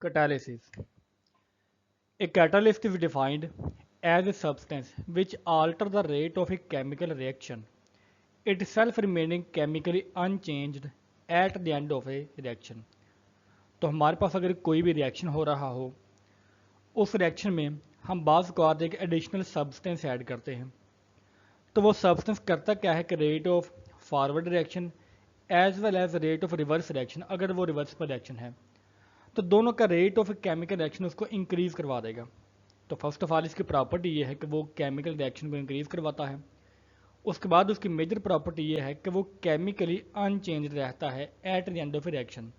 Catalysis. A catalyst is defined as a substance which alters the rate of a chemical reaction, itself remaining chemically unchanged at the end of a reaction. तो हमारे पास अगर कोई भी reaction हो रहा हो, उस रिएक्शन में हम बाज़ औक़ात एक एडिशनल सब्सटेंस ऐड करते हैं, तो वो सब्सटेंस करता क्या है कि rate of forward reaction as well as rate of reverse reaction, अगर वो रिवर्सिबल रिएक्शन है तो दोनों का रेट ऑफ केमिकल रिएक्शन उसको इंक्रीज़ करवा देगा। तो फर्स्ट ऑफ ऑल इसकी प्रॉपर्टी ये है कि वो केमिकल रिएक्शन को इंक्रीज़ करवाता है। उसके बाद उसकी मेजर प्रॉपर्टी ये है कि वो केमिकली अनचेंज रहता है at the end of reaction.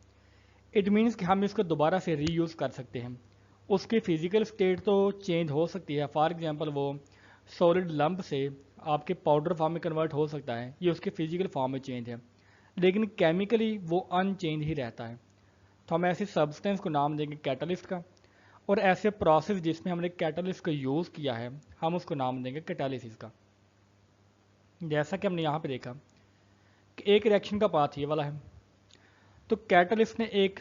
It means कि हम इसको दोबारा से रीयूज़ कर सकते हैं। उसकी फिजिकल स्टेट तो चेंज हो सकती है, फॉर एग्जांपल वो सॉलिड लंप से आपके पाउडर फॉर्म में कन्वर्ट हो सकता है, ये उसके फिजिकल फॉर्म में चेंज है, लेकिन केमिकली वो अनचेंज ही रहता है। तो हम ऐसे सब्सटेंस को नाम देंगे कैटालिस्ट का, और ऐसे प्रोसेस जिसमें हमने कैटालिस्ट का यूज़ किया है हम उसको नाम देंगे कैटालिसिस का। जैसा कि हमने यहाँ पे देखा कि एक रिएक्शन का पाथ ये वाला है, तो कैटालिस्ट ने एक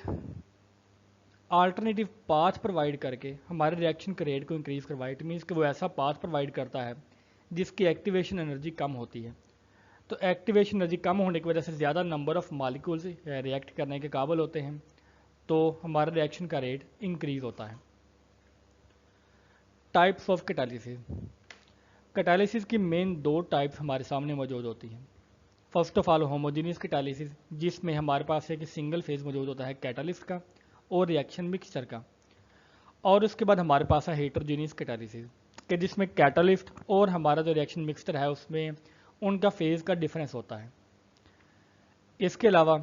अल्टरनेटिव पाथ प्रोवाइड करके हमारे रिएक्शन के रेट को इंक्रीज़ करवाया। इट मीन्स कि वो ऐसा पाथ प्रोवाइड करता है जिसकी एक्टिवेशन एनर्जी कम होती है। तो एक्टिवेशन एनर्जी कम होने की वजह से ज़्यादा नंबर ऑफ मॉलिक्यूल्स रिएक्ट करने के काबिल होते हैं, तो हमारा रिएक्शन का रेट इंक्रीज़ होता है। Types of catalysis. कैटालिसिस की मेन दो टाइप्स हमारे सामने मौजूद होती हैं। First of all homogeneous catalysis, जिसमें हमारे पास एक सिंगल फेज मौजूद होता है कैटालिस्ट का और रिएक्शन मिक्सचर का। और उसके बाद हमारे पास है हेटेरोजीनियस कैटालिसिस कि जिसमें कैटालिस्ट और हमारा जो रिएक्शन मिक्सचर है उसमें उनका फेज का डिफरेंस होता है। इसके अलावा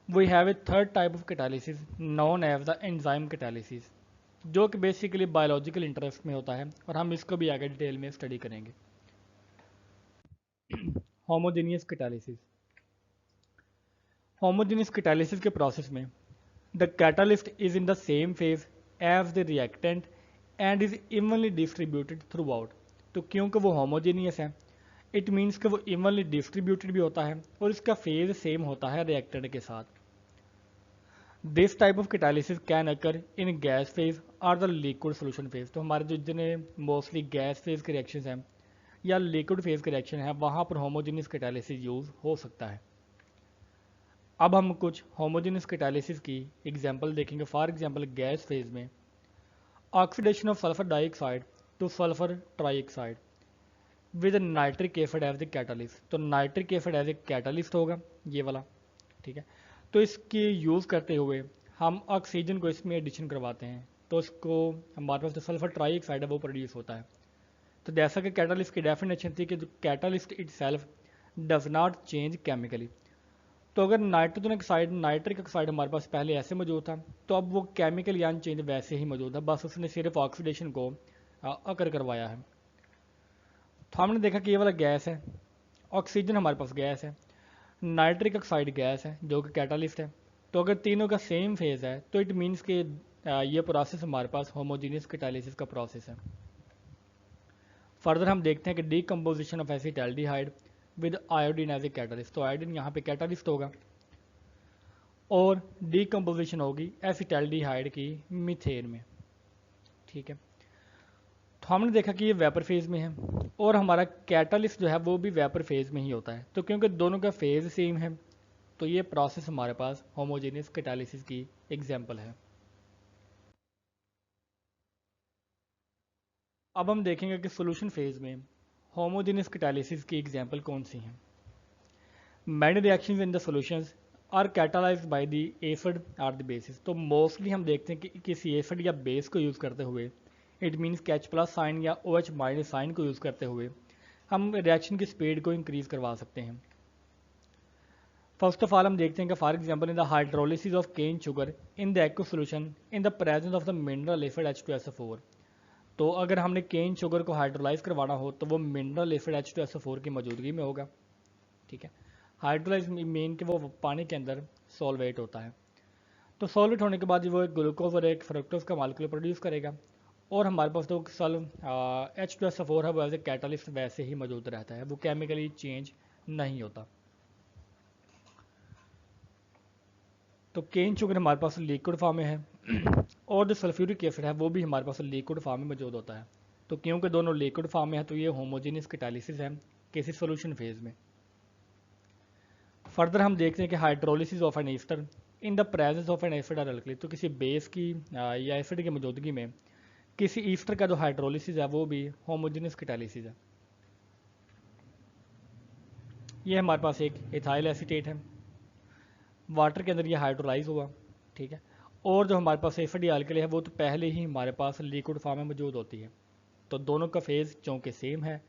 we have a third type of catalysis known as the enzyme catalysis, जो कि बेसिकली बायोलॉजिकल इंटरेस्ट में होता है और हम इसको भी आगे डिटेल में स्टडी करेंगे। Homogeneous catalysis. होमोजेनियस कैटालिसिस के प्रोसेस में the catalyst is in the same phase as the reactant and is evenly distributed throughout. तो क्योंकि वो होमोजेनियस है, इट मीन्स कि वो इवनली डिस्ट्रीब्यूटेड भी होता है और इसका फेज सेम होता है रिएक्टेंट के साथ। This type of catalysis can occur in gas phase और द लिक्विड सोल्यूशन फेज। तो हमारे जो जितने मोस्टली गैस फेज के रिएक्शन हैं या लिक्विड फेज के रिएक्शन है वहाँ पर होमोजेनियस कैटालिसिस यूज़ हो सकता है। अब हम कुछ होमोजेनियस कैटालिसिस की एग्जांपल देखेंगे। फॉर एग्जांपल गैस फेज में oxidation of sulphur dioxide to sulphur trioxide with nitric acid as the catalyst. तो nitric acid as a catalyst होगा ये वाला, ठीक है। तो इसके यूज़ करते हुए हम ऑक्सीजन को इसमें एडिशन करवाते हैं, तो इसको हमारे पास जो सल्फर ट्राइऑक्साइड है वो प्रोड्यूस होता है। तो जैसा कि कैटालिस्ट की डेफिनेशन थी कि जो catalyst itself does not change chemically, तो अगर नाइट्रोजन ऑक्साइड नाइट्रिक ऑक्साइड हमारे पास पहले ऐसे मौजूद था, तो अब वो केमिकली अनचेंज वैसे ही मौजूद है, बस उसने सिर्फ ऑक्सीडेशन को अकर करवाया है। तो हमने देखा कि ये वाला गैस है, ऑक्सीजन हमारे पास गैस है, नाइट्रिक ऑक्साइड गैस है जो कि कैटालिस्ट है। तो अगर तीनों का सेम फेज है तो इट मीन्स कि ये प्रोसेस हमारे पास होमोजीनियस कैटालिसिस का प्रोसेस है। फर्दर हम देखते हैं कि decomposition of acetaldehyde with iodine as a catalyst. तो आयोडीन यहाँ पे कैटालिस्ट होगा और डीकम्पोजिशन होगी एसिटाल्डिहाइड की मीथेन में, ठीक है। तो हमने देखा कि ये वेपर फेज में है और हमारा कैटालिस्ट जो है वो भी वेपर फेज में ही होता है। तो क्योंकि दोनों का फेज सेम है तो ये प्रोसेस हमारे पास होमोजेनियस कैटालिसिस की एग्जांपल है। अब हम देखेंगे कि सॉल्यूशन फेज में होमोजेनियस कैटालिसिस की एग्जांपल कौन सी हैं। Many reactions in the solutions are catalysed by the acid or the bases. तो मोस्टली हम देखते हैं कि किसी एसिड या बेस को यूज़ करते हुए, इट मीन्स कि H+ साइन या OH- साइन को यूज़ करते हुए हम रिएक्शन की स्पीड को इंक्रीज़ करवा सकते हैं। फर्स्ट ऑफ ऑल हम देखते हैं कि for example in the hydrolysis of cane sugar in the aqueous solution in the presence of the mineral acid H2SO4। तो अगर हमने केन शुगर को हाइड्रोलाइज करवाना हो तो वो मिनरल एसिड H2SO4 की मौजूदगी में होगा, ठीक है। हाइड्रोलाइज मीन कि वो पानी के अंदर सॉल्वेट होता है। तो सॉल्वेट होने के बाद वो एक ग्लूकोज और एक फ्रक्टोज का मॉलिक्यूल प्रोड्यूस करेगा और हमारे पास जो H2SO4 है वो एज ए कैटालिस्ट वैसे ही मौजूद रहता है, वो केमिकली चेंज नहीं होता। तो केन शुगर हमारे पास लिक्विड फॉर्म में है, और जो सल्फ्यूरिक एसिड है वो भी हमारे पास लिक्विड फॉर्म में मौजूद होता है। तो क्योंकि दोनों लिक्विड फॉर्म में है तो ये होमोजेनियस कैटालिसिस है किसी सोल्यूशन फेज में। फर्दर हम देखते हैं कि hydrolysis of an ester in the presence of an acid और अल्कली, तो किसी बेस की या एसिड की मौजूदगी में किसी ईस्टर का जो हाइड्रोलिसिस है वो भी होमोजेनियस कैटालिसिस है। ये हमारे पास एक इथाइल एसीटेट है, वाटर के अंदर ये हाइड्रोलाइज हुआ, ठीक है। और जो हमारे पास एसिड या अल्कली है वो तो पहले ही हमारे पास लिक्विड फॉर्म में मौजूद होती है। तो दोनों का फेज चूँकि सेम है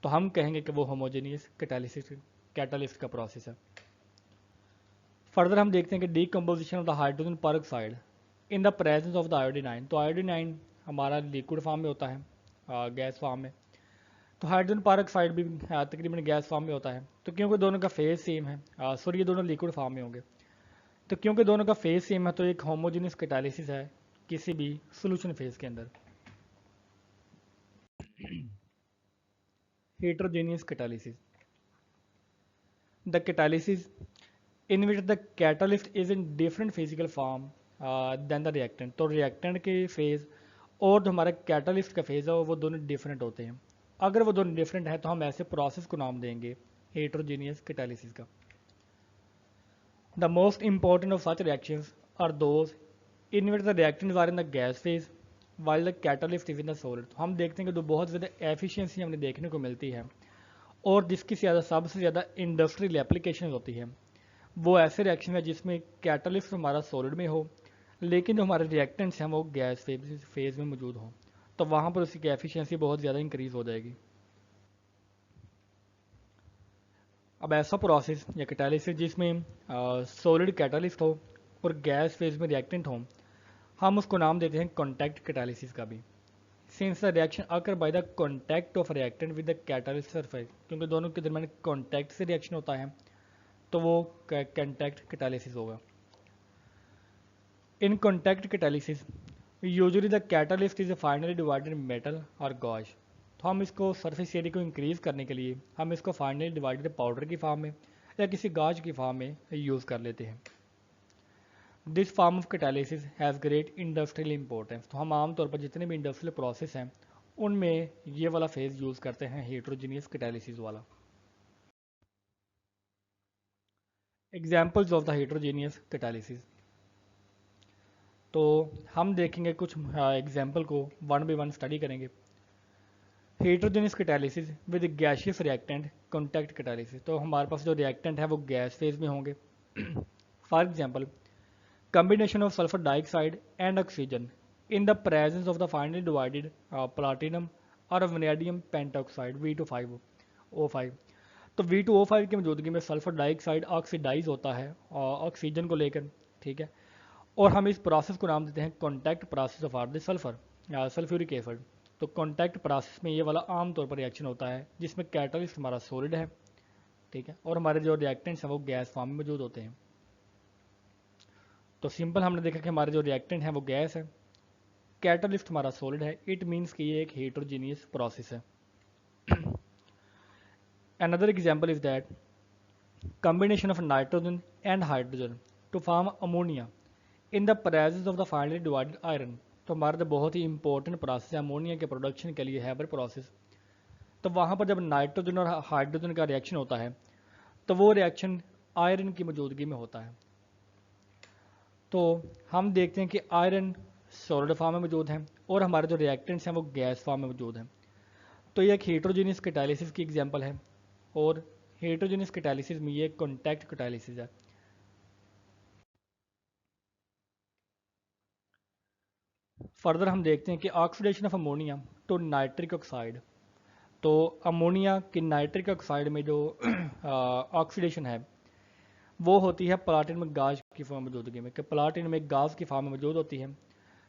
तो हम कहेंगे कि वो होमोजेनियस कैटालिस्ट का प्रोसेस है। फर्दर हम देखते हैं कि decomposition of the hydrogen peroxide in the presence of the iodine ion. तो आयोडीन आयन हमारा लिक्विड फॉर्म में होता है, गैस फॉर्म में। तो हाइड्रोजन परऑक्साइड भी तकरीबन गैस फॉर्म में होता है। तो क्योंकि दोनों का फेज सेम है, सॉरी ये दोनों लिक्विड फॉर्म में होंगे, तो क्योंकि दोनों का फेज सेम है तो एक होमोजेनियस कैटालिसिस है किसी भी सोल्यूशन फेज के अंदर। Heterogeneous catalysis, the catalysis in which the catalyst is in different physical form than the reactant। तो रिएक्टेंट के फेज और जो हमारा कैटालिस्ट का फेज है वो दोनों डिफरेंट होते हैं। अगर वो दोनों डिफरेंट है तो हम ऐसे प्रोसेस को नाम देंगे हेट्रोजीनियस कैटालिसिस का। The most important of such reactions are those in which the reactants are in the gas phase while the catalyst is in the solid. तो हम देखते हैं कि जो बहुत ज़्यादा एफिशिएंसी हमें देखने को मिलती है और जिसकी सबसे ज़्यादा इंडस्ट्रियल एप्लीकेशन होती है वो ऐसे रिएक्शन है जिसमें कैटालिस्ट हमारा सॉलिड में हो लेकिन जो हमारे रिएक्टेंट्स हैं वो गैस फेज में मौजूद हो, तो वहाँ पर उसकी एफिशिएंसी बहुत ज़्यादा इंक्रीज़ हो जाएगी। अब ऐसा प्रोसेस या कैटालिसिस जिसमें सॉलिड कैटालिस्ट हो और गैस फेज में रिएक्टेंट हो, हम उसको नाम देते हैं कॉन्टैक्ट कैटालिसिस का भी। Since the reaction occur by the contact of reactant with the catalyst surface, क्योंकि दोनों के दरमियान कॉन्टैक्ट से रिएक्शन होता है तो वो कॉन्टैक्ट कैटालिसिस होगा। In contact catalysis usually the catalyst is finally divided metal और गॉश। तो हम इसको सरफेस एरिया को इंक्रीज करने के लिए हम इसको फाइनली डिवाइडेड पाउडर की फॉर्म में या किसी गाज की फॉर्म में यूज़ कर लेते हैं। This form of catalysis has great industrial importance. तो हम आमतौर पर जितने भी इंडस्ट्रियल प्रोसेस हैं उनमें ये वाला फेज यूज़ करते हैं हेट्रोजीनियस कैटालिसिस वाला। Examples of the heterogeneous catalysis, तो हम देखेंगे कुछ एग्जाम्पल को वन बाई वन स्टडी करेंगे। Heterogeneous catalysis with gaseous reactant contact catalysis, तो हमारे पास जो रिएक्टेंट है वो गैस फेज में होंगे। For example combination of sulphur dioxide and oxygen in the presence of the finally divided platinum और वनेडियम पेंटॉक्साइड V2O5। तो V2O5 की मौजूदगी में सल्फर डाइऑक्साइड ऑक्सीडाइज होता है ऑक्सीजन को लेकर, ठीक है। और हम इस प्रोसेस को नाम देते हैं contact process of the sulphur sulphuric acid. तो कॉन्टैक्ट प्रोसेस में ये वाला आमतौर पर रिएक्शन होता है जिसमें कैटालिस्ट हमारा सॉलिड है, ठीक है, और हमारे जो रिएक्टेंट्स हैं वो गैस फॉर्म में मौजूद होते हैं। तो सिंपल हमने देखा कि हमारे जो रिएक्टेंट हैं वो गैस है, कैटालिस्ट हमारा सॉलिड है, इट मीन्स कि ये एक हेट्रोजीनियस प्रोसेस है। Another example is that combination of nitrogen and hydrogen to form ammonia in the presence of the finely divided iron। तो हमारा तो बहुत ही इंपॉर्टेंट प्रोसेस है अमोनिया के प्रोडक्शन के लिए हैबर प्रोसेस। तो वहाँ पर जब नाइट्रोजन और हाइड्रोजन का रिएक्शन होता है तो वो रिएक्शन आयरन की मौजूदगी में होता है। तो हम देखते हैं कि आयरन सॉलिड फॉर्म में मौजूद है और हमारे जो रिएक्टेंट्स हैं वो गैस फॉर्म में मौजूद हैं। तो ये एक हेट्रोजीनियस कैटालिसिस की एग्जांपल है और हेट्रोजीनियस कैटालिसिस में ये कॉन्टैक्ट कैटालिसिस है। फर्दर हम देखते हैं कि oxidation of ammonia to nitric oxide. तो अमोनिया की नाइट्रिक ऑक्साइड में जो ऑक्सीडेशन है वो होती है प्लाटिनम गाज की फॉर्म मौजूदगी में, कि प्लाटिनम एक गाज की फॉर्म में मौजूद होती है।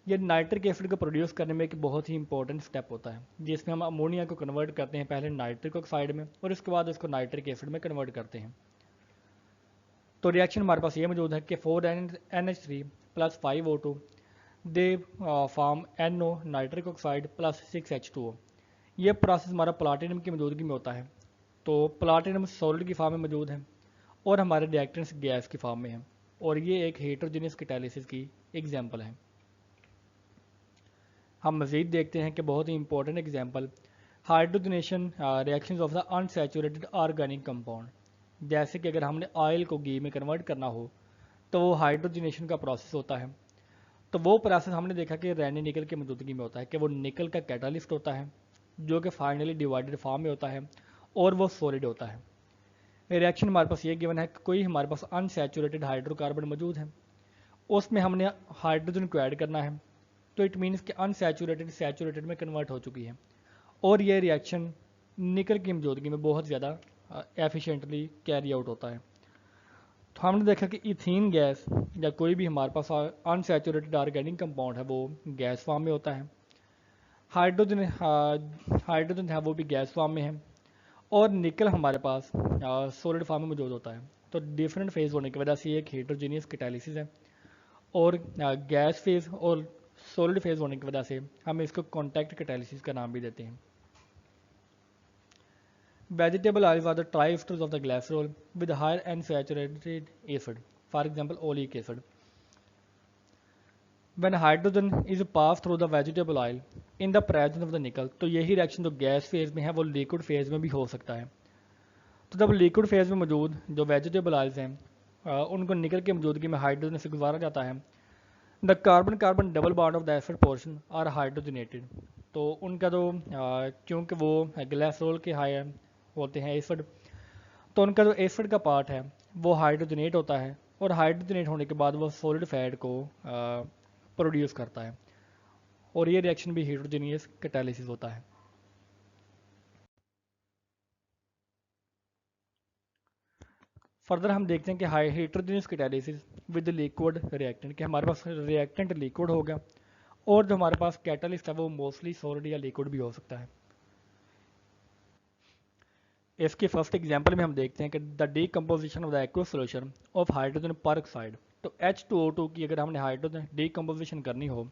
ये नाइट्रिक एसिड को प्रोड्यूस करने में एक बहुत ही इंपॉर्टेंट स्टेप होता है जिसमें हम अमोनिया को कन्वर्ट करते हैं पहले नाइट्रिक ऑक्साइड में और उसके बाद उसको नाइट्रिक एसिड में कन्वर्ट करते हैं। तो रिएक्शन हमारे पास ये मौजूद है कि 4NH3 plus 5O2 they form NO nitric oxide plus 6H2O। ये प्रोसेस हमारा प्लाटिनम की मौजूदगी में होता है। तो प्लाटिनम सॉलिड की फॉर्म में मौजूद है और हमारे रिएक्टेंट्स गैस की फॉर्म में हैं और ये एक हेट्रोजीनियस कैटालिसिस की एग्जांपल है। हम मज़ीद देखते हैं कि बहुत ही important example hydrogenation reactions of the unsaturated organic compound. जैसे कि अगर हमने ऑयल को घी में कन्वर्ट करना हो तो वो हाइड्रोजनेशन का प्रोसेस होता है। तो वो प्रोसेस हमने देखा कि रैनी निकल की मौजूदगी में होता है कि वो निकल का कैटालिस्ट होता है जो कि फाइनली डिवाइडेड फॉर्म में होता है और वो सॉलिड होता है। रिएक्शन हमारे पास ये गिवन है कि कोई हमारे पास अनसैचुरेटेड हाइड्रोकार्बन मौजूद है, उसमें हमने हाइड्रोजन को ऐड करना है, तो इट मीन्स कि अनसैचुरेटेड सैचुरेटेड में कन्वर्ट हो चुकी है और ये रिएक्शन निकल की मौजूदगी में बहुत ज़्यादा एफिशिएंटली कैरी आउट होता है। तो हमने देखा कि इथीन गैस या कोई भी हमारे पास अनसैचुरेटेड ऑर्गेनिक कंपाउंड है वो गैस फॉर्म में होता है, हाइड्रोजन हाइड्रोजन है वो भी गैस फॉर्म में है और निकल हमारे पास सॉलिड फॉर्म में मौजूद होता है। तो डिफरेंट फेज होने की वजह से ये एक हेट्रोजीनियस कैटालिसिस है और गैस फेज और सॉलिड फेज होने की वजह से हम इसको कॉन्टैक्ट कैटालिसिस का नाम भी देते हैं। Vegetable oils are the triesters of the glycerol with higher unsaturated acid, for example oleic acid. When hydrogen is passed through the vegetable oil in the presence of the nickel, तो यही reaction जो gas phase में है वो liquid phase में भी हो सकता है। तो जब लिक्विड फेज में मौजूद जो वेजिटेबल ऑयल्स हैं उनको निकल की मौजूदगी में हाइड्रोजन से गुजारा जाता है। The carbon carbon double bond of the acid portion are hydrogenated, तो उनका जो क्योंकि वो ग्लाइसरॉल के हाई होते हैं एसिड, तो उनका जो एसिड का पार्ट है वो हाइड्रोजनेट होता है और हाइड्रोजनेट होने के बाद वो सॉलिड फैट को प्रोड्यूस करता है और ये रिएक्शन भी हेट्रोजीनियस कैटालिसिस होता है। फर्दर हम देखते हैं कि heterogeneous catalysis with liquid reactant, कि हमारे पास रिएक्टेंट लिक्विड होगा और जो हमारे पास कैटालिस्ट है वो मोस्टली सॉलिड या लिक्विड भी हो सकता है। इसके फर्स्ट एग्जांपल में हम देखते हैं कि the decomposition of the aqueous solution of hydrogen peroxide, तो H2O2 की अगर हमने हाइड्रोजन डीकम्पोजिशन करनी हो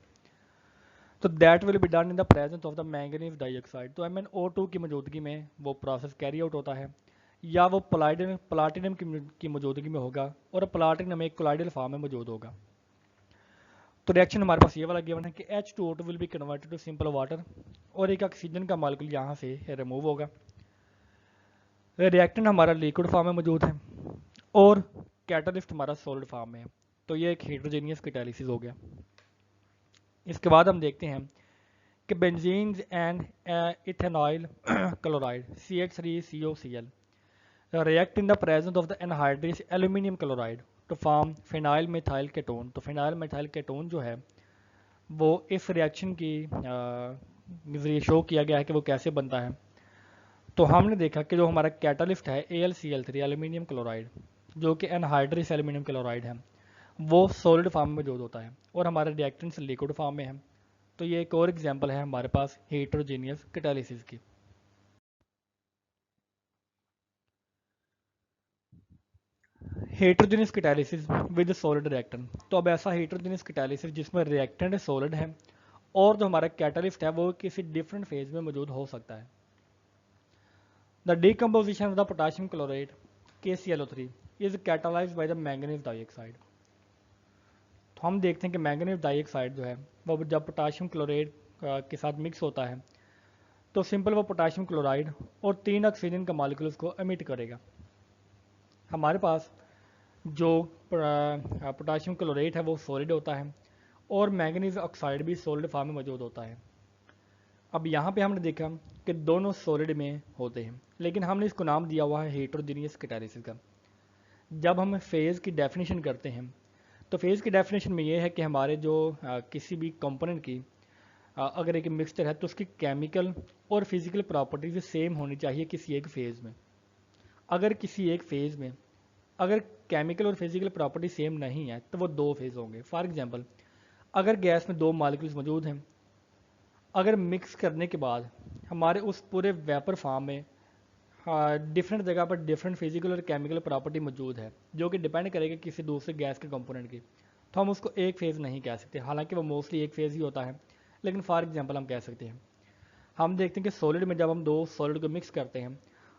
तो that will be done in the presence of the manganese dioxide, तो MnO2 की मौजूदगी में वो प्रोसेस कैरी आउट होता है या वो प्लाटिनम की मौजूदगी में होगा और प्लाटिनम एक कोलाइडल फॉर्म में मौजूद होगा। तो रिएक्शन हमारे पास ये वाला गिवन है कि H2O2 will be converted to simple water और एक ऑक्सीजन का मॉलिक्यूल यहाँ से रिमूव होगा। रिएक्टेंट हमारा लिक्विड फॉर्म में मौजूद है और कैटालिस्ट हमारा सॉलिड फॉर्म में है, तो ये एक हेट्रोजीनियस कैटालिसिस हो गया। इसके बाद हम देखते हैं कि benzene and ethanoyl chloride CH3COCl react in the presence of the anhydrous aluminium chloride to form phenyl methyl ketone, तो phenyl methyl ketone जो है वो इस रिएक्शन की जरिए शो किया गया है कि वो कैसे बनता है। तो हमने देखा कि जो हमारा कैटालिस्ट है AlCl3 एल्यूमिनियम क्लोराइड जो कि एनहाइड्रस एल्यूमिनियम क्लोराइड है वो सॉलिड फॉर्म में मौजूद होता है और हमारे रिएक्टेंट्स लिक्विड फॉर्म में है। तो ये एक और एग्जांपल है हमारे पास हेट्रोजीनियस कैटालिसिस की। Heterogeneous catalysis with solid reactant, तो अब ऐसा हेट्रोजीनियस कैटालिसिस जिसमें रिएक्टेंट सॉलिड है और जो हमारा कैटालिस्ट है वो किसी डिफरेंट फेज में मौजूद हो सकता है। The decomposition of the potassium chloride KClO3 is catalysed by the manganese dioxide. तो हम देखते हैं कि मैंगनीज डाइऑक्साइड जो है वो जब पोटेशियम क्लोराइड के साथ मिक्स होता है तो सिंपल वो पोटेशियम क्लोराइड और 3 ऑक्सीजन का मॉलिक्यूल उसको एमिट करेगा। हमारे पास जो पोटेशियम क्लोराइड है वो सॉलिड होता है और मैंगनीज ऑक्साइड भी सॉलिड फॉर्म में मौजूद होता है। अब यहाँ पे हमने देखा कि दोनों सॉलिड में होते हैं लेकिन हमने इसको नाम दिया हुआ है हेट्रोजीनियस कैटालिसिस का। जब हम फेज़ की डेफिनेशन करते हैं तो फेज़ की डेफिनेशन में ये है कि हमारे जो किसी भी कंपोनेंट की अगर एक मिक्सचर है तो उसकी केमिकल और फिजिकल प्रॉपर्टीज सेम होनी चाहिए किसी एक फेज़ में। अगर किसी एक फेज़ में अगर केमिकल और फिजिकल प्रॉपर्टी सेम नहीं है तो वो दो फेज़ होंगे। फॉर एग्जांपल अगर गैस में दो मॉलिक्यूल्स मौजूद हैं, अगर मिक्स करने के बाद हमारे उस पूरे वेपर फॉर्म में डिफरेंट जगह पर डिफरेंट फिजिकल और केमिकल प्रॉपर्टी मौजूद है जो कि डिपेंड करेगा किसी दूसरे गैस के कंपोनेंट की, तो हम उसको एक फेज़ नहीं कह सकते, हालांकि वो मोस्टली एक फेज़ ही होता है लेकिन फॉर एग्जांपल हम कह सकते हैं। हम देखते हैं कि सॉलिड में जब हम दो सॉलिड को मिक्स करते हैं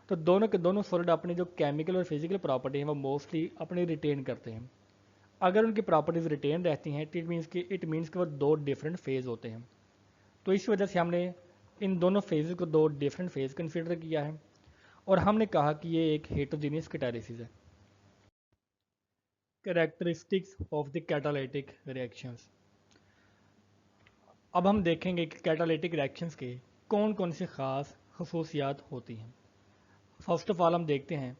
तो दोनों के दोनों सॉलिड अपनी जो केमिकल और फिजिकल प्रॉपर्टी है वो मोस्टली अपनी रिटेन करते हैं। अगर उनकी प्रॉपर्टीज़ रिटेन रहती हैं इट मीन्स कि वो दो डिफरेंट फेज़ होते हैं। तो इस वजह से हमने इन दोनों फेज को दो डिफरेंट फेज कंसिडर किया है और हमने कहा कि ये एक हेटेरोजेनियस कैटालिसिस है। Characteristics of the catalytic reactions. अब हम देखेंगे कि कैटालिटिक रिएक्शंस के कौन कौन से ख़ास खसूसियात होती हैं। फर्स्ट ऑफ ऑल हम देखते हैं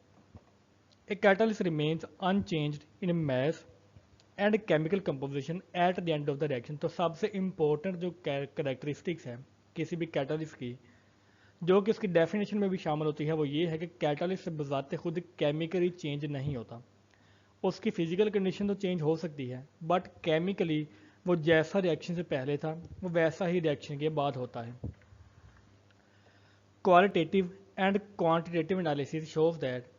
a catalyst remains unchanged in mass and chemical composition at the end of the reaction. तो सबसे इम्पोर्टेंट जो कैरेक्टरिस्टिक्स है किसी भी कैटालिस्ट की, जो कि उसकी डेफिनेशन में भी शामिल होती है, वो ये है कि कैटालिस्ट बजाते खुद केमिकली चेंज नहीं होता। उसकी फिजिकल कंडीशन तो चेंज हो सकती है बट केमिकली वो जैसा रिएक्शन से पहले था वो वैसा ही रिएक्शन के बाद होता है। Qualitative and quantitative analysis shows that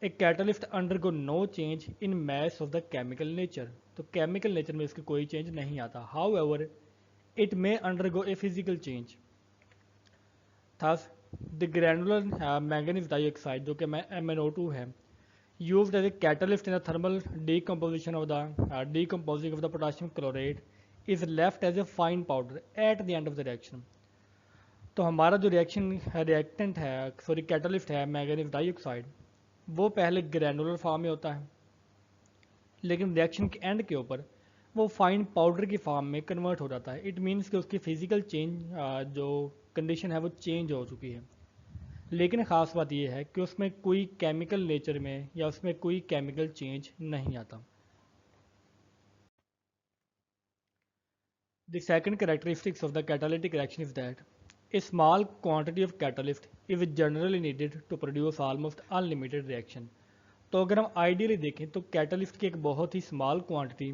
a catalyst undergo no change in mass of the chemical nature. तो केमिकल नेचर में इसके कोई चेंज नहीं आता। However it may undergo a physical change. Thus the granular manganese dioxide जो कि MnO2 है, used as a catalyst in the thermal decomposition of the decomposing of the potassium chloride is left as a fine powder at the end of the reaction। तो हमारा जो reactant है sorry catalyst है manganese dioxide, वो पहले granular form में होता है लेकिन रिएक्शन के एंड के ऊपर वो फाइन पाउडर की फॉर्म में कन्वर्ट हो जाता है। इट मीन्स कि उसकी फिजिकल चेंज जो कंडीशन है वो चेंज हो चुकी है, लेकिन ख़ास बात यह है कि उसमें कोई केमिकल नेचर में या उसमें कोई केमिकल चेंज नहीं आता। The second characteristics of the catalytic reaction is that a small quantity of catalyst is generally needed to produce almost unlimited reaction. तो अगर हम आइडियली देखें तो कैटालिस्ट की एक बहुत ही स्मॉल क्वांटिटी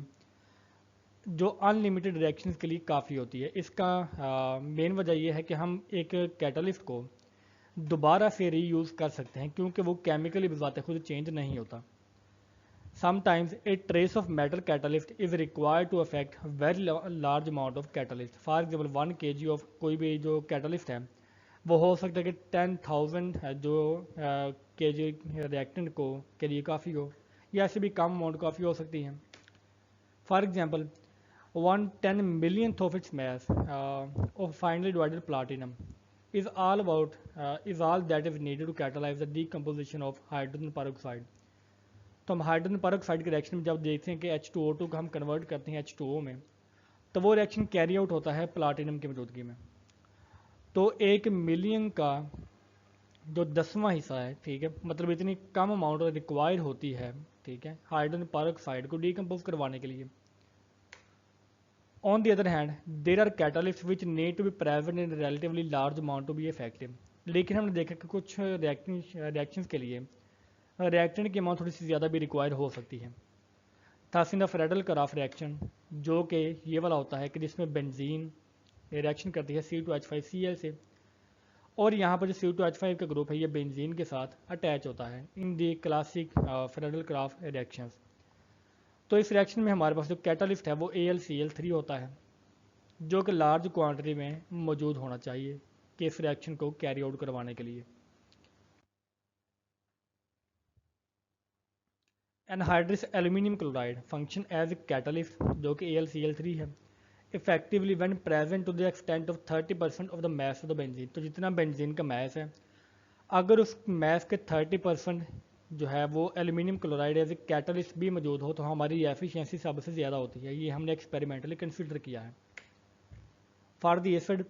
जो अनलिमिटेड रिएक्शन के लिए काफ़ी होती है। इसका मेन वजह यह है कि हम एक कैटालिस्ट को दोबारा से रीयूज़ कर सकते हैं क्योंकि वो केमिकली बजाते खुद चेंज नहीं होता। Sometimes a trace of metal catalyst is required to affect very large amount of catalyst. For example 1 kg ऑफ कोई भी जो कैटालिस्ट है वो हो सकता है कि 10,000 जो के जी रिएक्टेंट को के लिए काफ़ी हो, या ऐसे भी कम अमाउंट काफ़ी हो सकती है। For example 1/10 millionth of its mass of finely divided platinum is all that is needed to catalyze the decomposition of hydrogen peroxide। तो हम हाइड्रोजन पेरोक्साइड के रिएक्शन में जब देखते हैं कि H2O2 को हम कन्वर्ट करते हैं H2O में, तो वो रिएक्शन कैरी आउट होता है प्लाटिनम की मौजूदगी में। तो 1 मिलियन का जो 10वां हिस्सा है, ठीक है, मतलब इतनी कम अमाउंट रिक्वायर्ड होती है, ठीक है, हाइड्रोजन पेरोक्साइड को डिकम्पोज करवाने के लिए। On the other hand, there are catalysts which need to be present in a relatively large amount to be effective। लेकिन हमने देखा कि कुछ रिएक्शंस के लिए रिएक्टेंट की अमाउंट थोड़ी सी ज़्यादा भी रिक्वायर हो सकती है। Thus in the Friedel Crafts reaction, जो कि ये वाला होता है कि जिसमें बेंजीन रिएक्शन करती है C2H5Cl से, और यहाँ पर जो C2H5 का ग्रुप है ये बेंजीन के साथ अटैच होता है इन दी क्लासिक फ्रेडल कराफ रिएक्शंस। तो इस रिएक्शन में हमारे पास जो कैटालिस्ट है वो AlCl3 होता है, जो कि लार्ज क्वांटिटी में मौजूद होना चाहिए कि इस रिएक्शन को कैरी आउट करवाने के लिए। Anhydrous aluminium chloride function as a catalyst, जो कि AlCl3 है, effectively when present to the extent of 30% of the mass of the benzene. तो जितना बेंजीन का मैस है, अगर उस मैस के 30% जो है वो aluminium chloride as a catalyst भी मौजूद हो तो हमारी एफिशिएंसी सबसे ज़्यादा होती है। ये हमने एक्सपेरिमेंटली कंसिडर किया है। For the acid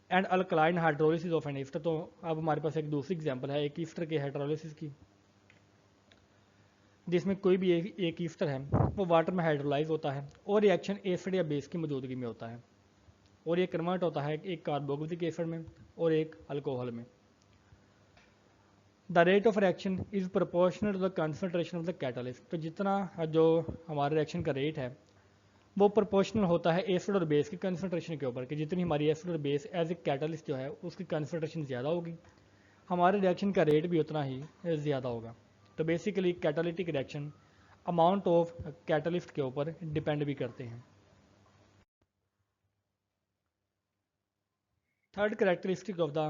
and alkaline hydrolysis of an ester, तो अब हमारे पास एक दूसरी एग्जांपल है एक ईस्टर के हाइड्रोलिसिस की, जिसमें कोई भी एक ईस्टर है वो वाटर में हाइड्रोलाइज होता है और रिएक्शन एसिड या बेस की मौजूदगी में होता है, और ये कन्वर्ट होता है एक कार्बोक्सिलिक एसिड में और एक अल्कोहल में। The rate of reaction is proportional to the concentration of the catalyst. तो जितना जो हमारे रिएक्शन का रेट है वो प्रोपोर्शनल होता है एसिड और बेस की कंसनट्रेशन के ऊपर, कि जितनी हमारी एसिड और बेस एज ए कैटालिस्ट जो है उसकी कंसनट्रेशन ज़्यादा होगी, हमारे रिएक्शन का रेट भी उतना ही ज़्यादा होगा। तो basically catalytic reaction amount of catalyst के ऊपर डिपेंड भी करते हैं। Third characteristic of the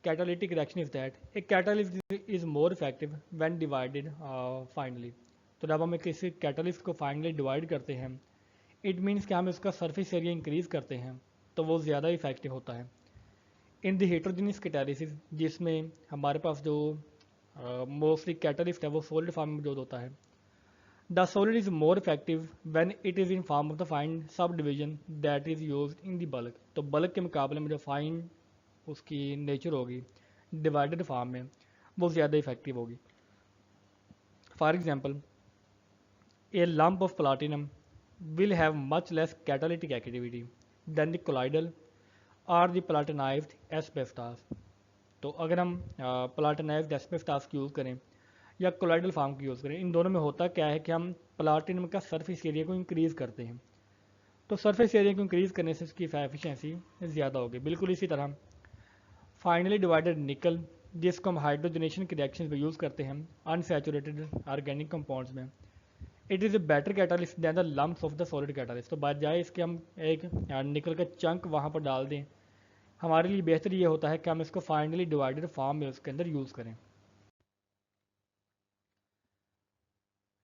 catalytic reaction is that a catalyst is more effective when divided finally। तो जब हम किसी कैटालिस्ट को फाइनली डिवाइड करते हैं, इट मीन्स कि हम इसका सरफेस एरिया इंक्रीज करते हैं, तो वो ज़्यादा इफेक्टिव होता है। इन द हेट्रोजीनियस कैटालिसिस, जिसमें हमारे पास जो मोस्टली कैटालिस्ट है वो सॉलिड फॉर्म में मौजूद होता है, the solid is more effective when it is in form of the fine sub division that is used in the bulk. तो बल्क के मुकाबले में जो फाइन उसकी नेचर होगी डिवाइडेड फॉर्म में, वो ज़्यादा इफेक्टिव होगी। For example, a lump of platinum will have much less catalytic activity than the colloidal or the platinized asbestos। तो अगर हम प्लाटिनाइज्ड एस्बेस्टॉस की यूज़ करें या कोलाइडल फार्म की यूज़ करें, इन दोनों में होता क्या है कि हम प्लाटिनम का सरफेस एरिया को इंक्रीज़ करते हैं। तो सरफेस एरिया को इंक्रीज़ करने से उसकी एफिशिएंसी ज़्यादा होगी। बिल्कुल इसी तरह फाइनली डिवाइडेड निकल, जिसको हम हाइड्रोजनेशन की रिएक्शन में यूज़ करते हैं अनसैचुरेटेड ऑर्गेनिक कंपाउंड्स में, it is a better catalyst than the lumps of the solid catalyst. तो बजाय इसके हम एक निकल का चंक वहाँ पर डाल दें, हमारे लिए बेहतर ये होता है कि हम इसको फाइनली डिवाइडेड फॉर्म में उसके अंदर यूज़ करें।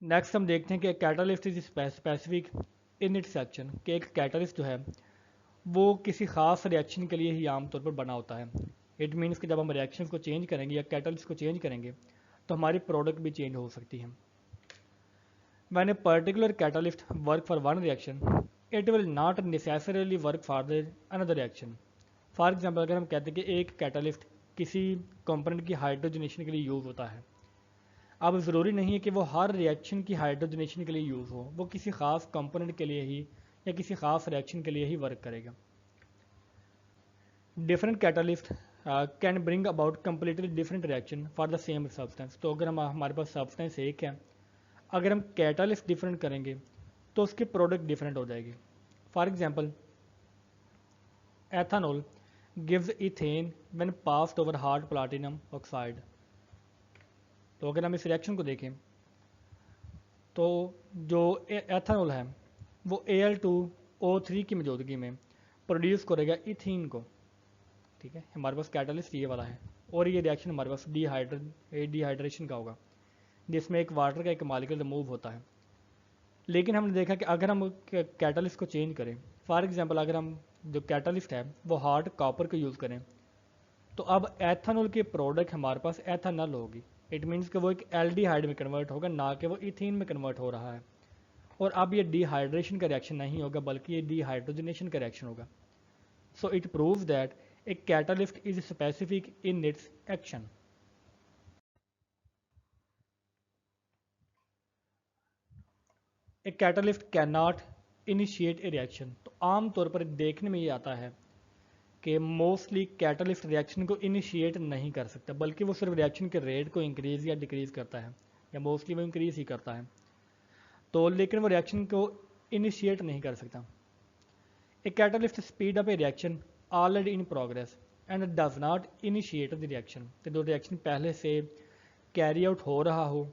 नेक्स्ट हम देखते हैं कि catalyst is specific in its action, कि एक कैटालिस्ट जो है वो किसी खास रिएक्शन के लिए ही आमतौर पर बना होता है। इट मीन्स कि जब हम रिएक्शन को चेंज करेंगे या कैटालिस्ट को चेंज करेंगे तो हमारी प्रोडक्ट भी चेंज हो सकती है। When a particular catalyst work for one reaction, it will not necessarily work for the another reaction। For example, अगर हम कहते हैं कि एक कैटालिस्ट किसी कंपोनेंट की हाइड्रोजनेशन के लिए यूज़ होता है, अब ज़रूरी नहीं है कि वो हर रिएक्शन की हाइड्रोजनेशन के लिए यूज़ हो, वो किसी खास कंपोनेंट के लिए ही या किसी खास रिएक्शन के लिए ही वर्क करेगा। Different catalyst can bring about completely different reaction for the same substance. तो अगर हमारे पास सब्सटेंस एक है, अगर हम कैटालिस्ट डिफरेंट करेंगे तो उसकी प्रोडक्ट डिफरेंट हो जाएगी। For example, ethanol gives ethane when passed over hard platinum oxide. तो अगर हम इस रिएक्शन को देखें तो जो एथानॉल है वो Al2O3 की मौजूदगी में प्रोड्यूस करेगा इथीन को। ठीक है, हमारे पास कैटालिस्ट ये वाला है और ये रिएक्शन हमारे पास डिहाइड्रेशन का होगा, जिसमें एक वाटर का एक मॉलिक्यूल रिमूव होता है। लेकिन हमने देखा कि अगर हम कैटालिस्ट को चेंज करें, फॉर एग्जांपल अगर हम जो कैटालिस्ट है वो हार्ड कॉपर को यूज़ करें, तो अब एथानॉल की प्रोडक्ट हमारे पास एथानॉल होगी। इट मीन्स कि वो एक एल्डिहाइड में कन्वर्ट होगा, ना कि वो इथीन में कन्वर्ट हो रहा है। और अब ये डिहाइड्रेशन का रिएक्शन नहीं होगा बल्कि ये डिहाइड्रोजनेशन का रिएक्शन होगा। So it proves that a catalyst is specific in its action. A catalyst can not initiate A reaction. तो आम तौर पर देखने में ये आता है कि मोस्टली कैटालिस्ट रिएक्शन को इनिशिएट नहीं कर सकता, बल्कि वो सिर्फ रिएक्शन के रेट को इंक्रीज या डिक्रीज करता है, या मोस्टली वो इंक्रीज ही करता है। तो लेकिन वो रिएक्शन को इनिशिएट नहीं कर सकता। A catalyst speed up A reaction already in progress and does not initiate the reaction. तो जो रिएक्शन पहले से कैरी आउट हो रहा हो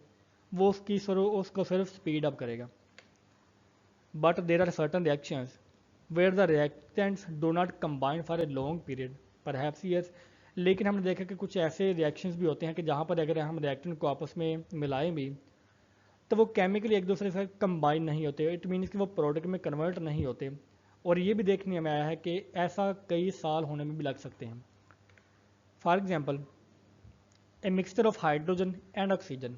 वो उसको सिर्फ स्पीड अप करेगा। But there are certain reactions where the reactants do not combine for a long period, perhaps years। लेकिन हमने देखा कि कुछ ऐसे रिएक्शंस भी होते हैं कि जहाँ पर अगर हम रिएक्टेंट को आपस में मिलाएं भी तो वो केमिकली एक दूसरे से कंबाइन नहीं होते। इट मीन्स कि वो प्रोडक्ट में कन्वर्ट नहीं होते। और ये भी देखने में आया है कि ऐसा कई साल होने में भी लग सकते हैं। For example, A mixture of hydrogen and oxygen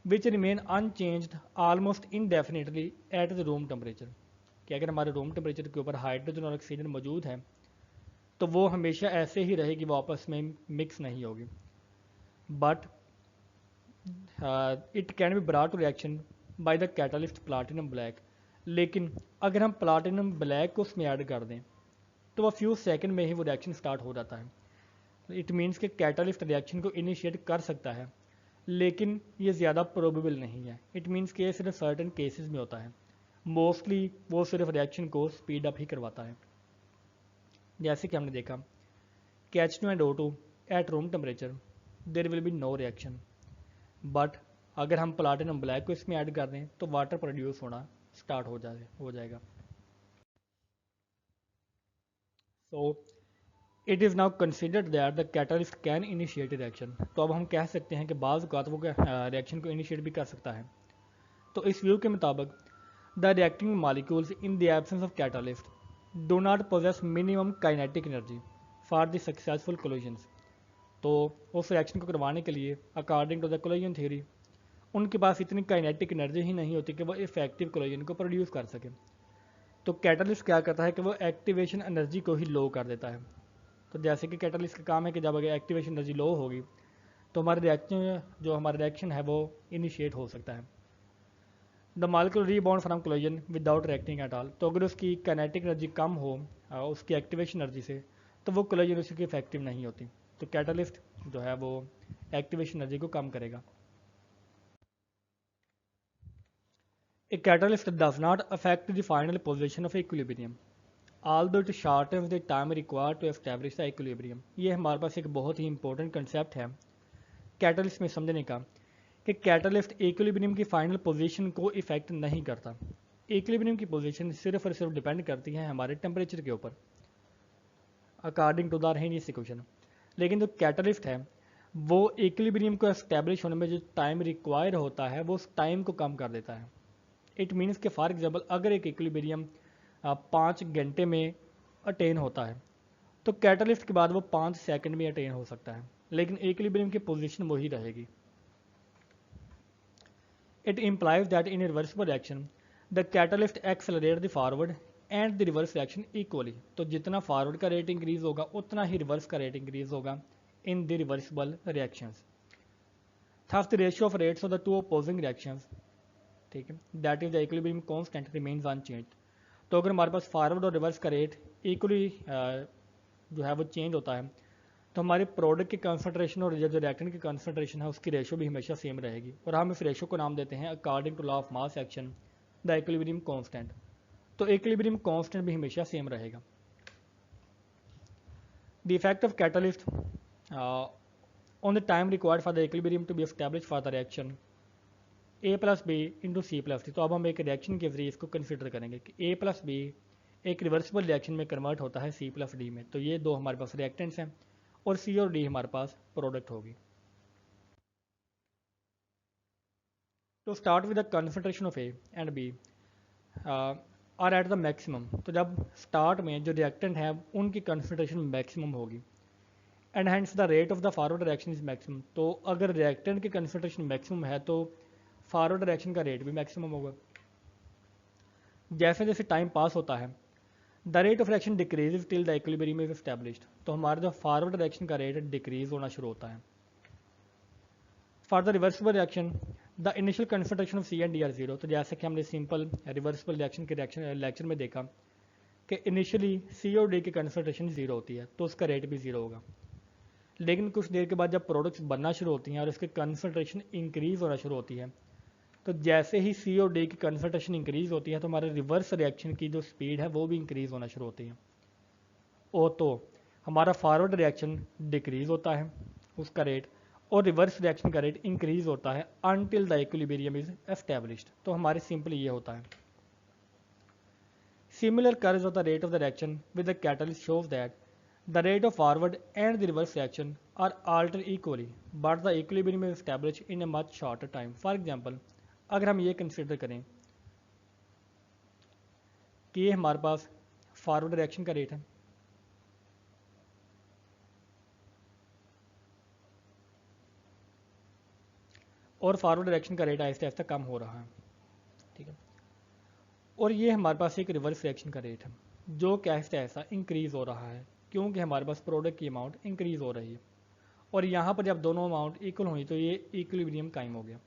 which remain unchanged almost indefinitely at the room temperature. कि अगर हमारे रूम टेम्परेचर के ऊपर हाइड्रोजन और ऑक्सीजन मौजूद है तो वो हमेशा ऐसे ही रहेगी, वो आपस में मिक्स नहीं होगी। But it can be brought to reaction by the catalyst platinum black. लेकिन अगर हम प्लाटिनम ब्लैक को उसमें ऐड कर दें तो वह फ्यू सेकंड में ही वो रिएक्शन स्टार्ट हो जाता है। इट मीन्स कि कैटालिस्ट रिएक्शन को इनिशिएट कर सकता है, लेकिन ये ज़्यादा प्रोबेबल नहीं है। इट मीन्स कि ये सिर्फ सर्टेन केसेस में होता है। मोस्टली वो सिर्फ रिएक्शन को स्पीड अप ही करवाता है। जैसे कि हमने देखा कि H2 and O2 at room temperature there will be no reaction, but अगर हम प्लाटिनम ब्लैक को इसमें ऐड कर दें तो वाटर प्रोड्यूस होना स्टार्ट हो जाएगा। So it is now considered that the catalyst can initiate reaction. तो अब हम कह सकते हैं कि बाज़ औक़ात वो रिएक्शन को इनिशिएट भी कर सकता है। तो इस व्यू के मुताबिक the reacting molecules in the absence of catalyst do not possess minimum kinetic energy for the successful collisions. तो उस रिएक्शन को करवाने के लिए according to the collision theory उनके पास इतनी काइनेटिक एनर्जी ही नहीं होती कि वो इफेक्टिव कोलिजन को प्रोड्यूस कर सके। तो कैटलिस्ट क्या करता है कि वो एक्टिवेशन एनर्जी को ही लो कर देता है। तो जैसे कि कैटलिस्ट का काम है कि जब अगर एक्टिवेशन एनर्जी लो होगी तो हमारा रिएक्शन है वो इनिशिएट हो सकता है। The molecule rebound from collision without reacting at all. तो अगर उसकी काइनेटिक एनर्जी कम हो उसकी एक्टिवेशन एनर्जी से, तो वो कोलिजन उसकी इफेक्टिव नहीं होती। तो कैटलिस्ट जो है वो एक्टिवेशन एनर्जी को कम करेगा। A catalyst does not affect the final position of equilibrium, although it shortens the time required to establish the equilibrium। ये हमारे पास एक बहुत ही इंपॉर्टेंट कंसेप्ट है कैटलिस्ट में समझने का कि कैटलिस्ट इक्विलिब्रियम की फाइनल पोजीशन को इफेक्ट नहीं करता। इक्विलिब्रियम की पोजीशन सिर्फ और सिर्फ डिपेंड करती है हमारे टेम्परेचर के ऊपर according to the Arrhenius equation. लेकिन जो कैटलिस्ट है वो इक्विलिब्रियम को एस्टेब्लिश होने में जो टाइम रिक्वायर होता है वो उस टाइम को कम कर देता है। इट मीन्स कि फॉर एग्जाम्पल अगर एक इक्विलिब्रियम 5 घंटे में अटेन होता है तो कैटलिस्ट के बाद वो 5 सेकंड में अटेन हो सकता है, लेकिन इक्विलिब्रियम की पोजीशन वही रहेगी। It implies that in reversible reaction the catalyst accelerate the forward and the reverse reaction equally. तो जितना फॉरवर्ड का रेट इंक्रीज होगा उतना ही रिवर्स का रेट इंक्रीज होगा in the reversible reactions. Thus the ratio of rates of the two opposing reactions, ठीक है, that is the equilibrium constant remains unchanged. तो अगर हमारे पास फॉरवर्ड और रिवर्स का रेट इक्वली जो है वो चेंज होता है तो हमारे प्रोडक्ट की कंसंट्रेशन और जो रिएक्टेंट की कंसंट्रेशन है उसकी रेशो भी हमेशा सेम रहेगी, और हम इस रेशो को नाम देते हैं according to law of mass action the equilibrium constant. तो इक्विलिब्रियम कांस्टेंट भी हमेशा सेम रहेगा। The effect of catalyst on the time required for the equilibrium to be established for the reaction A plus B into C plus D. तो अब हम एक reaction के जरिए इसको कंसिडर करेंगे कि ए प्लस बी एक रिवर्सिबल रिएक्शन में कन्वर्ट होता है सी प्लस डी में। तो ये दो हमारे पास रिएक्टेंट्स हैं और सी और डी हमारे पास प्रोडक्ट होगी। तो start with the concentration of A and B are at the maximum. तो जब स्टार्ट में जो रिएक्टेंट है उनकी कंसंट्रेशन मैक्सिमम होगी and hence the rate of the forward reaction is maximum. तो अगर रिएक्टेंट की कंसंट्रेशन मैक्सिमम है तो फॉरवर्ड रिएक्शन का रेट भी मैक्सिमम होगा। जैसे जैसे टाइम पास होता है the rate of reaction decrease till the equilibrium is established. तो हमारा जो फॉरवर्ड रिएक्शन का रेट डिक्रीज होना शुरू होता है। For the reversible reaction the initial concentration of C and D are zero. तो जैसे कि हमने सिंपल रिवर्सिबल रिएक्शन के लेक्चर में देखा कि इनिशियली सी और डी की कंसंट्रेशन जीरो होती है तो उसका रेट भी जीरो होगा, लेकिन कुछ देर के बाद जब प्रोडक्ट्स बनना शुरू होती हैं और उसकी कंसंट्रेशन इंक्रीज होना शुरू होती है तो जैसे ही सी और डी की कंसंट्रेशन इंक्रीज होती है तो हमारे रिवर्स रिएक्शन की जो स्पीड है वो भी इंक्रीज होना शुरू होती है। और तो हमारा फॉरवर्ड रिएक्शन डिक्रीज होता है उसका रेट और रिवर्स रिएक्शन का रेट इंक्रीज होता है until the equilibrium is established. तो हमारे सिंपल ये होता है। Similar curves of the rate of the reaction with the catalyst shows that the rate of forward and the reverse reaction are altered equally but the equilibrium is established in a much shorter time। for example अगर हम ये consider करें कि ये हमारे पास forward reaction का rate है और फॉरवर्ड रिएक्शन का रेट आहिस्ता आहिस्ता कम हो रहा है, ठीक है, और ये हमारे पास एक रिवर्स रिएक्शन का रेट है जो कि आहिस्ता आहिस्ता इंक्रीज हो रहा है क्योंकि हमारे पास प्रोडक्ट की अमाउंट इंक्रीज हो रही है। और यहाँ पर जब दोनों अमाउंट इक्वल हुई तो ये इक्विलिब्रियम कायम हो गया,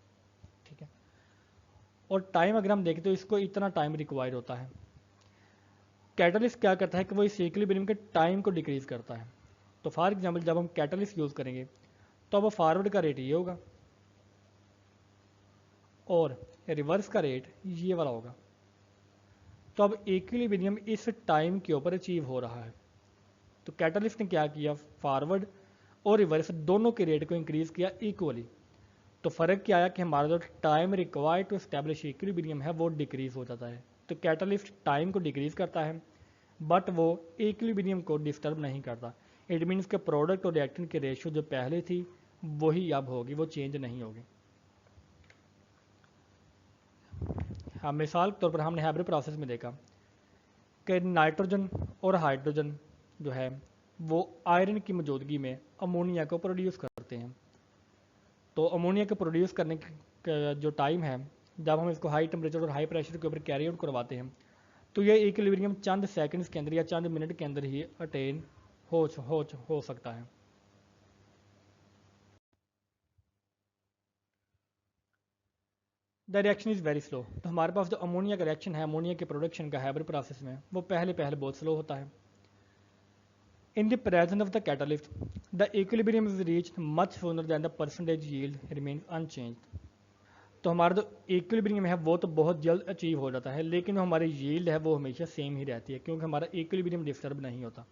ठीक है। और टाइम अगर हम देखें तो इसको इतना टाइम रिक्वायर्ड होता है। कैटलिस्ट क्या करता है कि वो इस इक्विलिब्रियम के टाइम को डिक्रीज करता है। तो फॉर एग्जांपल जब हम कैटलिस्ट यूज़ करेंगे तो अब फॉरवर्ड का रेट ये होगा और रिवर्स का रेट ये वाला होगा। तो अब इक्विलिब्रियम इस टाइम के ऊपर अचीव हो रहा है। तो कैटलिस्ट ने क्या किया, फॉरवर्ड और रिवर्स दोनों के रेट को इंक्रीज किया इक्वली। तो फ़र्क क्या आया कि हमारा जो time required to establish equilibrium है वो डिक्रीज हो जाता है। तो कैटलिस्ट टाइम को डिक्रीज करता है बट वो इक्विलिब्रियम को डिस्टर्ब नहीं करता। इट मीन्स के प्रोडक्ट और रिएक्टेंट की रेशियो जो पहले थी वही अब होगी, वो चेंज नहीं होगी। हाँ, मिसाल के तौर पर हमने हैब्रे प्रोसेस में देखा कि नाइट्रोजन और हाइड्रोजन जो है वो आयरन की मौजूदगी में अमोनिया को प्रोड्यूस करते हैं। तो अमोनिया को प्रोड्यूस करने का जो टाइम है, जब हम इसको हाई टेम्परेचर और हाई प्रेशर के ऊपर कैरी आउट करवाते हैं, तो ये इक्विलिब्रियम चंद सेकंड्स के अंदर या चंद मिनट के अंदर ही अटेन हो सकता है। The reaction is very slow. तो हमारे पास जो अमोनिया का रिएक्शन है, अमोनिया के प्रोडक्शन का हाइब्रिड प्रोसेस में, वो पहले बहुत स्लो होता है। In the presence of the catalyst the equilibrium is reached much sooner than the percentage yield remains unchanged. तो हमारा जो इक्विलिब्रियम है वो तो बहुत जल्द अचीव हो जाता है, लेकिन जो हमारी यील्ड है वो हमेशा सेम ही रहती है, क्योंकि हमारा इक्विलिब्रियम डिस्टर्ब नहीं होता।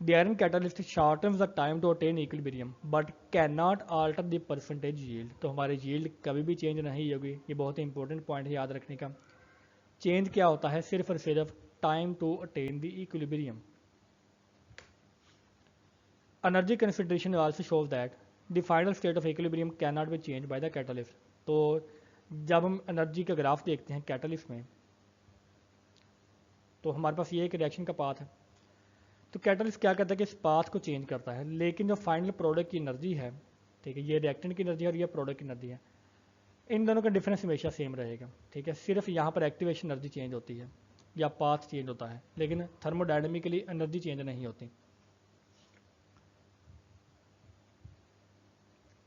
The iron catalyst shortens the time to attain equilibrium but cannot alter the percentage yield। तो हमारी yield कभी भी चेंज नहीं होगी। ये बहुत ही इंपॉर्टेंट पॉइंट है याद रखने का। चेंज क्या होता है? सिर्फ और सिर्फ time to attain the equilibrium. Energy consideration also shows that the final state of equilibrium can not be change by the catalyst. तो जब हम एनर्जी का ग्राफ देखते हैं कैटलिस्ट में, तो हमारे पास ये एक रिएक्शन का पाथ है। तो कैटलिस्ट क्या करता है कि इस पाथ को चेंज करता है, लेकिन जो फाइनल प्रोडक्ट की एनर्जी है, ठीक है, ये रिएक्टेंट की एनर्जी है और ये प्रोडक्ट की एनर्जी है, इन दोनों का डिफरेंस हमेशा सेम रहेगा। ठीक है, सिर्फ यहाँ पर एक्टिवेशन एनर्जी चेंज होती है या पाथ चेंज होता है, लेकिन थर्मोडायनेमिकली एनर्जी चेंज नहीं होती।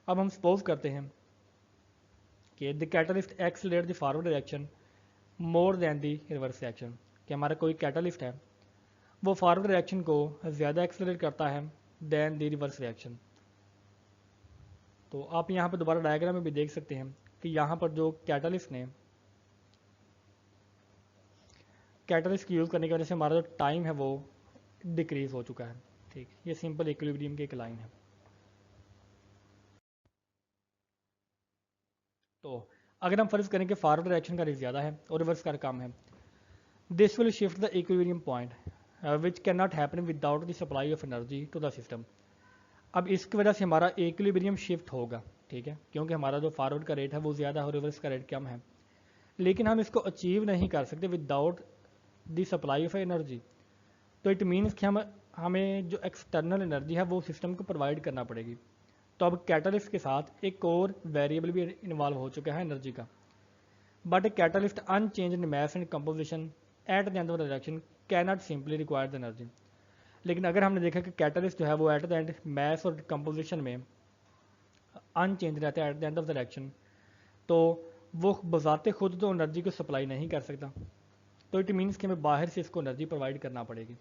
अब हम सपोज करते हैं कि the catalyst accelerate the forward reaction more than the reverse reaction, कि हमारा कोई कैटलिस्ट है वो फॉरवर्ड रिएक्शन को ज़्यादा एक्सेलरेट करता है देन द रिवर्स रिएक्शन। तो आप यहाँ पर दोबारा डायग्राम में भी देख सकते हैं कि यहाँ पर जो कैटलिस्ट की यूज़ करने की वजह से हमारा जो टाइम है वो डिक्रीज हो चुका है। ठीक, ये सिंपल इक्विलिब्रियम की एक लाइन है। तो अगर हम फर्ज करें कि फॉरवर्ड रिएक्शन का रेट ज़्यादा है और रिवर्स का कम है, this will shift the equilibrium point which can not happen without the supply of energy to the system. अब इसकी वजह से हमारा इक्विलिब्रियम शिफ्ट होगा, ठीक है, क्योंकि हमारा जो फॉरवर्ड का रेट है वो ज़्यादा है और रिवर्स का रेट कम है, लेकिन हम इसको अचीव नहीं कर सकते without the supply of energy. तो इट मीन्स कि हमें जो एक्सटर्नल एनर्जी है वो सिस्टम को प्रोवाइड करना पड़ेगी। तो अब कैटलिस्ट के साथ एक और वेरिएबल भी इन्वॉल्व हो चुका है एनर्जी का। But catalyst unchanged in mass and composition at the end of the reaction can not simply require the energy. लेकिन अगर हमने देखा कि कैटलिस्ट जो है वो एट द एंड मैस और कंपोजिशन में अनचेंज रहता है at the end of the reaction, तो वो बजाते खुद तो एनर्जी को सप्लाई नहीं कर सकता। तो इट मीन्स कि हमें बाहर से इसको एनर्जी प्रोवाइड करना पड़ेगी।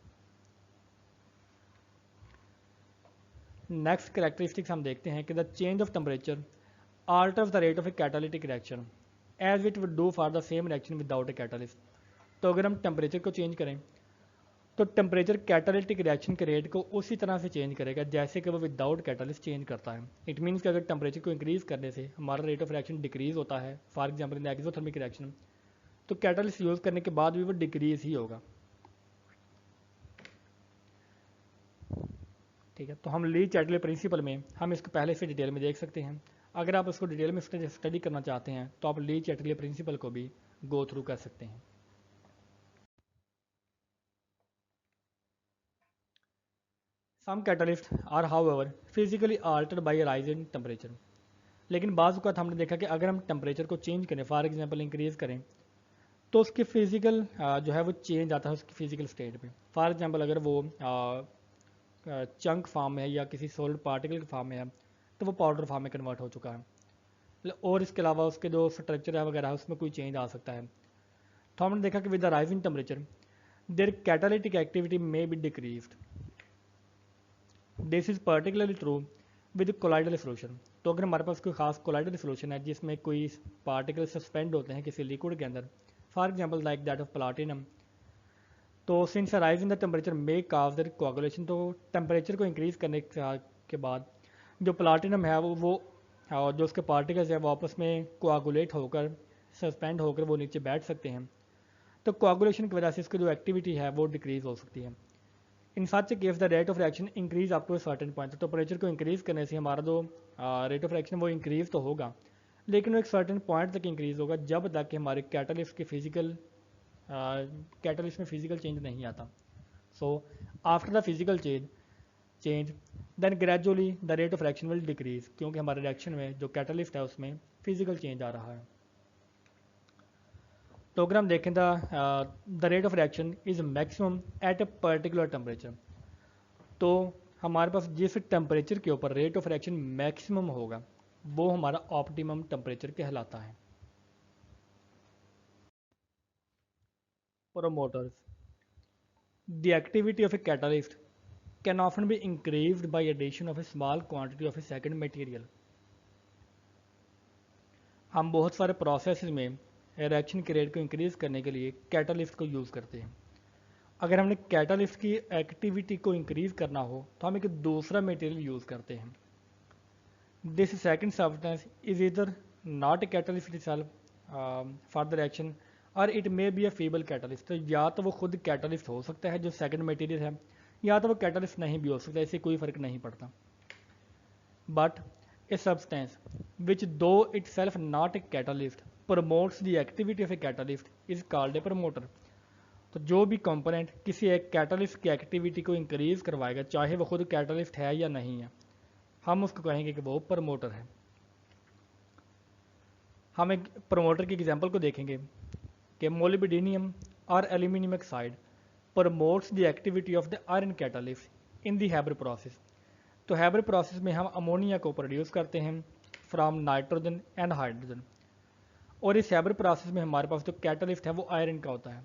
नेक्स्ट कैरेक्टरिस्टिक्स हम देखते हैं कि the change of temperature alters the rate of a catalytic reaction as it would do for the same reaction without a catalyst. तो अगर हम टेम्परेचर को चेंज करें तो टेम्परेचर कैटालिटिक रिएक्शन के रेट को उसी तरह से चेंज करेगा जैसे कि वो विदाउट कैटालिस्ट चेंज करता है। इट मीन्स कि अगर टेम्परेचर को इंक्रीज करने से हमारा रेट ऑफ रिएक्शन डिक्रीज होता है, for example in exothermic reaction, तो कैटालिस्ट यूज़ करने के बाद भी वो डिक्रीज ही होगा। ठीक है, तो हम ली चैटले प्रिंसिपल में हम इसको पहले से डिटेल में देख सकते हैं। अगर आप इसको डिटेल में स्टडी करना चाहते हैं तो आप ली चैटले प्रिंसिपल को भी गो थ्रू कर सकते हैं। Some catalyst are however physically altered by rise in temperature. लेकिन बाज़ वक़्त हमने देखा कि अगर हम टेम्परेचर को चेंज करें, फॉर एग्जांपल इंक्रीज़ करें, तो उसकी फिजिकल जो है वो चेंज आता है उसकी फिजिकल स्टेट में। फॉर एग्जांपल अगर वो चंक फॉर्म में है या किसी सॉलिड पार्टिकल के फॉर्म में है तो वो पाउडर फॉर्म में कन्वर्ट हो चुका है, और इसके अलावा उसके जो स्ट्रक्चर है वगैरह उसमें कोई चेंज आ सकता है। तो हमने देखा कि with the rising temperature their catalytic activity may be decreased. This is particularly true with colloidal solution. तो अगर हमारे पास कोई खास कोलाइडल सॉल्यूशन है जिसमें कोई पार्टिकल सस्पेंड होते हैं किसी लिक्विड के अंदर, for example like that of platinum, तो since rise in the temperature may cause the coagulation. तो टेम्परेचर को इंक्रीज करने के बाद जो प्लाटिनम है वो और जो उसके पार्टिकल्स हैं वो आपस में कोआगुलेट होकर सस्पेंड होकर वो नीचे बैठ सकते हैं। तो कोआगुलेशन की वजह से इसकी जो एक्टिविटी है वो डिक्रीज हो सकती है। In such case the rate of reaction increase up to certain point. तो टेम्परेचर को इंक्रीज करने से हमारा जो रेट ऑफ रिएक्शन वो इंक्रीज तो होगा, लेकिन वो एक सर्टेन पॉइंट तक इंक्रीज होगा जब तक कि हमारे कैटलिस्ट की फिजिकल कैटलिस्ट में फिजिकल चेंज नहीं आता। So after the physical change then gradually the rate of reaction will decrease, क्योंकि हमारे रिएक्शन में जो कैटलिस्ट है उसमें फिजिकल चेंज आ रहा है। तो अगर हम देखें the rate of reaction is maximum at a particular temperature, तो हमारे पास जिस टेम्परेचर के ऊपर रेट ऑफ रिएक्शन मैक्सिमम होगा वो हमारा ऑप्टिमम टेम्परेचर कहलाता है। Promoters. The activity of a catalyst can often be increased by addition of a small quantity of a second material. हम बहुत सारे प्रोसेस में रिएक्शन के रेट को इंक्रीज करने के लिए कैटालिस्ट को यूज़ करते हैं। अगर हमने कैटालिस्ट की एक्टिविटी को इंक्रीज करना हो तो हम एक दूसरा मटेरियल यूज़ करते हैं। This second substance is either not a catalyst itself for the reaction और it may be a feeble catalyst. तो या तो वो खुद कैटालिस्ट हो सकता है जो सेकंड मटेरियल है, या तो वो कैटालिस्ट नहीं भी हो सकता, इससे कोई फर्क नहीं पड़ता। बट ए सब्सटेंस विच दो it self not a catalyst promotes the activity of a catalyst is called a promoter. तो जो भी कंपोनेंट किसी एक कैटालिस्ट की एक्टिविटी को इंक्रीज करवाएगा, चाहे वो खुद कैटालिस्ट है या नहीं है, हम उसको कहेंगे कि वो प्रमोटर है। हम एक प्रमोटर की एग्जांपल को देखेंगे कि मोलिब्डेनियम और aluminium oxide promotes the activity of the iron catalyst in the Haber process. तो हैबर प्रोसेस में हम अमोनिया को प्रोड्यूस करते हैं फ्रॉम नाइट्रोजन एंड हाइड्रोजन, और इस हैबर प्रोसेस में हमारे पास जो कैटालिस्ट है वो आयरन का होता है।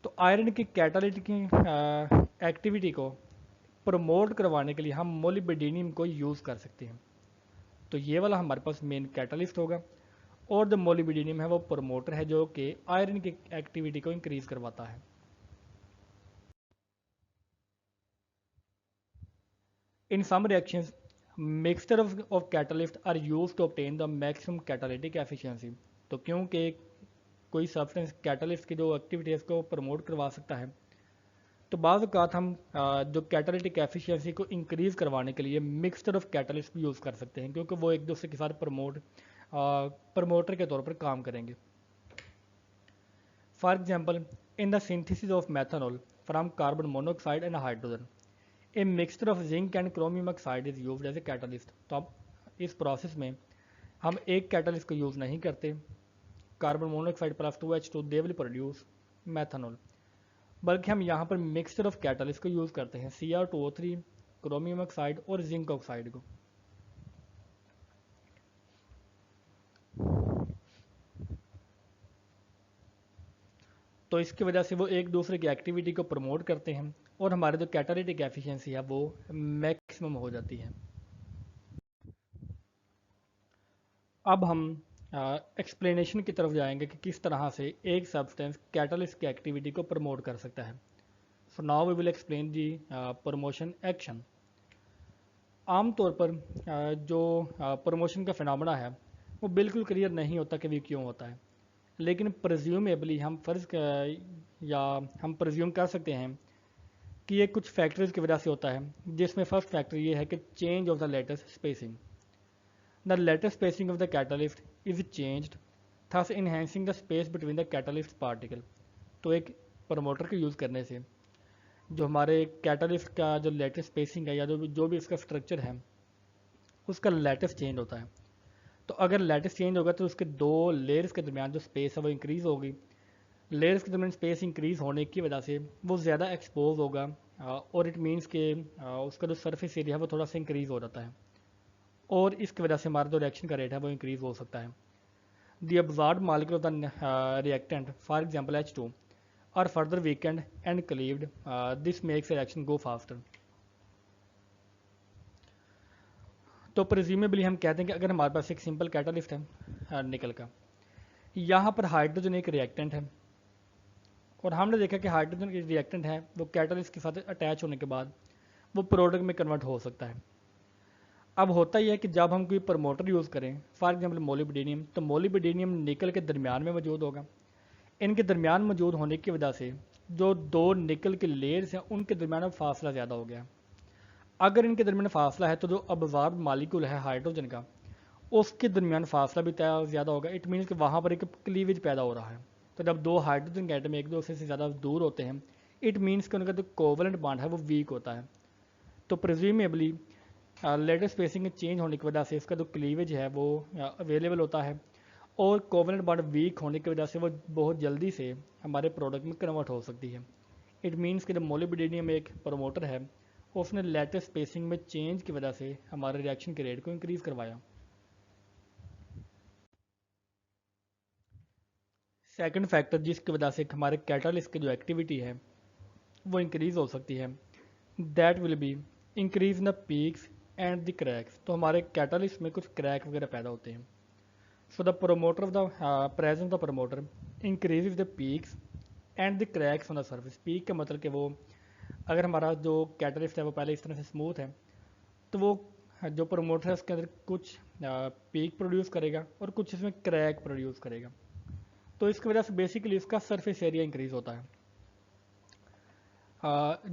तो आयरन की कैटालिस्ट की एक्टिविटी को प्रमोट करवाने के लिए हम मोलिब्डेनियम को यूज़ कर सकते हैं। तो ये वाला हमारे पास मेन कैटालिस्ट होगा, और जो मोलिब्डेनियम है वो प्रमोटर है जो कि आयरन की एक्टिविटी को इंक्रीज करवाता है। In some reactions mixture of catalyst are used to obtain the maximum catalytic efficiency. तो क्योंकि कोई सब्सटेंस कैटालिस्ट की जो एक्टिविटी है उसको प्रमोट करवा सकता है, तो बाज़ औक़ात हम जो कैटालिटिक एफिशिएंसी को इंक्रीज़ करवाने के लिए मिक्सचर ऑफ कैटालिस्ट भी यूज़ कर सकते हैं, क्योंकि वो एक दूसरे के साथ प्रमोटर के तौर पर काम करेंगे। For example in the synthesis of methanol from carbon monoxide and hydrogen a mixture of zinc and chromium oxide is used as a catalyst. तो अब इस प्रोसेस में हम एक कैटालिस्ट को यूज़ नहीं करते, carbon monoxide plus 2H2 they will produce methanol, बल्कि हम यहाँ पर मिक्सचर ऑफ कैटालिस्ट को यूज़ करते हैं Cr2O3, क्रोमियम ऑक्साइड और जिंक ऑक्साइड को। तो इसकी वजह से वो एक दूसरे की एक्टिविटी को प्रमोट करते हैं और हमारे जो कैटालिटिक एफिशिएंसी है वो मैक्सिमम हो जाती है। अब हम एक्सप्लेनेशन की तरफ जाएंगे कि किस तरह से एक सब्सटेंस कैटालिस्ट की एक्टिविटी को प्रमोट कर सकता है। So now we will explain the promotion action. आमतौर पर जो प्रमोशन का फिनोमेना है वो बिल्कुल क्लियर नहीं होता कि वो क्यों होता है, लेकिन प्रेज्यूमेबली हम हम प्रेज्यूम कर सकते हैं कि ये कुछ फैक्टर्स की वजह से होता है, जिसमें फर्स्ट फैक्टर ये है कि change of the latest spacing. The latest spacing of the catalyst is changed, thus enhancing the space between the catalyst particle. तो एक प्रमोटर को यूज़ करने से जो हमारे कैटालिस्ट का जो लेटेस्ट स्पेसिंग है या जो भी इसका स्ट्रक्चर है उसका लेटेस्ट चेंज होता है। तो अगर लेटेस्ट चेंज होगा तो उसके दो लेयर्स के दरमियान जो स्पेस है वो इंक्रीज़ होगी। लेयर्स के दरमियान स्पेस इंक्रीज़ होने की वजह से वो ज़्यादा एक्सपोज होगा, और इट मीन्स कि उसका जो सरफेस एरिया है वो थोड़ा सा इंक्रीज़ हो जाता है, और इसकी वजह से हमारा जो रिएक्शन का रेट है वो इंक्रीज़ हो सकता है। The absorbed molecule of the reactant for example H2 are further weakened and cleaved, this makes reaction go faster. तो प्रेज्यूमेबली हम कहते हैं कि अगर हमारे पास एक सिंपल कैटालिस्ट है निकल का, यहाँ पर हाइड्रोजन एक रिएक्टेंट है, और हमने देखा कि हाइड्रोजन एक रिएक्टेंट है वो कैटालिस्ट के साथ अटैच होने के बाद वो प्रोडक्ट में कन्वर्ट हो सकता है। अब होता ही है कि जब हम कोई प्रमोटर यूज़ करें, फॉर एग्जांपल मोलिब्डेनियम, तो मोलिब्डेनियम निकल के दरमियान में मौजूद होगा। इनके दरमियान मौजूद होने की वजह से जो दो निकल के लेयर्स हैं उनके दरमियान अब फासला ज़्यादा हो गया। अगर इनके दरमियान फासला है तो जो अब्जॉर्ब मालिक्यूल है हाइड्रोजन का उसके दरमियान फासला भी ज़्यादा होगा। इट मीन्स कि वहाँ पर एक क्लीवेज पैदा हो रहा है। तो जब दो हाइड्रोजन के एटम एक दूसरे से ज़्यादा दूर होते हैं, इट मीन्स कि उनका जो कोवलेंट बॉन्ड है वो वीक होता है। तो प्रिज्यूमेबली लेटर स्पेसिंग के चेंज होने की वजह से इसका जो क्लीवेज है वो अवेलेबल होता है, और कोवलेंट बॉन्ड वीक होने की वजह से वो बहुत जल्दी से हमारे प्रोडक्ट में कन्वर्ट हो सकती है। इट मीन्स कि जब मोलिब्डेनियम एक प्रमोटर है, उसने लेटर स्पेसिंग में चेंज की वजह से हमारे रिएक्शन के रेट को इंक्रीज़ करवाया। सेकंड फैक्टर जिसकी वजह से हमारे कैटालिस्ट की जो एक्टिविटी है वो इंक्रीज़ हो सकती है, that will be increase in the peaks and the cracks. तो हमारे कैटालिस्ट में कुछ क्रैक वगैरह पैदा होते हैं। So the promoter of the presence of the promoter increase the peaks and the cracks on the surface. Peak का मतलब कि वो, अगर हमारा जो कैटालिस्ट है वो पहले इस तरह से स्मूथ है, तो वो जो प्रमोटर है उसके अंदर कुछ पीक प्रोड्यूस करेगा और कुछ इसमें क्रैक प्रोड्यूस करेगा। तो इसकी वजह से बेसिकली इसका सरफेस एरिया इंक्रीज होता है।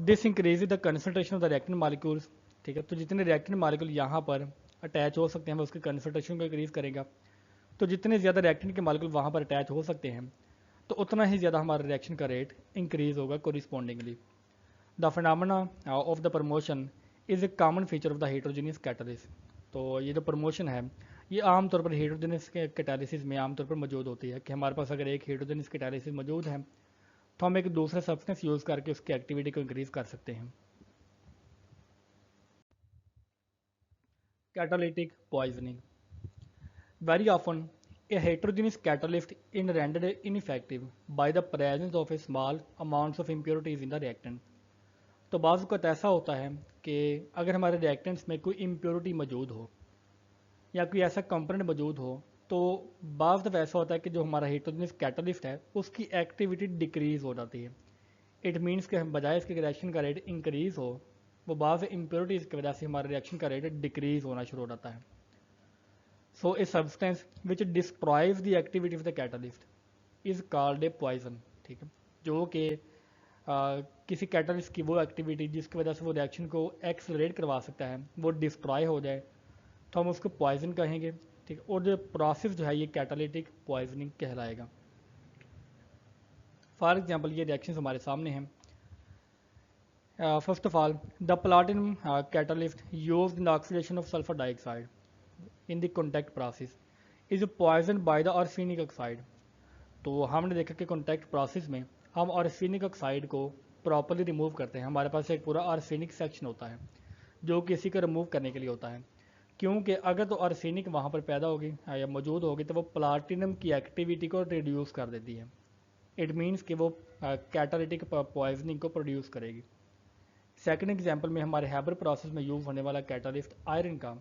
This increase the concentration of the reactant molecules. ठीक है, तो जितने रिएक्टेंट मॉलिक्यूल यहाँ पर अटैच हो सकते हैं वो उसकी कंसनट्रेशन को इंक्रीज करेगा। तो जितने ज़्यादा रिएक्टेंट के मॉलिक्यूल वहाँ पर अटैच हो सकते हैं, तो उतना ही ज़्यादा हमारा रिएक्शन का रेट इंक्रीज होगा correspondingly. The phenomena of the promotion is a common feature of the heterogeneous catalysis. तो ये जो प्रमोशन है ये आमतौर पर हेट्रोजीनियस के कैटालिसिस में आमतौर पर मौजूद होती है, कि हमारे पास अगर एक हेट्रोजीनियस कैटालिसिस मौजूद है तो हम एक दूसरा सब्सटेंस यूज़ करके उसकी एक्टिविटी को इंक्रीज कर सकते हैं। Catalytic poisoning. Very often, a heterogeneous catalyst is rendered ineffective by the presence of a small amounts of impurities in the reactant। तो बाज़ वक़्त ऐसा होता है कि अगर हमारे रिएक्टेंट्स में कोई इम्प्योरिटी मौजूद हो या कोई ऐसा कंपोनेंट मौजूद हो, तो बाज़ दफ़ा ऐसा होता है कि जो हमारा हेटेरोजेनस कैटलिस्ट है उसकी एक्टिविटी डिक्रीज़ हो जाती है। इट मीन्स कि हम बजाय इसके रिएक्शन का रेट इंक्रीज़ हो, वो बाज़ इम्प्योरिटीज़ की वजह से हमारा रिएक्शन का रेट डिक्रीज़ होना शुरू हो जाता है। So a substance which destroys the activity of the catalyst is called a poison। ठीक है, जो कि किसी कैटलिस्ट की वो एक्टिविटी जिसकी वजह से वो रिएक्शन को एक्सलरेट करवा सकता है वो डिस्ट्रॉय हो जाए, तो हम उसको पॉइजन कहेंगे। ठीक है, और जो प्रोसेस जो है ये कैटालिटिक पॉइजनिंग कहलाएगा। फॉर एग्जांपल ये रिएक्शन हमारे सामने हैं। First of all, the platinum catalyst used in the oxidation of sulphur dioxide in the contact process is poison by the arsenic oxide. तो हमने देखा कि कॉन्टैक्ट प्रोसेस में हम आर्सेनिक ऑक्साइड को प्रॉपरली रिमूव करते हैं। हमारे पास एक पूरा आर्सेनिक सेक्शन होता है जो कि इसी को रिमूव करने के लिए होता है, क्योंकि अगर तो आर्सेनिक वहाँ पर पैदा होगी या मौजूद होगी तो वो प्लाटिनम की एक्टिविटी को रिड्यूस कर देती है। इट मीन्स कि वो कैटालिटिक पॉइजनिंग को प्रोड्यूस करेगी। सेकेंड एग्जाम्पल में हमारे हैबर प्रोसेस में यूज़ होने वाला कैटालिस्ट आयरन का,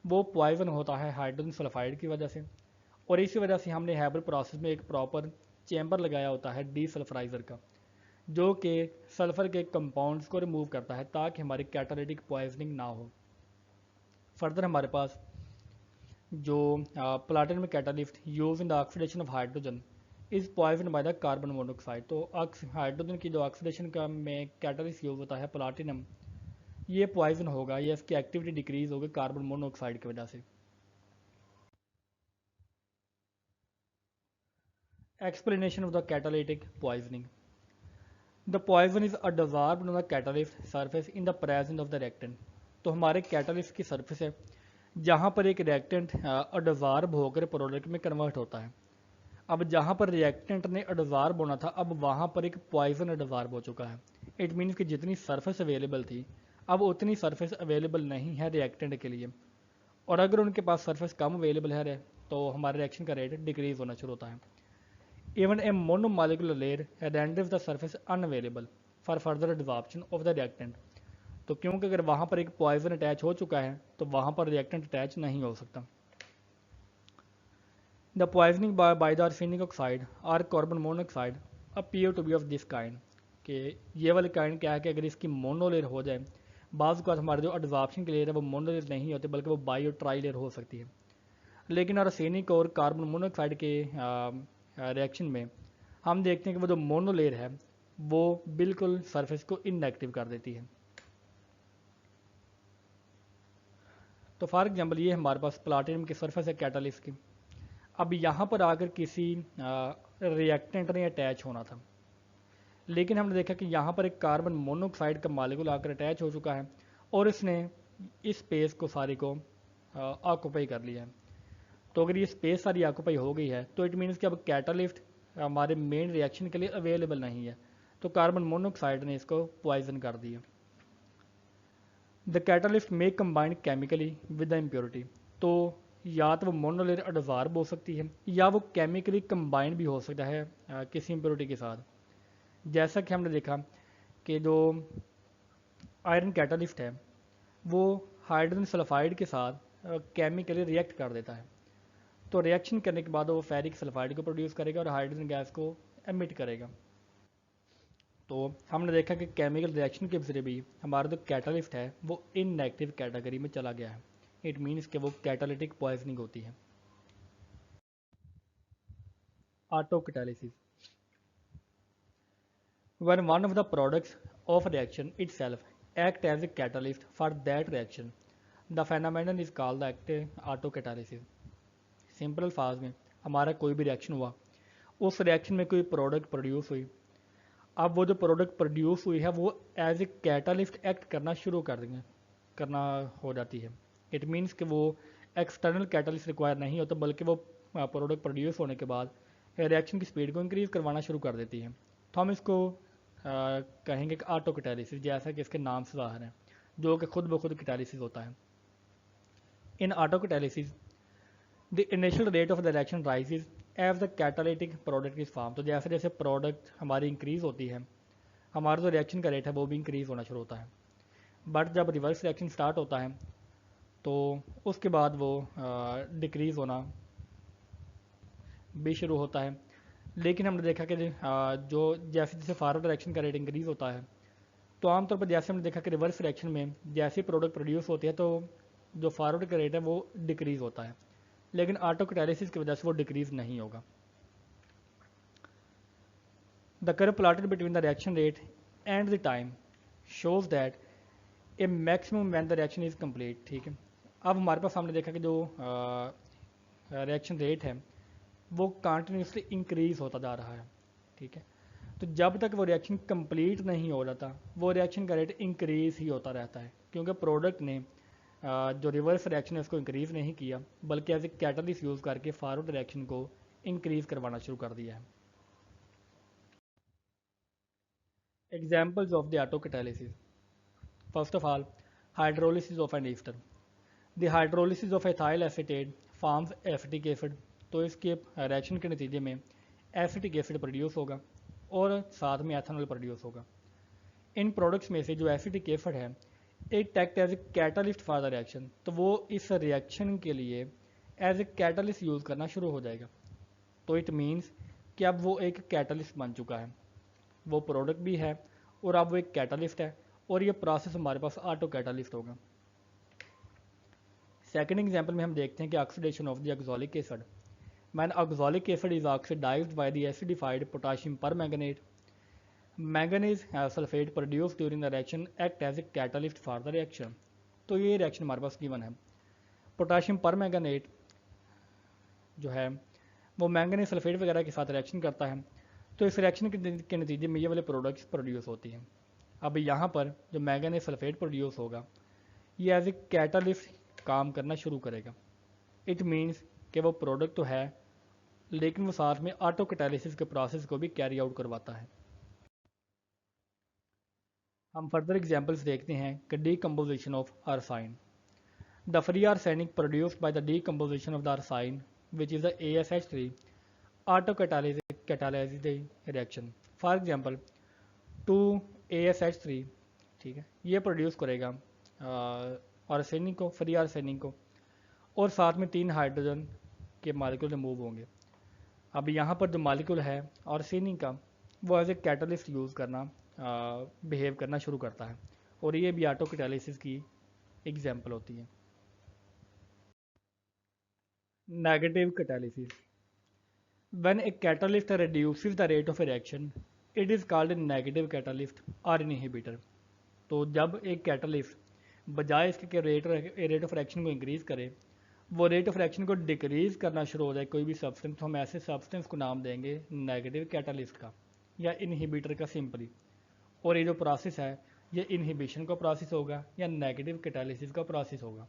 वो पॉइजन होता है हाइड्रोजन सल्फाइड की वजह से, और इसी वजह से हमने हैबर प्रोसेस में एक प्रॉपर चैम्बर लगाया होता है डीसल्फराइज़र का, जो कि सल्फ़र के कंपाउंड्स को रिमूव करता है ताकि हमारी कैटालिटिक पॉइजनिंग ना हो। फर्दर हमारे पास जो platinum catalyst use in the oxidation of hydrogen is poison by the carbon monoxide. तो हाइड्रोजन की जो ऑक्सीडेशन का में कैटालिस्ट यूज होता है प्लाटिनम, ये पॉइजन होगा, ये इसकी एक्टिविटी डिक्रीज होगी कार्बन मोनोऑक्साइड की वजह से। Explanation of the catalytic poisoning. The poison is adsorbed on the catalyst surface in the presence of the reactant। तो हमारे कैटालिस्ट की सरफेस है जहाँ पर एक रिएक्टेंट अडजॉर्ब होकर प्रोडक्ट में कन्वर्ट होता है। अब जहाँ पर रिएक्टेंट ने अडजॉर्ब होना था, अब वहाँ पर एक पॉइजन अडजॉर्ब हो चुका है। इट मीन्स कि जितनी सरफेस अवेलेबल थी अब उतनी सरफेस अवेलेबल नहीं है रिएक्टेंट के लिए, और अगर उनके पास सरफेस कम अवेलेबल है तो हमारे रिएक्शन का रेट डिक्रीज होना शुरू होता है। Even a monomolecular layer renders the surface unavailable for further adsorption of the reactant। तो क्योंकि अगर वहाँ पर एक पॉइजन अटैच हो चुका है तो वहाँ पर रिएक्टेंट अटैच नहीं हो सकता। The poisoning by the arsenic oxide और carbon monoxide appear to be of this kind. कि ये वाली काइंड क्या है कि अगर इसकी मोनो लेयर हो जाए, बाज़ का हमारे जो एडजॉर्प्शन की लेयर है वो मोनो लेयर नहीं होती बल्कि वो बाई और ट्राई लेयर हो सकती है। लेकिन आर्सेनिक और कार्बन मोनोऑक्साइड के रिएक्शन में हम देखते हैं कि वो जो मोनो लेयर है वो बिल्कुल सरफेस को इनएक्टिव कर देती है। तो फॉर एग्जांपल ये हमारे पास प्लाटिनम की सरफेस है कैटालिस्ट की। अब यहाँ पर आकर किसी रिएक्टेंट ने अटैच होना था, लेकिन हमने देखा कि यहाँ पर एक कार्बन मोनोऑक्साइड का मॉलिक्यूल आकर अटैच हो चुका है और इसने इस स्पेस को सारी को ऑक्यूपाई कर लिया है। तो अगर ये स्पेस सारी ऑक्यूपाई हो गई है तो इट मीन्स कि अब कैटालिस्ट हमारे मेन रिएक्शन के लिए अवेलेबल नहीं है, तो कार्बन मोनोऑक्साइड ने इसको पॉइजन कर दिया। The catalyst may combined chemically with the impurity, तो या तो वो मोनोलेयर अडजॉर्ब हो सकती है या वो केमिकली कंबाइंड भी हो सकता है किसी इम्प्योरिटी के साथ। जैसा कि हमने देखा कि जो आयरन कैटालिस्ट है वो हाइड्रोजन सल्फाइड के साथ केमिकली रिएक्ट कर देता है, तो रिएक्शन करने के बाद वो फेरिक सल्फाइड को प्रोड्यूस करेगा और हाइड्रोजन गैस को एमिट करेगा। तो हमने देखा कि केमिकल रिएक्शन के जरिए भी हमारा जो कैटालिस्ट है वो इनएक्टिव कैटेगरी में चला गया है। इट मीन्स कि वो कैटालिटिक पॉइजनिंग होती है। Auto catalysis, when one of the products of reaction itself act as a catalyst for that reaction, the phenomenon is called the autocatalysis। Simple अल्फाज में हमारा कोई भी रिएक्शन हुआ, उस रिएक्शन में कोई प्रोडक्ट प्रोड्यूस हुई, अब वो जो प्रोडक्ट प्रोड्यूस हुई है वो एज ए कैटालिस्ट एक्ट करना शुरू करना हो जाती है। इट मीन्स कि वो एक्सटर्नल कैटालिस्ट रिक्वायर नहीं होता, बल्कि वो प्रोडक्ट प्रोड्यूस होने के बाद रिएक्शन की स्पीड को इंक्रीज करवाना शुरू कर देती है। तो हम इसको कहेंगे कि ऑटो कैटालिसिस, जैसा कि इसके नाम से ज़ाहिर है, जो कि खुद ब खुद कैटालिसिस होता है। In auto catalysis the initial rate of the reaction rises as the catalytic product is form, तो जैसे जैसे प्रोडक्ट हमारी इंक्रीज होती है हमारा जो रिएक्शन का रेट है वो भी इंक्रीज होना शुरू होता है। बट जब रिवर्स रिएक्शन स्टार्ट होता है तो उसके बाद वो डिक्रीज होना भी शुरू होता है। लेकिन हमने देखा कि जो जैसे जैसे फॉरवर्ड रिएक्शन का रेट इंक्रीज होता है तो आमतौर पर जैसे हमने देखा कि रिवर्स रिएक्शन में जैसे प्रोडक्ट प्रोड्यूस होती है तो जो फॉरवर्ड का रेट है वो डिक्रीज होता है, लेकिन ऑटो कैटालिसिस की वजह से वो डिक्रीज नहीं होगा। The curve plotted between the reaction rate and the time shows that A maximum when the reaction is complete. ठीक है, अब हमारे पास हमने देखा कि जो रिएक्शन रेट है वो कंटिन्यूसली इंक्रीज होता जा रहा है। ठीक है, तो जब तक वो रिएक्शन कंप्लीट नहीं हो जाता वो रिएक्शन का रेट इंक्रीज ही होता रहता है, क्योंकि प्रोडक्ट ने जो रिवर्स रिएक्शन है उसको इंक्रीज नहीं किया, बल्कि एज ए कैटालिस्ट यूज करके फॉरवर्ड रिएक्शन को इंक्रीज करवाना शुरू कर दिया है। Examples of the auto catalysis, first of all hydrolysis of an ester. The hydrolysis of ethyl acetate forms acetic acid, तो इसके रिएक्शन के नतीजे में एसिटिक एसिड प्रोड्यूस होगा और साथ में एथेनॉल प्रोड्यूस होगा। इन प्रोडक्ट्स में से जो एसिटिक एसिड है एक act as a catalyst for the reaction, तो वो इस रिएक्शन के लिए एज ए कैटालिस्ट यूज़ करना शुरू हो जाएगा। तो इट मीन्स कि अब वो एक कैटालिस्ट बन चुका है, वो प्रोडक्ट भी है और अब वो एक कैटालिस्ट है, और ये प्रोसेस हमारे पास ऑटो कैटालिस्ट होगा। सेकेंड एग्जाम्पल में हम देखते हैं कि oxidation of the oxalic acid. When oxalic acid is oxidized by the acidified potassium permanganate, manganese sulfate produced during the reaction act as a catalyst for the reaction। तो ये reaction हमारे पास given है। Potassium permanganate जो है वो manganese sulphate वगैरह के साथ रिएक्शन करता है, तो इस रिएक्शन के नतीजे में ये वाले प्रोडक्ट्स प्रोड्यूस होती हैं। अब यहाँ पर जो मैंगनीज सल्फेट प्रोड्यूस होगा ये एज ए कैटालिस्ट काम करना शुरू करेगा। इट मीन्स कि वो प्रोडक्ट तो है लेकिन वो साथ में ऑटो कैटालिसिस के प्रोसेस को भी कैरी आउट करवाता है। हम फर्दर एग्जांपल्स देखते हैं कि decomposition of arsine. The free arsenic produced by the decomposition of the arsine which is the ASH3 auto catalyse the reaction. For example 2ASH3, ठीक है, ये प्रोड्यूस करेगा आर्सेनिक को, फ्री आर्सेनिक को, और साथ में 3 हाइड्रोजन के मॉलिक्यूल रिमूव होंगे। अब यहाँ पर जो मॉलिक्यूल है आर्सेनिक का वो एज ए कैटालिस्ट यूज़ करना बिहेव करना शुरू करता है, और ये भी ऑटो कैटालिसिस की एग्जांपल होती है। Negative catalysis, when a catalyst reduces the rate of A reaction it is called a negative catalyst और इनहिबिटर। तो जब एक कैटालिस्ट बजाय इसके रेट ऑफ रिएक्शन को इंक्रीज करे वो रेट ऑफ रिएक्शन को डिक्रीज करना शुरू हो जाए कोई भी सब्सटेंस, तो हम ऐसे सब्सटेंस को नाम देंगे नेगेटिव कैटालिस्ट का या इनहिबिटर का सिंपली। और ये जो प्रोसेस है ये इनहिबिशन का प्रोसेस होगा या नेगेटिव कैटालिसिस का प्रोसेस होगा।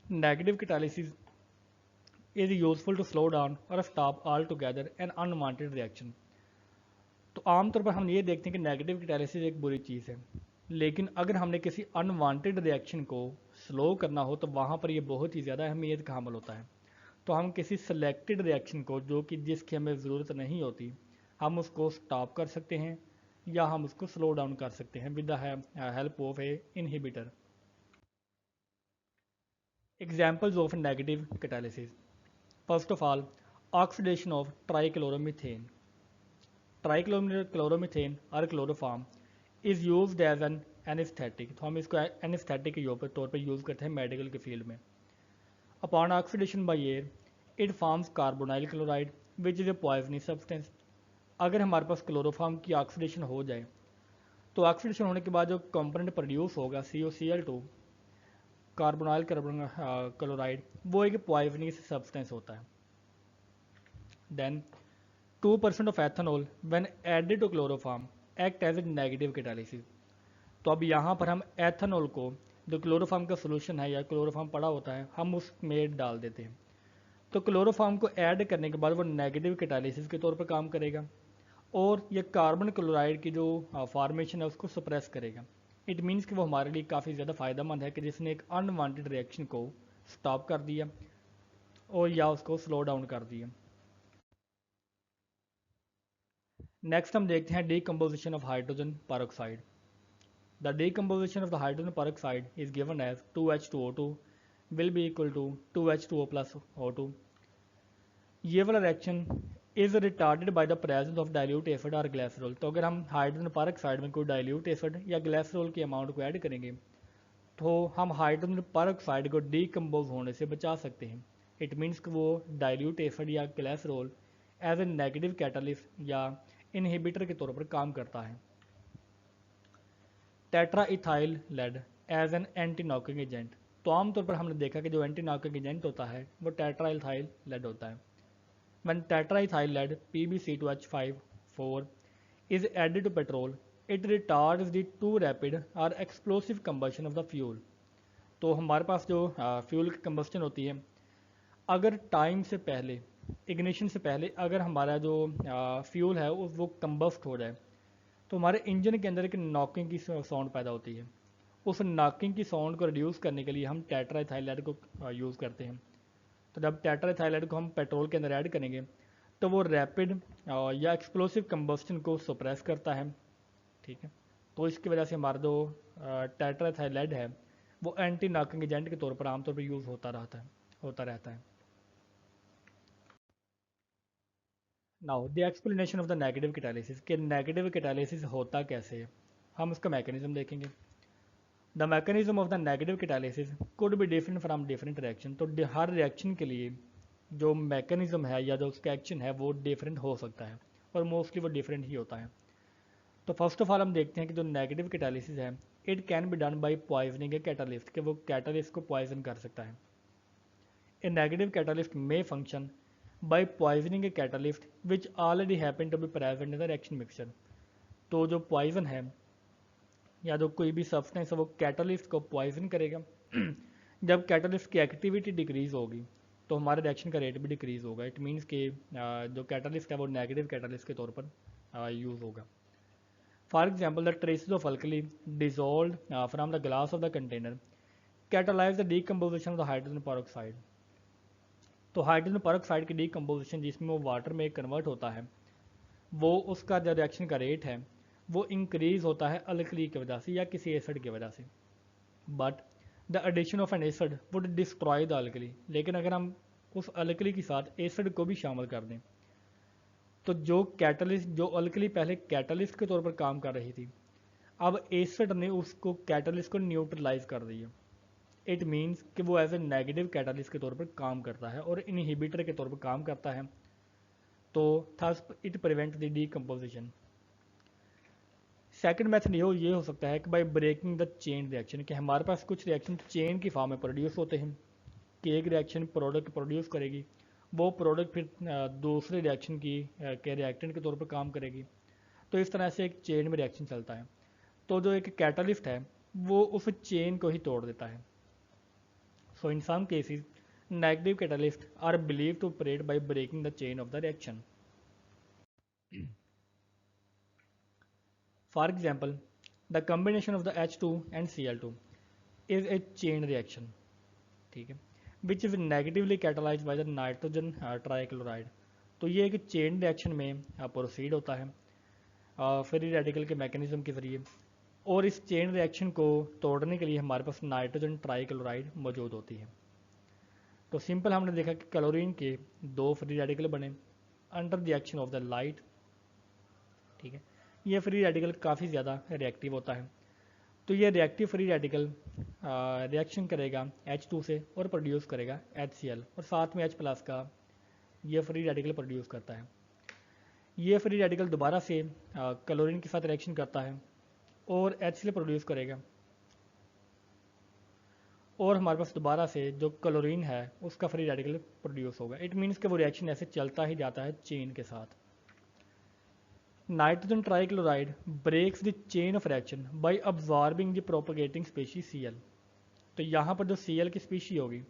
Negative catalysis is useful to slow down और stop altogether an unwanted reaction. तो आमतौर पर हम ये देखते हैं कि नेगेटिव कैटालिसिस एक बुरी चीज़ है, लेकिन अगर हमने किसी अनवांटेड रिएक्शन को स्लो करना हो तो वहाँ पर ये बहुत ही ज़्यादा अहमियत का हमल होता है। तो हम किसी सेलेक्टेड रिएक्शन को जो कि जिसकी हमें ज़रूरत नहीं होती, हम उसको स्टॉप कर सकते हैं या हम उसको स्लो डाउन कर सकते हैं with the help of a inhibitor. Examples of negative catalysis. First of all, oxidation of trichloromethane. Trichloromethane और chloroform is used as an anaesthetic. तो हम इसको एनेस्थेटिक के तौर पर यूज़ करते हैं मेडिकल के फील्ड में। Upon oxidation by air it forms carbonyl chloride which is a poisonous substance. अगर हमारे पास क्लोरोफॉर्म की ऑक्सीडेशन हो जाए तो ऑक्सीडेशन होने के बाद जो कंपोनेंट प्रोड्यूस होगा COCl2 कार्बोनाइल क्लोराइड, वो एक पॉइजनस सब्सटेंस होता है। Then 2% of ethanol when added to chloroform act as a negative catalysis। तो अब यहाँ पर हम एथेनॉल को, जो क्लोरोफॉर्म का सोल्यूशन है या क्लोरोफॉर्म पड़ा होता है, हम उसमें डाल देते हैं। तो क्लोरोफॉर्म को ऐड करने के बाद वो नेगेटिव कैटालिसिस के तौर पर काम करेगा और ये कार्बन क्लोराइड की जो फॉर्मेशन है उसको सप्रेस करेगा। इट मीन्स कि वो हमारे लिए काफ़ी ज़्यादा फ़ायदेमंद है कि जिसने एक अनवांटेड रिएक्शन को स्टॉप कर दिया और या उसको स्लो डाउन कर दिया। नेक्स्ट हम देखते हैं decomposition of hydrogen peroxide. The decomposition of the hydrogen peroxide is given as 2H2O2 will be equal to 2H2O plus O2। ये वाला reaction is retarded bye the presence of dilute acid और glycerol. तो अगर हम hydrogen peroxide में कोई dilute acid या glycerol के अमाउंट को ऐड करेंगे तो हम हाइड्रोजन पेरोक्साइड को डीकम्पोज होने से बचा सकते हैं। इट मीन्स कि वो डाइल्यूट एसिड या glycerol as a negative catalyst या इनहिबिटर के तौर पर काम करता है। Tetra ethyl lead as an anti knocking agent. तो आमतौर पर हमने देखा कि जो एंटी नॉकिंग एजेंट होता है वो टेट्रा इथाइल लेड होता है। When tetraethyl lead PbC2H5 is added to petrol, it retards the too rapid or explosive combustion of the fuel। तो हमारे पास जो फ्यूल की कंबस्टन होती है, अगर टाइम से पहले, इग्निशन से पहले अगर हमारा जो फ्यूल है वो कंबस्ट हो जाए तो हमारे इंजन के अंदर एक नॉकिंग की साउंड पैदा होती है। उस नॉकिंग की साउंड को रिड्यूस करने के लिए हम टेट्राइथाइलाइड को यूज़ करते हैं। तो जब टेट्राइथाइलाइड को हम पेट्रोल के अंदर ऐड करेंगे तो वो रैपिड या एक्सप्लोसिव कंबस्टन को सप्रेस करता है। ठीक है, तो इसकी वजह से हमारा जो टेट्राइथाइलाइड है वो एंटी नॉकिंग एजेंट के तौर पर आमतौर पर यूज़ होता रहता है। Now the explanation of the negative catalysis, कि नेगेटिव कैटालिसिस होता कैसे है, हम उसका मैकेनिज्म देखेंगे। The mechanism of the negative catalysis could be different from different reaction. तो हर रिएक्शन के लिए जो मैकेनिज्म है या जो उसका एक्शन है वो डिफरेंट हो सकता है और मोस्टली वो डिफरेंट ही होता है। तो फर्स्ट ऑफ ऑल हम देखते हैं कि जो नेगेटिव कैटालिसिस है it can be done by poisoning a catalyst, कि वो कैटालिस्ट को पॉइजन कर सकता है। A negative catalyst may function by poisoning a catalyst which already happen to be present in the reaction mixture. तो जो poison है या जो कोई भी सब्सटेंस है वो कैटालिस्ट को पॉइजन करेगा। जब कैटालिस्ट की एक्टिविटी डिक्रीज होगी तो हमारे रिएक्शन का रेट भी डिक्रीज होगा। इट मीन्स कि जो कैटालिस्ट है वो नेगेटिव कैटालिस्ट के तौर पर यूज़ होगा। For example the traces of alkali dissolve from the glass of the container catalyse the decomposition of the hydrogen peroxide. तो हाइड्रोजन पेरोक्साइड की डीकम्पोजिशन जिसमें वो वाटर में कन्वर्ट होता है, वो उसका जो रिएक्शन का रेट है वो इंक्रीज होता है अल्कली की वजह से या किसी एसिड की वजह से। But the addition of an acid would destroy the alkali. लेकिन अगर हम उस अल्कली के साथ एसिड को भी शामिल कर दें तो जो कैटलिस्ट, जो अल्कली पहले कैटलिस्ट के तौर पर काम कर रही थी, अब एसिड ने उसको कैटलिस्ट को न्यूट्रलाइज कर दिया। इट मीन्स कि वो एज ए नेगेटिव कैटलिस्ट के तौर पर काम करता है और इनहिबिटर के तौर पर काम करता है। तो thus it prevent the decomposition. Second method ये हो सकता है कि by breaking the chain reaction, कि हमारे पास कुछ रिएक्शन चेन की फॉर्म में प्रोड्यूस होते हैं कि एक रिएक्शन प्रोडक्ट प्रोड्यूस करेगी, वो प्रोडक्ट फिर दूसरे रिएक्शन की के रिएक्टेंट के तौर पर काम करेगी। तो इस तरह से एक चेन में रिएक्शन चलता है। तो जो एक कैटालिस्ट है वो उस चेन को ही तोड़ देता है। So in some cases negative catalyst are believe to operate by breaking the chain of the reaction. For example, the combination of the H2 and Cl2 is a chain reaction, ठीक है, which is negatively catalyse by the nitrogen trichloride. तो ये एक chain reaction में proceed होता है free radical के mechanism के जरिए, और इस चेन रिएक्शन को तोड़ने के लिए हमारे पास नाइट्रोजन ट्राइक्लोराइड मौजूद होती है। तो सिंपल हमने देखा कि क्लोरीन के दो फ्री रेडिकल बने under the action of the light, ठीक है। ये फ्री रेडिकल काफ़ी ज़्यादा रिएक्टिव होता है। तो ये रिएक्टिव फ्री रेडिकल रिएक्शन करेगा H2 से और प्रोड्यूस करेगा HCl, और साथ में H प्लस का ये फ्री रेडिकल प्रोड्यूस करता है। ये फ्री रेडिकल दोबारा से क्लोरीन के साथ रिएक्शन करता है और HCl प्रोड्यूस करेगा, और हमारे पास दोबारा से जो क्लोरीन है उसका फ्री रेडिकल प्रोड्यूस होगा। इट मीन्स कि वो रिएक्शन ऐसे चलता ही जाता है चेन के साथ। Nitrogen trichloride breaks the chain of reaction by absorbing the propagating species Cl। तो यहाँ पर जो Cl की स्पीशी होगी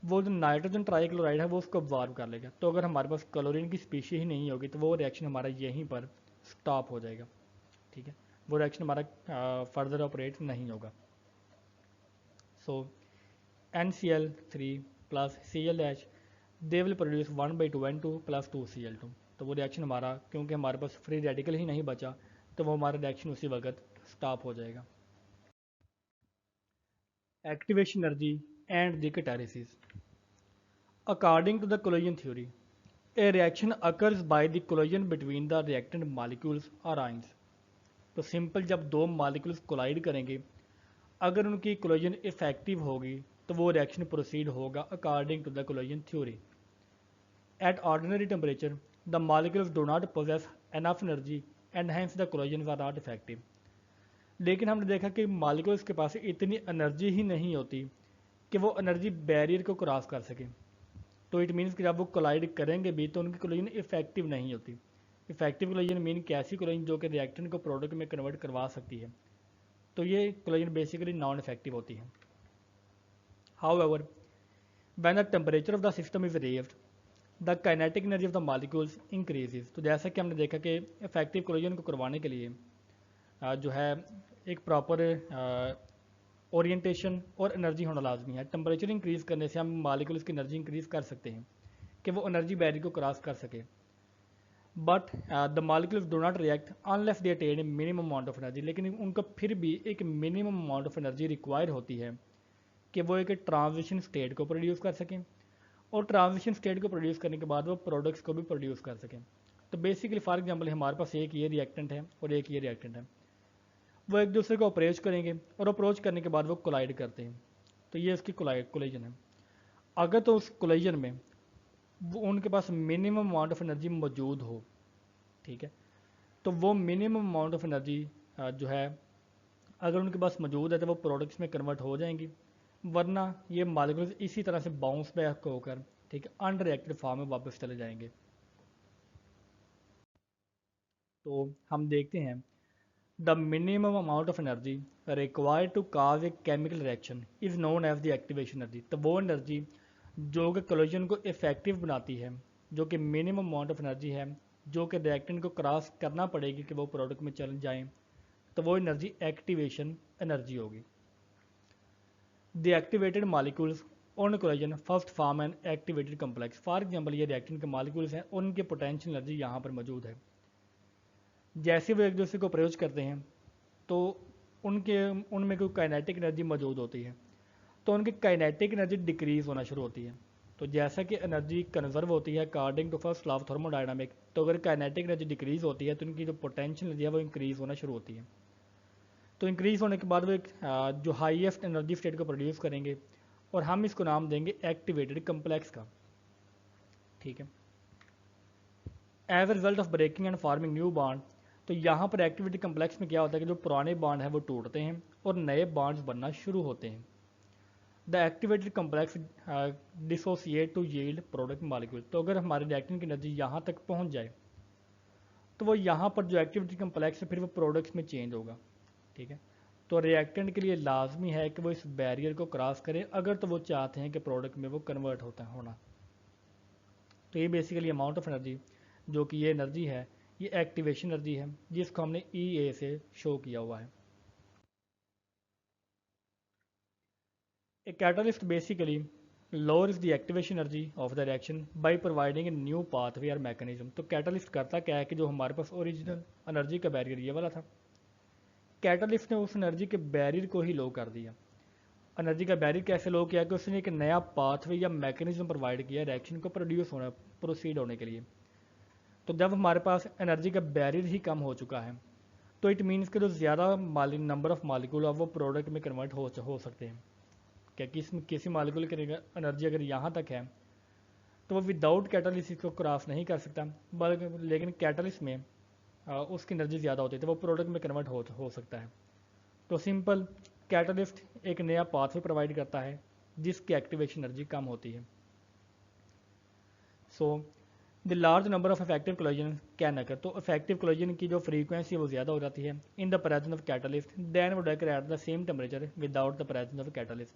वो जो नाइट्रोजन ट्राइक्लोराइड है वो उसको अब्जॉर्ब कर लेगा। तो अगर हमारे पास क्लोरीन की स्पीशी ही नहीं होगी तो वो रिएक्शन हमारा यहीं पर स्टॉप हो जाएगा, ठीक है, वो रिएक्शन हमारा फर्दर ऑपरेट नहीं होगा। सो NCl3 plus ClH they will produce 1/2 N2 plus 2 Cl2। तो वो रिएक्शन हमारा, क्योंकि हमारे पास फ्री रेडिकल ही नहीं बचा, तो वो हमारा रिएक्शन उसी वक्त स्टॉप हो जाएगा। Activation energy and the catalysis. According to the collision theory, a reaction occurs by the collision between the reactant molecules और आयंस। तो सिंपल, जब दो मॉलिक्यूल्स कोलाइड करेंगे, अगर उनकी कोलिजन इफेक्टिव होगी तो वो रिएक्शन प्रोसीड होगा according to the collision theory. At ordinary temperature the molecules do not possess enough energy and hence the collision are not effective. लेकिन हमने देखा कि मॉलिक्यूल्स के पास इतनी एनर्जी ही नहीं होती कि वो एनर्जी बैरियर को क्रॉस कर सके। तो इट मीन्स कि जब वो कोलाइड करेंगे भी तो उनकी कोलिजन इफेक्टिव नहीं होती। इफेक्टिव कोलिजन मीन कि ऐसी कोलिजन जो कि रिएक्टेंट को प्रोडक्ट में कन्वर्ट करवा सकती है। तो ये कोलिजन बेसिकली नॉन इफेक्टिव होती है। However, when the temperature of the system is raised the kinetic energy of the molecules increases. तो जैसा कि हमने देखा कि इफेक्टिव कोलिजन को करवाने के लिए जो है एक प्रॉपर ओरिएंटेशन और एनर्जी होना लाजमी है। टेम्परेचर इंक्रीज करने से हम मॉलिक्यूल्स की एनर्जी इंक्रीज कर सकते हैं कि वो एनर्जी बैरियर को क्रॉस कर सके। But the molecules do not react unless they attain minimum amount of energy. लेकिन उनको फिर भी एक minimum amount of energy require होती है कि वो एक ट्रांजिशन स्टेट को प्रोड्यूस कर सकें, और ट्रांजिशन स्टेट को प्रोड्यूस करने के बाद वो प्रोडक्ट्स को भी प्रोड्यूस कर सकें। तो बेसिकली फॉर एग्जांपल हमारे पास एक ये रिएक्टेंट है और एक ये रिएक्टेंट है, वो एक दूसरे को अप्रोच करेंगे और अप्रोच करने के बाद वो कोलाइड करते हैं। तो ये उसकी कोलिजन है। अगर तो उस कोलिजन में वो उनके पास मिनिमम अमाउंट ऑफ एनर्जी मौजूद हो, ठीक है, तो वो मिनिमम अमाउंट ऑफ एनर्जी जो है अगर उनके पास मौजूद है तो वो प्रोडक्ट्स में कन्वर्ट हो जाएंगी, वरना ये मॉलिक्यूल्स इसी तरह से बाउंस बैक होकर, ठीक है, अनरिएक्टेड फॉर्म में वापस चले जाएंगे। तो हम देखते हैं the minimum amount of energy required to cause a chemical reaction is known as the activation energy. तो वो एनर्जी जो कि कोलिजन को इफेक्टिव बनाती है, जो कि मिनिमम अमाउंट ऑफ एनर्जी है, जो कि रिएक्टेंट को क्रॉस करना पड़ेगी कि वो प्रोडक्ट में चल जाएं, तो वो एनर्जी एक्टिवेशन एनर्जी होगी। The activated molecules on collision first form an activated complex. For example ये रिएक्टेंट के मॉलिक्यूल्स हैं, उनके पोटेंशियल एनर्जी यहाँ पर मौजूद है। जैसे वो एक दूसरे को प्रयोग करते हैं तो उनमें कोई काइनेटिक एनर्जी मौजूद होती है, तो उनकी काइनेटिक एनर्जी डिक्रीज होना शुरू होती है। तो जैसा कि एनर्जी कंजर्व होती है according to first law of thermodynamic, तो अगर काइनेटिक एनर्जी डिक्रीज होती है तो उनकी जो पोटेंशियल एनर्जी है वो इंक्रीज होना शुरू होती है। तो इंक्रीज होने के बाद वो एक जो हाईएस्ट एनर्जी स्टेट को प्रोड्यूस करेंगे, और हम इसको नाम देंगे एक्टिवेटेड कम्प्लेक्स का, ठीक है। As a result of breaking and forming new bond, तो यहाँ पर एक्टिविटी कम्प्लेक्स में क्या होता है कि जो पुराने बॉन्ड हैं वो टूटते हैं और नए बॉन्ड्स बनना शुरू होते हैं। The activated complex dissociate to yield product molecule. तो अगर हमारे रिएक्टेंट की एनर्जी यहाँ तक पहुँच जाए तो वो यहाँ पर जो एक्टिविटी कम्प्लेक्स है फिर वो प्रोडक्ट्स में चेंज होगा। ठीक है, तो रिएक्टेंट के लिए लाजमी है कि वो इस बैरियर को क्रॉस करें अगर तो वो चाहते हैं कि प्रोडक्ट में वो कन्वर्ट होना। तो ये बेसिकली अमाउंट ऑफ एनर्जी जो कि ये एनर्जी है ये एक्टिवेशन एनर्जी है जिसको हमने ई ए से शो किया हुआ है। A catalyst basically lowers the activation energy of the reaction by providing a new pathway or mechanism। तो कैटलिस्ट करता क्या है कि जो हमारे पास ओरिजिनल एनर्जी का बैरियर ये वाला था, कैटलिस्ट ने उस एनर्जी के बैरियर को ही लो कर दिया। एनर्जी का बैरियर कैसे लो किया कि उसने एक नया पाथवे या मैकेनिज्म प्रोवाइड किया रिएक्शन को प्रोसीड होने के लिए। तो जब हमारे पास एनर्जी का बैरियर ही कम हो चुका है तो इट मीन्स कि जो ज़्यादा नंबर ऑफ मालिक्यूल अब वो प्रोडक्ट में कन्वर्ट हो सकते हैं। क्या किसी मालिक्यूल की एनर्जी अगर यहाँ तक है तो वो विदाउट कैटलिस्ट को क्रॉस नहीं कर सकता, बल्कि लेकिन कैटलिस्ट में उसकी एनर्जी ज़्यादा होती है तो वो प्रोडक्ट में कन्वर्ट हो सकता है। तो सिंपल कैटलिस्ट एक नया पाथवे प्रोवाइड करता है जिसकी एक्टिवेशन एनर्जी कम होती है। So the large number of effective collision can occur. तो इफेक्टिव कोलिजन की जो फ्रीक्वेंसी है वो ज़्यादा हो जाती है in the presence of catalyst than would occur at the same temperature without the presence of catalyst.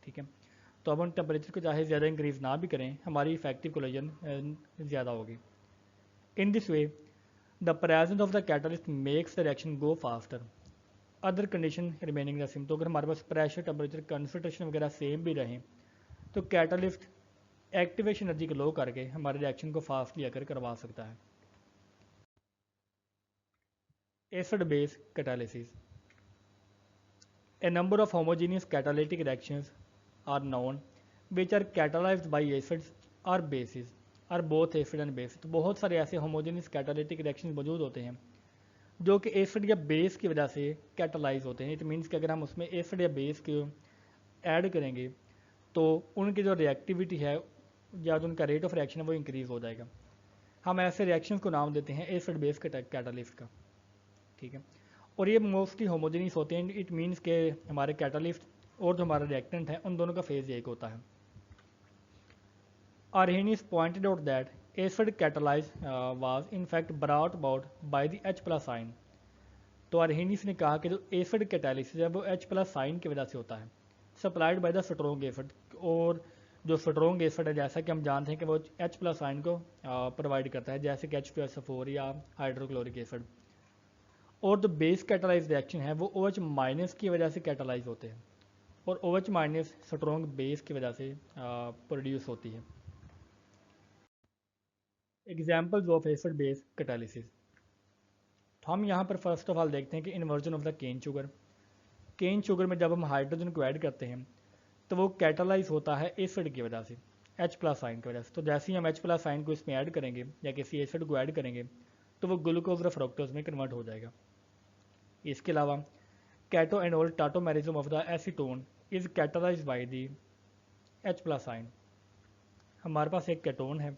ठीक है, तो अब हम टेम्परेचर को चाहे ज़्यादा इंक्रीज ना भी करें हमारी इफेक्टिव कोलिजन ज़्यादा होगी। In this way the presence of the catalyst makes the reaction go faster. Other condition remaining the same. तो अगर हमारे पास प्रेशर टेम्परेचर कंसनट्रेशन वगैरह सेम भी रहें तो कैटलिस्ट एक्टिवेशन एनर्जी को लो करके हमारे रिएक्शन को फास्टली आकर करवा सकता है। Acid base catalysis. A number of homogeneous catalytic reactions are known which are catalysed by acids और बेसिस और बोथ एसिड एंड बेस। तो बहुत सारे ऐसे होमोजेनियस कैटालिटिक रिएक्शंस मौजूद होते हैं जो कि एसिड या बेस की वजह से कैटालाइज होते हैं। इट मीन्स कि अगर हम उसमें एसिड या बेस को ऐड करेंगे तो उनकी जो रिएक्टिविटी है या जो उनका रेट ऑफ रिएक्शन है वो इंक्रीज़ हो जाएगा। हम ऐसे रिएक्शंस को नाम देते हैं एसिड बेस कैटालिस्ट का। ठीक है, और ये मोस्टली होमोजेनियस होते हैं। इट मीन्स के हमारे कैटालिस्ट और जो हमारा रिएक्टेंट है उन दोनों का फेज एक होता है। Arrhenius pointed out that acid catalysis was in fact brought about by the H+ ion। तो Arrhenius ने कहा कि जो एसिड कैटालिसिस है वो H+ साइन की वजह से होता है supplied by the strong acid. और जो स्ट्रॉन्ग एसिड है जैसा कि हम जानते हैं कि वो H+ आयन को प्रोवाइड करता है जैसे कि H2SO4 या हाइड्रोक्लोरिक एसिड। और जो बेस कैटालाइज रिएक्शन है वो OH- की वजह से कैटालाइज होते हैं और OH- स्ट्रॉन्ग बेस की वजह से प्रोड्यूस होती है। Examples of acid base catalysis. तो हम यहाँ पर फर्स्ट ऑफ ऑल देखते हैं कि inversion of the cane sugar. Cane sugar में जब हम हाइड्रोजन को ऐड करते हैं तो वो कैटालाइज होता है एसिड की वजह से H+ आयन की वजह से। तो जैसे ही हम H+ आयन को इसमें ऐड करेंगे या किसी एसिड को ऐड करेंगे तो वो ग्लूकोज और फ्रक्टोज में कन्वर्ट हो जाएगा। इसके अलावा keto enol tautomerism of the acetone is catalyse by the H+ ion. हमारे पास एक केटोन है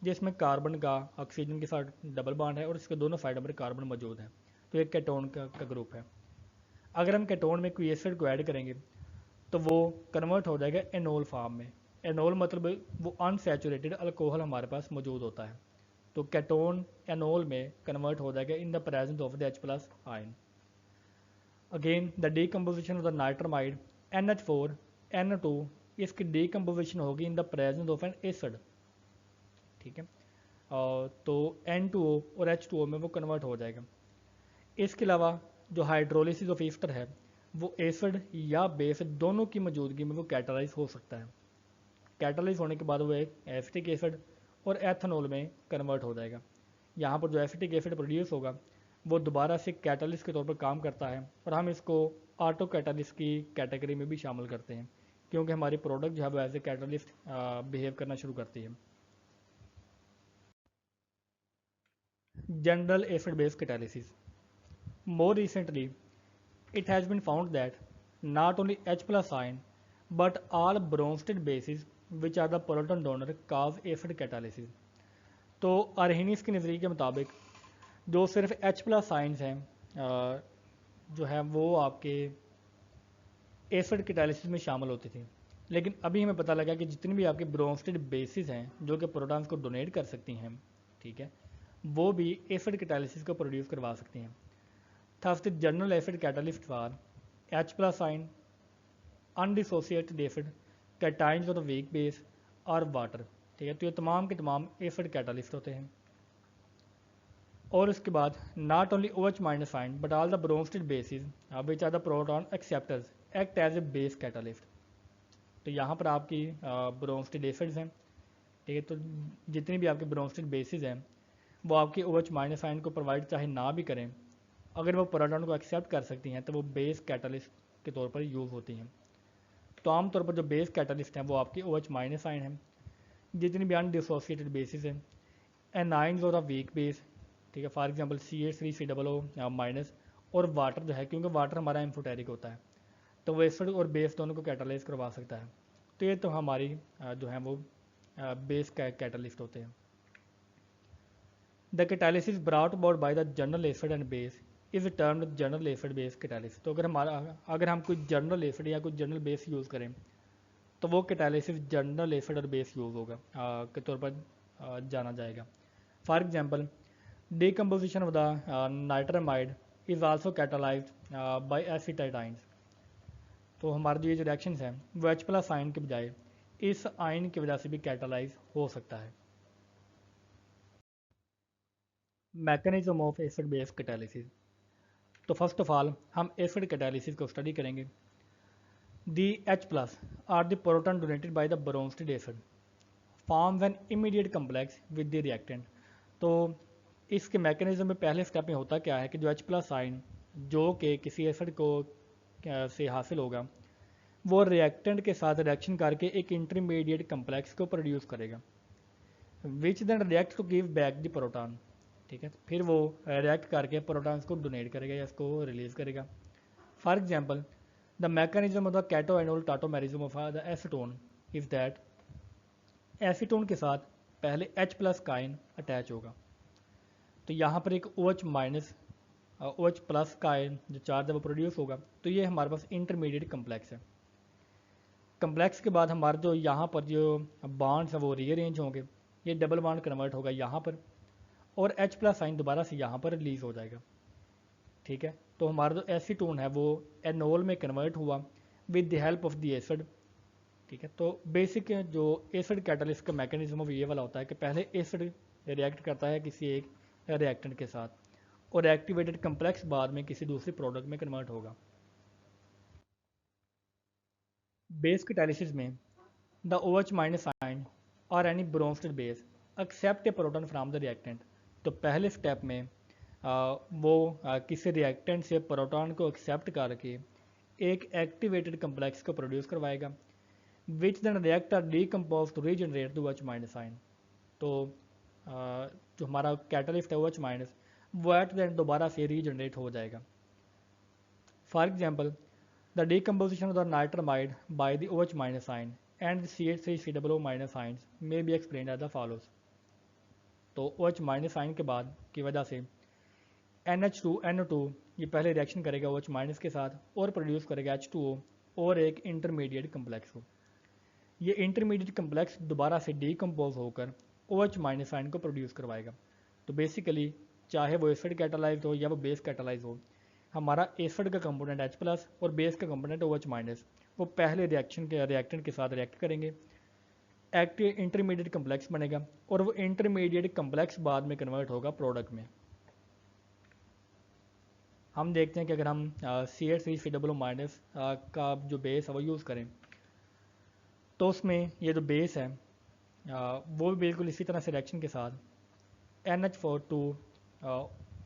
जिसमें कार्बन का ऑक्सीजन के साथ डबल बॉन्ड है और इसके दोनों साइडों पर कार्बन मौजूद है। तो एक केटोन का ग्रुप है। अगर हम केटोन में कोई एसिड को ऐड करेंगे तो वो कन्वर्ट हो जाएगा एनोल फॉर्म में। एनोल मतलब वो अनसैचुरेटेड अल्कोहल हमारे पास मौजूद होता है। तो केटोन एनोल में कन्वर्ट हो जाएगा in the presence of the H+ ion. Again the decomposition of the nitramide NH4 N2 इसकी डीकम्पोजिशन होगी in the presence of an acid. ठीक है, तो N2O और H2O में वो कन्वर्ट हो जाएगा। इसके अलावा जो हाइड्रोलिसिस ऑफ ईस्टर है वो एसिड या बेस दोनों की मौजूदगी में वो कैटालाइज हो सकता है। कैटालाइज होने के बाद वो एक एसिटिक एसिड और एथेनॉल में कन्वर्ट हो जाएगा। यहाँ पर जो एसिटिक एसिड प्रोड्यूस होगा वो दोबारा से कैटालिस्ट के तौर पर काम करता है और हम इसको ऑटो कैटालिस्ट की कैटेगरी में भी शामिल करते हैं क्योंकि हमारी प्रोडक्ट जो है वो एज ए कैटालिस्ट बिहेव करना शुरू करती है। General acid base catalysis. More recently, it has been found that not only H+ ion but all Bronsted bases which are the proton donor cause acid catalysis। तो अर्हेनिस के नज़रिए के मुताबिक जो सिर्फ H+ आयन्स हैं जो है वो आपके एसिड कैटालिसिस में शामिल होती थी। लेकिन अभी हमें पता लगा कि जितनी भी आपके ब्रोंस्टेड बेसिस हैं जो कि प्रोटॉन्स को डोनेट कर सकती हैं, ठीक है, वो भी एसिड कैटालिसिस को प्रोड्यूस करवा सकती हैं। Thus the general acid catalyst for H plus आइन, undissociated acid, cations of the weak base और वाटर, ठीक है। तो ये तमाम के तमाम एसिड कैटालिस्ट होते हैं। और उसके बाद not only OH minus ion but all the Bronsted bases which are the proton acceptors act as a base catalyst. तो यहाँ पर आपकी ब्रोंस्टेड एसिड्स हैं, ठीक है। तो जितनी भी आपके ब्रोंस्टेड बेसिस हैं वो आपके OH माइनस आइन को प्रोवाइड चाहे ना भी करें, अगर वो प्रोटॉन को एक्सेप्ट कर सकती हैं तो वो बेस कैटालिस्ट के तौर पर यूज़ होती हैं। तो आमतौर पर जो बेस कैटालिस्ट हैं वो आपके OH माइनस आइन हैं। जितनी भी अनडिसोसिएटेड बेसिस हैं, एनाइंस और वीक बेस, ठीक है, फॉर एग्जांपल CH3COO माइनस, और वाटर जो है, क्योंकि वाटर हमारा एम्फोटेरिक होता है तो वो एसिड और बेस दोनों को कैटालाइज करवा सकता है। तो ये तो हमारी जो है वो बेस कैटालिस्ट होते हैं। The catalysis brought about by the general acid and base is termed general acid base catalysis. तो अगर हम कोई जनरल एसिड या कोई जनरल बेस यूज़ करें तो वो कैटालिसिस जनरल एसिड और बेस यूज़ होगा के तौर पर जाना जाएगा। For example decomposition of the nitramide is also catalyzed by acetyldehydines। तो हमारे जो ये जो रिएक्शंस हैं वो H प्लस आयन के बजाय इस आयन की वजह से भी कैटालाइज हो सकता है। Mechanism of acid base catalysis. तो फर्स्ट ऑफ ऑल हम एसिड कैटालिसिस को स्टडी करेंगे। The H plus are the proton donated by the Bronsted acid forms an इमीडिएट कम्प्लेक्स विद द रिएक्टेंट। तो इसके मैकेनिज्म में पहले स्टेप में होता क्या है कि जो H प्लस आइन जो कि किसी एसिड को से हासिल होगा वो रिएक्टेंट के साथ रिएक्शन करके एक इंटरमीडिएट कम्प्लेक्स को प्रोड्यूस करेगा, which then react to give back the proton, ठीक है। फिर वो रिएक्ट करके प्रोटॉन्स को डोनेट करेगा या इसको रिलीज करेगा। For example the mechanism of the keto enol tautomerism of the acetone is that acetone के साथ पहले H प्लस का आयन अटैच होगा, तो यहाँ पर एक OH माइनस OH प्लस का आयन जो चार्ज है वो प्रोड्यूस होगा। तो ये हमारे पास इंटरमीडिएट कम्प्लेक्स है। कम्प्लेक्स के बाद हमारे जो यहाँ पर जो बॉन्ड्स हैं वो रीअरेंज होंगे, ये डबल बॉन्ड कन्वर्ट होगा यहाँ पर और H प्लस साइन दोबारा से यहाँ पर रिलीज हो जाएगा, ठीक है। तो हमारा जो एसीटोन है वो एनोल में कन्वर्ट हुआ with the help of the acid, ठीक है। तो बेसिक जो एसिड कैटालिस्ट का मैकेनिज्म ये वाला होता है कि पहले एसिड रिएक्ट करता है किसी एक रिएक्टेंट के साथ और एक्टिवेटेड कम्प्लेक्स बाद में किसी दूसरे प्रोडक्ट में कन्वर्ट होगा। बेस कैटालिसिस में द OH माइनस आयन और any Bronsted base accept a proton from the reactant. तो पहले स्टेप में वो किसी रिएक्टेंट से प्रोटॉन को एक्सेप्ट करके एक एक्टिवेटेड कम्प्लेक्स को प्रोड्यूस करवाएगा, which then react or decompose to regenerate the OH minus ion. तो जो हमारा कैटालिस्ट है OH माइनस वो एट द एंड दोबारा से रीजनरेट हो जाएगा। For example the decomposition of the nitramide by the OH minus ion and the CH3COO minus ions may be explained as the follows। तो OH माइनस आयन के बाद की वजह से NH2NO2 ये पहले रिएक्शन करेगा OH माइनस के साथ और प्रोड्यूस करेगा H2O और एक इंटरमीडिएट कम्प्लेक्स को। ये इंटरमीडिएट कम्प्लेक्स दोबारा से डीकम्पोज होकर OH माइनस आयन को प्रोड्यूस करवाएगा। तो बेसिकली चाहे वो एसिड कैटालाइज हो या वो बेस कैटालाइज हो, हमारा एसिड का कंपोनेंट H प्लस और बेस का कंपोनेंट OH माइनस वो पहले रिएक्टेंट के साथ रिएक्ट करेंगे, एक्टिव इंटरमीडिएट कम्प्लेक्स बनेगा और वो इंटरमीडिएट कम्प्लेक्स बाद में कन्वर्ट होगा प्रोडक्ट में। हम देखते हैं कि अगर हम CH3COO माइनस का जो बेस है वो यूज़ करें तो उसमें ये जो बेस है वो भी बिल्कुल इसी तरह से रिएक्शन के साथ NH4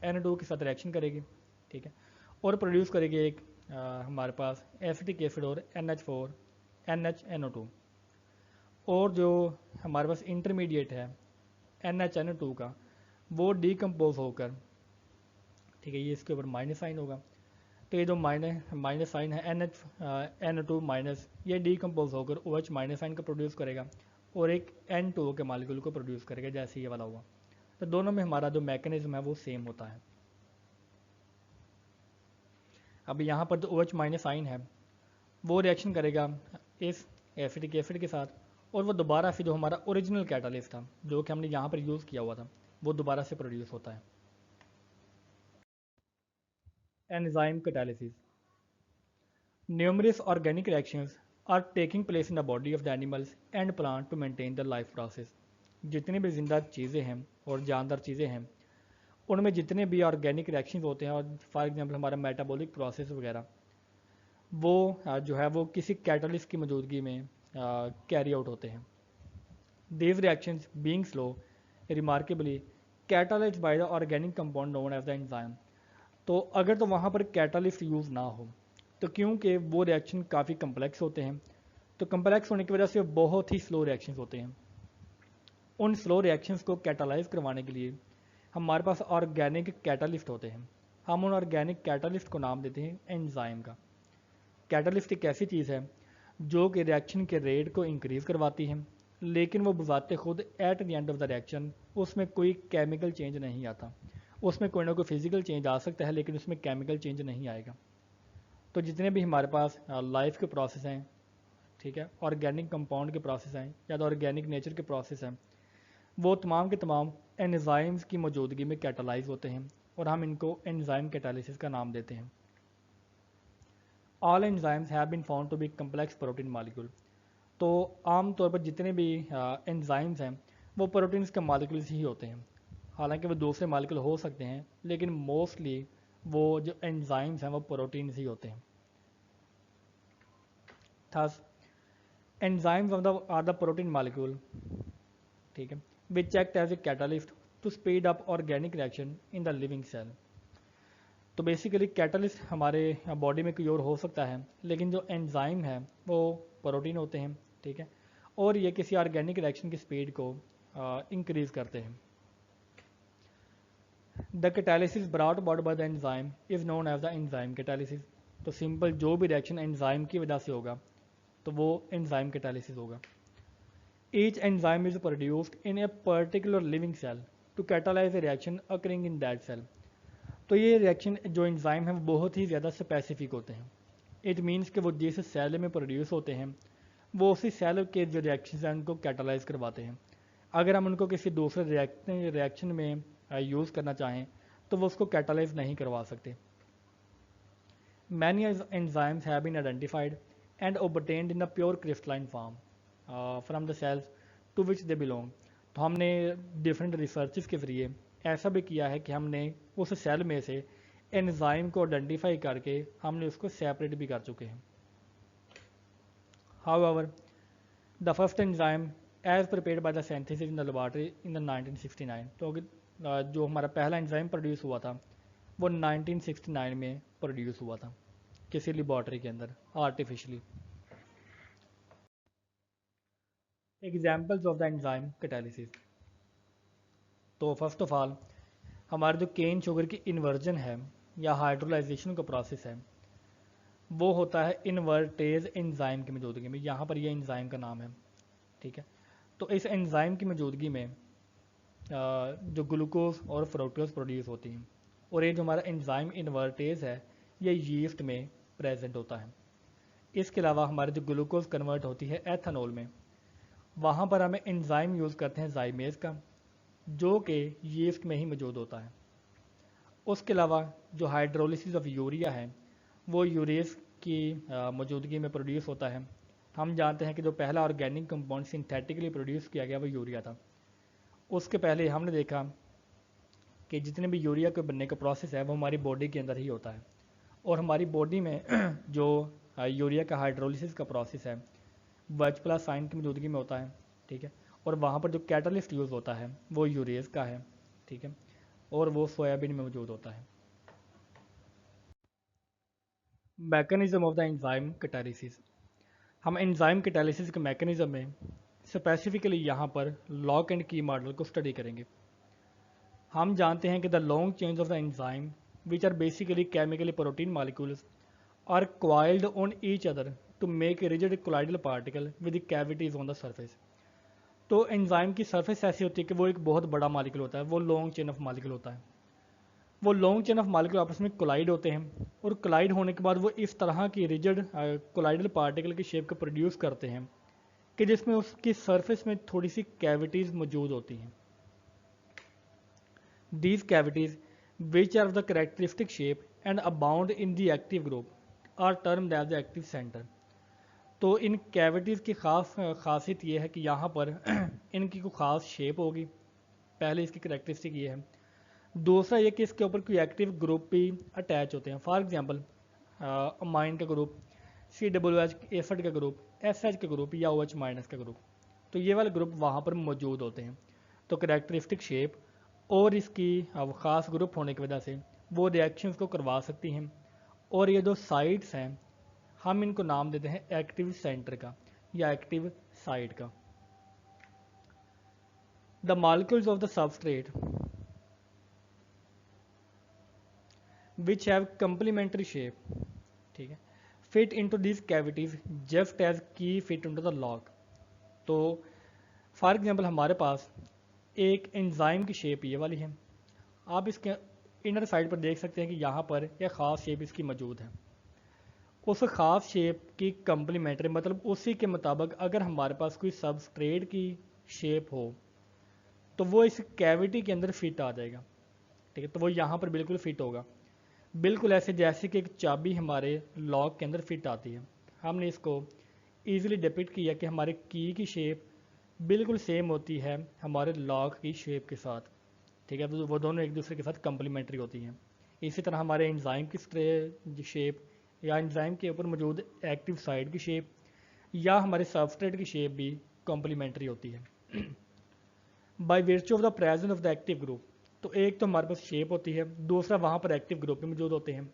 N2 के साथ रिएक्शन करेगी, ठीक है, और प्रोड्यूस करेगी एक हमारे पास एसिटिक एसिड और NH4 NHNO2। और जो हमारे पास इंटरमीडिएट है NHNO2 का वो डीकम्पोज होकर, ठीक है, ये इसके ऊपर माइनस साइन होगा। तो ये जो माइनस साइन है NH NO2 माइनस ये डीकम्पोज होकर OH माइनस साइन को प्रोड्यूस करेगा और एक N2O के मालिक्यूल को प्रोड्यूस करेगा जैसे ये वाला हुआ। तो दोनों में हमारा जो मैकेनिज्म है वो सेम होता है। अब यहाँ पर जो OH माइनस आइन है वो रिएक्शन करेगा इस एसिटिक एसिड के साथ, और वो दोबारा से जो हमारा ओरिजिनल कैटालिस्ट था जो कि हमने यहाँ पर यूज़ किया हुआ था वो दोबारा से प्रोड्यूस होता है। Enzyme catalysis. Numerous organic reactions are taking place in the body of the animals and plant to maintain the life process। जितनी भी जिंदा चीज़ें हैं और जानदार चीज़ें हैं उनमें जितने भी ऑर्गेनिक रिएक्शंस होते हैं, और फॉर एग्जांपल हमारा मेटाबॉलिक प्रोसेस वगैरह, वो जो है वो किसी कैटलिस्ट की मौजूदगी में कैरी आउट होते हैं। These reactions being slow remarkably catalyzed by the organic compound known as the enzyme। तो अगर तो वहाँ पर कैटालिस्ट यूज़ ना हो तो क्योंकि वो रिएक्शन काफ़ी कम्प्लेक्स होते हैं, तो कम्प्लेक्स होने की वजह से बहुत ही स्लो रिएक्शंस होते हैं। उन स्लो रिएक्शंस को कैटालाइज करवाने के लिए हमारे पास ऑर्गेनिक कैटालिस्ट होते हैं। हम उन ऑर्गेनिक कैटालिस्ट को नाम देते हैं एंजाइम का। कैटालिस्ट एक ऐसी चीज़ है जो कि रिएक्शन के रेट को इंक्रीज़ करवाती है, लेकिन वो बजाते खुद eight the end of the reaction उसमें कोई केमिकल चेंज नहीं आता। उसमें कोई ना कोई फिजिकल चेंज आ सकता है लेकिन उसमें केमिकल चेंज नहीं आएगा। तो जितने भी हमारे पास लाइफ के प्रोसेस हैं, ठीक है, ऑर्गेनिक कंपाउंड के प्रोसेस हैं या तो ऑर्गेनिक नेचर के प्रोसेस हैं, वो तमाम के तमाम एंजाइम्स की मौजूदगी में कैटालाइज होते हैं और हम इनको एंजाइम कैटालिसिस का नाम देते हैं। All enzymes have been found to be complex protein molecule. तो आम तौर पर जितने भी एंजाइम्स हैं वो प्रोटीन्स के मॉलिक्यूल्स ही होते हैं। हालांकि वो दूसरे मॉलिक्यूल हो सकते हैं लेकिन मोस्टली वो जो एंजाइम्स हैं वो प्रोटीन्स ही होते हैं। Thus enzymes are the protein molecule, ठीक है, which act as a catalyst to speed up organic reaction in the living cell. तो बेसिकली कैटालिस्ट हमारे बॉडी में कोई और हो सकता है लेकिन जो एंजाइम है वो प्रोटीन होते हैं, ठीक है, और ये किसी ऑर्गेनिक रिएक्शन की स्पीड को इंक्रीज करते हैं। The catalysis brought about by the enzyme is known as the enzyme catalysis. तो सिंपल जो भी रिएक्शन एंजाइम की वजह से होगा तो वो एंजाइम कैटालिसिस होगा। Each enzyme is produced in a particular living cell to catalyse a reaction occurring in that cell. तो ये रिएक्शन जो एंजाइम है वो बहुत ही ज़्यादा स्पेसिफिक होते हैं। इट मीन्स कि वो जिस सेल में प्रोड्यूस होते हैं वो उसी सेल के जो रिएक्शन हैं उनको कैटालाइज करवाते हैं। अगर हम उनको किसी दूसरे रिएक्शन में यूज़ करना चाहें तो वो उसको कैटालाइज नहीं करवा सकते। Many enzymes have been identified and obtained in the pure crystalline form from the cells to which they belong. तो हमने डिफरेंट रिसर्चेस के जरिए ऐसा भी किया है कि हमने उस सेल में से एंजाइम को आइडेंटिफाई करके हमने उसको सेपरेट भी कर चुके हैं। However the first enzyme as prepared by the synthesis in the laboratory in the 1969। तो जो हमारा पहला एंजाइम प्रोड्यूस हुआ था वो 1969 में प्रोड्यूस हुआ था किसी लेबोरेटरी के अंदर artificially. Examples of the enzyme catalysis. तो फर्स्ट ऑफ ऑल हमारे जो केन शुगर की इन्वर्जन है या हाइड्रोलाइजेशन का प्रोसेस है वो होता है इन्वर्टेज एंजाइम की मौजूदगी में। यहाँ पर ये एंजाइम का नाम है, ठीक है। तो इस एंजाइम की मौजूदगी में जो ग्लूकोज और फ्रुक्टोज प्रोड्यूस होती हैं, और ये जो हमारा एंजाइम इन्वर्टेज है ये यीस्ट में प्रेजेंट होता है। इसके अलावा हमारे जो ग्लूकोज कन्वर्ट होती है एथेनॉल में, वहाँ पर हमें एंजाइम यूज़ करते हैं जाइमेज का जो कि यीस्ट में ही मौजूद होता है। उसके अलावा जो हाइड्रोलिसिस ऑफ यूरिया है वो यूरेस की मौजूदगी में प्रोड्यूस होता है। हम जानते हैं कि जो पहला ऑर्गेनिक कंपाउंड सिंथेटिकली प्रोड्यूस किया गया वो यूरिया था। उसके पहले हमने देखा कि जितने भी यूरिया के बनने का प्रोसेस है वो हमारी बॉडी के अंदर ही होता है, और हमारी बॉडी में जो यूरिया का हाइड्रोलिसिस का प्रोसेस है वो H+ साइन की मौजूदगी में होता है, ठीक है, और वहाँ पर जो कैटलिस्ट यूज़ होता है वो यूरेज का है, ठीक है, और वो सोयाबीन में मौजूद होता है। Mechanism of the enzyme catalysis. हम एंजाइम कैटालिसिस के मैकेनिज्म में स्पेसिफिकली यहाँ पर लॉक एंड की मॉडल को स्टडी करेंगे। हम जानते हैं कि the long chains of the enzyme which are basically chemically protein molecules are coiled on each other to make a rigid colloidal particle with the cavities on the surface। तो enzyme की surface ऐसी होती है कि वो एक बहुत बड़ा मॉलिक्यूल होता है, वो लॉन्ग चेन ऑफ मॉलिक्यूल होता है। वो लॉन्ग चेन ऑफ मॉलिक्यूल आपस में कोलाइड होते हैं, और कोलाइड होने के बाद वो इस तरह की रिजिड कोलाइडल पार्टिकल की शेप को प्रोड्यूस करते हैं कि जिसमें उसकी सरफेस में थोड़ी सी कैविटीज़ मौजूद होती हैं। These cavities, which are of the characteristic shape and abound in the active group, are termed as the active center. तो इन कैविटीज़ की खासियत ये है कि यहाँ पर इनकी कोई ख़ास शेप होगी, पहले इसकी करेक्टरिस्टिक ये है। दूसरा ये कि इसके ऊपर कोई एक्टिव ग्रुप भी अटैच होते हैं। फॉर एग्जांपल अमाइन का ग्रुप, COOH एसिड का ग्रुप, SH का ग्रुप या OH माइनस का ग्रुप, तो ये वाले ग्रुप वहाँ पर मौजूद होते हैं। तो करेक्टरिस्टिक शेप और इसकी ख़ास ग्रुप होने की वजह से वो रिएक्शंस को करवा सकती हैं। और ये जो साइड्स हैं हम इनको नाम देते हैं एक्टिव सेंटर का या एक्टिव साइड का। The molecules of the substrate which have complementary shape, ठीक है, fit into this cavities just as key fit into the lock. तो फॉर एग्जांपल हमारे पास एक एंजाइम की शेप ये वाली है, आप इसके इनर साइड पर देख सकते हैं कि यहाँ पर एक ख़ास शेप इसकी मौजूद है। उस ख़ास शेप की कंप्लीमेंट्री मतलब उसी के मुताबिक अगर हमारे पास कोई सबस्ट्रेट की शेप हो तो वो इस कैविटी के अंदर फिट आ जाएगा, ठीक है। तो वो यहाँ पर बिल्कुल फिट होगा, बिल्कुल ऐसे जैसे कि एक चाबी हमारे लॉक के अंदर फिट आती है। हमने इसको ईजिली डिपिक्ट किया कि हमारे की शेप बिल्कुल सेम होती है हमारे लॉक की शेप के साथ, ठीक है। वो दोनों एक दूसरे के साथ कंप्लीमेंट्री होती हैं। इसी तरह हमारे एंजाइम की शेप या एंजाइम के ऊपर मौजूद एक्टिव साइड की शेप या हमारे सबस्ट्रेट की शेप भी कॉम्प्लीमेंट्री होती है। By virtue of the presence of the active group, तो एक तो हमारे पास शेप होती है, दूसरा वहाँ पर एक्टिव ग्रुप भी मौजूद होते हैं।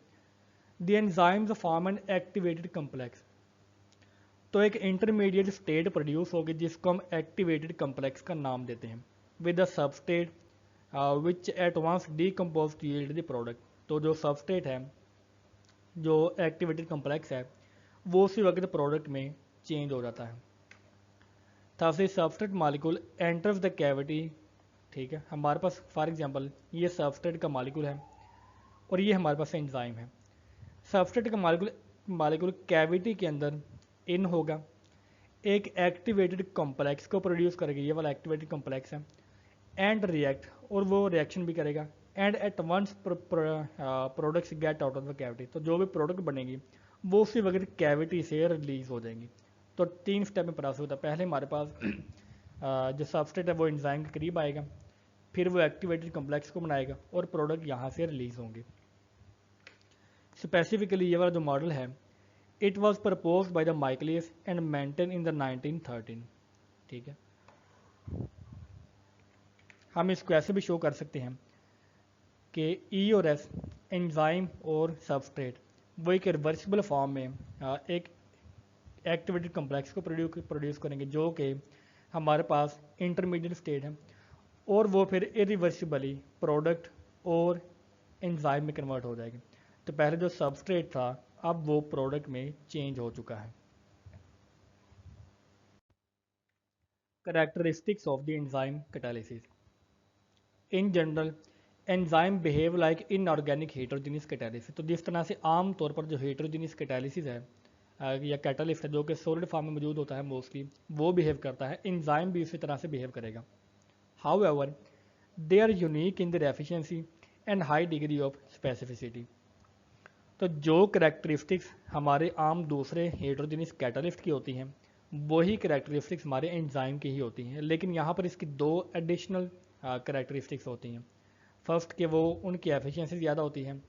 The enzymes form an activated complex, तो एक इंटरमीडिएट स्टेट प्रोड्यूस होगी जिसको हम एक्टिवेटेड कम्प्लेक्स का नाम देते हैं with the substrate which at once decompose to yield the product. तो जो सबस्टेट है, जो एक्टिवेटेड कम्प्लेक्स है, वो उसी वक्त प्रोडक्ट में चेंज हो जाता है। Thus the substrate molecule enters the cavity, ठीक है। हमारे पास फॉर एग्जांपल ये सबस्टेट का मॉलिक्यूल है और ये हमारे पास एंजाइम है। सबस्टेट का मॉलिक्यूल कैविटी के अंदर इन होगा, एक एक्टिवेटेड कॉम्प्लेक्स को प्रोड्यूस करेगा, ये वाला एक्टिवेटेड कॉम्प्लेक्स है, एंड रिएक्ट, और वो रिएक्शन भी करेगा, and at once products get out of the cavity. तो जो भी प्रोडक्ट बनेगी वो उसी वक्त कैविटी से रिलीज हो जाएंगी। तो 3 स्टेप में प्रोसेस होता है। पहले हमारे पास जो सबस्ट्रेट है वो एंजाइम के करीब आएगा, फिर वो एक्टिवेटेड कॉम्प्लेक्स को बनाएगा और प्रोडक्ट यहाँ से रिलीज होंगे। स्पेसिफिकली ये वाला जो मॉडल है, it was propose by the Michaelis and maintain in the 1913, ठीक है। हम इसको ऐसे भी शो कर सकते हैं कि ई और एस एंजाइम और सबस्ट्रेट वो एक रिवर्सिबल फॉर्म में एक एक्टिवेटेड कॉम्प्लेक्स को प्रोड्यूस करेंगे जो कि हमारे पास इंटरमीडिएट स्टेट है, और वो फिर इरिवर्सिबली प्रोडक्ट और एंजाइम में कन्वर्ट हो जाएगी। तो पहले जो सबस्ट्रेट था अब वो प्रोडक्ट में चेंज हो चुका है। Characteristics of the enzyme catalysis. In general, enzyme behave like inorganic heterogeneous catalysis. तो जिस तरह से आम तौर पर जो हेट्रोजीनियस कैटालिसिस है या कैटालिस्ट है जो कि सॉलिड फॉर्म में मौजूद होता है मोस्टली, वो बिहेव करता है, एंजाइम भी उसी तरह से बिहेव करेगा। However they are unique in their efficiency and high degree of specificity. तो जो करेक्टरिस्टिक्स हमारे आम दूसरे हेट्रोजीनियस कैटालिस्ट की होती हैं वही करेक्टरिस्टिक्स हमारे एंजाइम की ही होती हैं, लेकिन यहाँ पर इसकी 2 एडिशनल करेक्टरिस्टिक्स होती हैं। फर्स्ट कि वो उनकी एफिशिएंसी ज़्यादा होती है,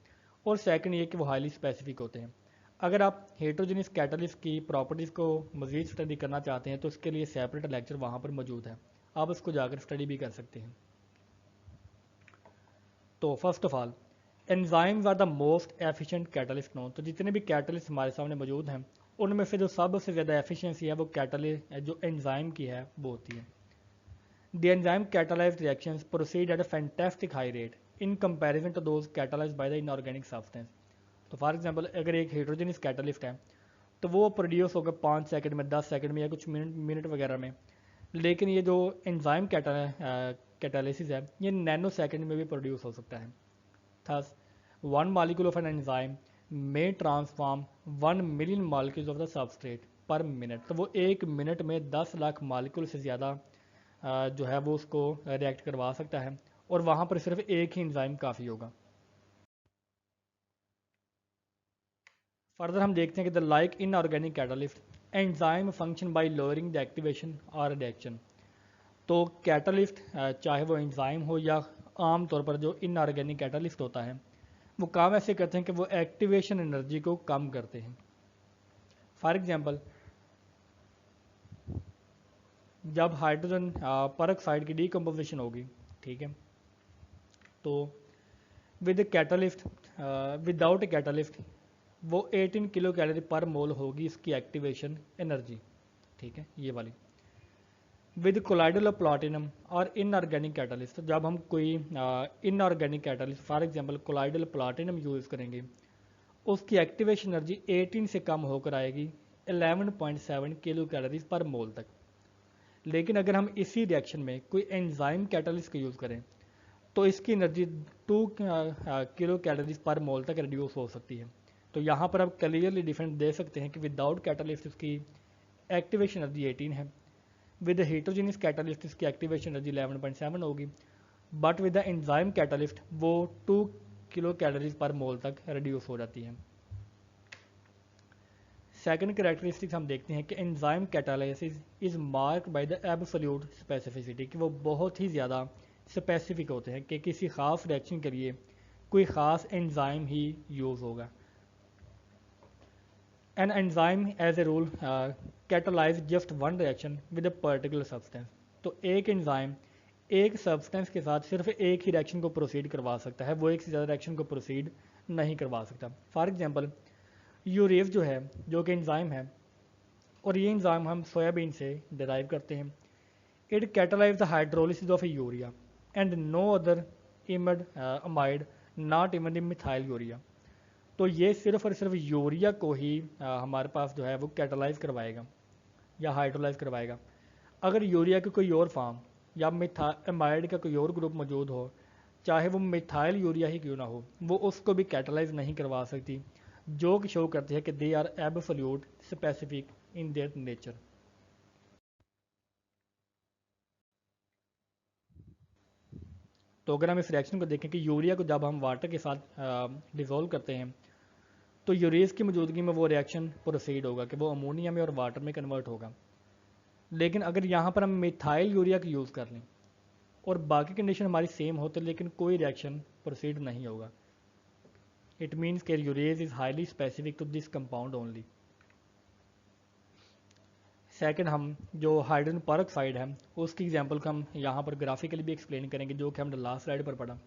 और सेकंड ये कि वो हाईली स्पेसिफिक होते हैं। अगर आप हेट्रोजीनियस कैटालिस्ट की प्रॉपर्टीज़ को मज़ीद स्टडी करना चाहते हैं तो उसके लिए सेपरेट लेक्चर वहाँ पर मौजूद है, आप उसको जाकर स्टडी भी कर सकते हैं। तो first of all enzymes are the most efficient catalyst known. तो जितने भी कैटालिस्ट हमारे सामने मौजूद हैं उनमें से जो सबसे ज़्यादा एफिशिएंसी है वो कैटालिस्ट जो एंजाइम की है वो होती है। The enzyme catalysed reactions proceed at a fantastic high rate in comparison to those catalysed by the inorganic substance. तो फॉर एग्जांपल अगर एक हेट्रोजेनियस कैटालिस्ट है तो वो प्रोड्यूस होगा 5 सेकंड में, 10 सेकंड में या कुछ मिनट वगैरह में, लेकिन ये जो एंजाइम कैटालिसिस है ये नैनो सेकंड में भी प्रोड्यूस हो सकता है। Thus, one molecule of an enzyme may transform 1 million molecules of the substrate पर मिनट, तो वो 1 मिनट में 10 लाख मालिक्यूल से ज़्यादा जो है वो उसको रिएक्ट करवा सकता है, और वहाँ पर सिर्फ एक ही एंजाइम काफ़ी होगा। फर्दर हम देखते हैं कि the like in organic catalyst enzyme function by lowering the activation और रिएक्शन। तो कैटालिस्ट चाहे वो एंजाइम हो या आम तौर पर जो इनऑर्गेनिक कैटालिस्ट होता है, वो काम ऐसे करते हैं कि वो एक्टिवेशन एनर्जी को कम करते हैं। फॉर एग्जांपल, जब हाइड्रोजन परऑक्साइड की डीकम्पोजिशन होगी, ठीक है, तो with catalyst, without a catalyst वो 18 किलो कैलोरी पर मोल होगी इसकी एक्टिवेशन एनर्जी, ठीक है, ये वाली। विद कोलाइडल ऑफ प्लाटिनम और इनऑर्गेनिक कैटालिस्ट, जब हम कोई inorganic catalyst for example colloidal platinum use करेंगे, उसकी एक्टिवेशन एनर्जी 18 से कम होकर आएगी 11.7 किलो कैलोरीज पर मोल तक। लेकिन अगर हम इसी रिएक्शन में कोई एंजाइम कैटालिस्ट का यूज़ करें तो इसकी एनर्जी 2 किलो कैलोरीज पर मोल तक रिड्यूस हो सकती है। तो यहाँ पर आप क्लियरली डिफरेंस दे सकते हैं कि विदाउट कैटालिस्ट इसकी एक्टिवेशन एनर्जी 18 है, विद हीट्रोजीनियस कैटालिस्ट इसकी एक्टिवेशन एनर्जी 11.7 होगी, but with the enzyme catalyst वो 2 किलो कैलोरीज पर मोल तक रिड्यूस हो जाती है। सेकंड कैरेक्टरिस्टिक्स हम देखते हैं कि enzyme catalysis is marked by the absolute specificity, कि वो बहुत ही ज़्यादा स्पेसिफिक होते हैं कि किसी खास रिएक्शन के लिए कोई ख़ास एंजाइम ही यूज़ होगा। An enzyme as a rule catalyse just one reaction with a particular substance. तो एक एंजाइम एक सब्सटेंस के साथ सिर्फ एक ही रिएक्शन को प्रोसीड करवा सकता है, वो एक से ज़्यादा रिएक्शन को प्रोसीड नहीं करवा सकता। फॉर एग्जांपल, यूरेज जो है, जो कि एंजाइम है, और ये एंजाइम हम सोयाबीन से डिराइव करते हैं। It catalyse the hydrolysis of urea and no other imide amide not even the methyl urea. तो ये सिर्फ और सिर्फ यूरिया को ही हमारे पास जो है वो कैटालाइज करवाएगा या हाइड्रोलाइज करवाएगा। अगर यूरिया की कोई और फॉर्म या एमाइड का कोई और ग्रुप मौजूद हो, चाहे वो मिथाइल यूरिया ही क्यों ना हो, वो उसको भी कैटालाइज नहीं करवा सकती, जो कि शो करती है कि they are absolute specific in their nature. तो अगर हम इस रिएक्शन को देखें कि यूरिया को जब हम वाटर के साथ डिज़ोल्व करते हैं तो यूरेज की मौजूदगी में वो रिएक्शन प्रोसीड होगा कि वो अमोनिया में और वाटर में कन्वर्ट होगा। लेकिन अगर यहाँ पर हम मिथाइल यूरिया का यूज़ कर लें और बाकी कंडीशन हमारी सेम हो, तो लेकिन कोई रिएक्शन प्रोसीड नहीं होगा। इट मीन्स कि urease is highly specific to this compound only. Second, हम जो हाइड्रोजन परऑक्साइड है उसकी एग्जांपल को हम यहाँ पर ग्राफिकली भी एक्सप्लेन करेंगे, जो कि हमने लास्ट स्लाइड पर पढ़ा।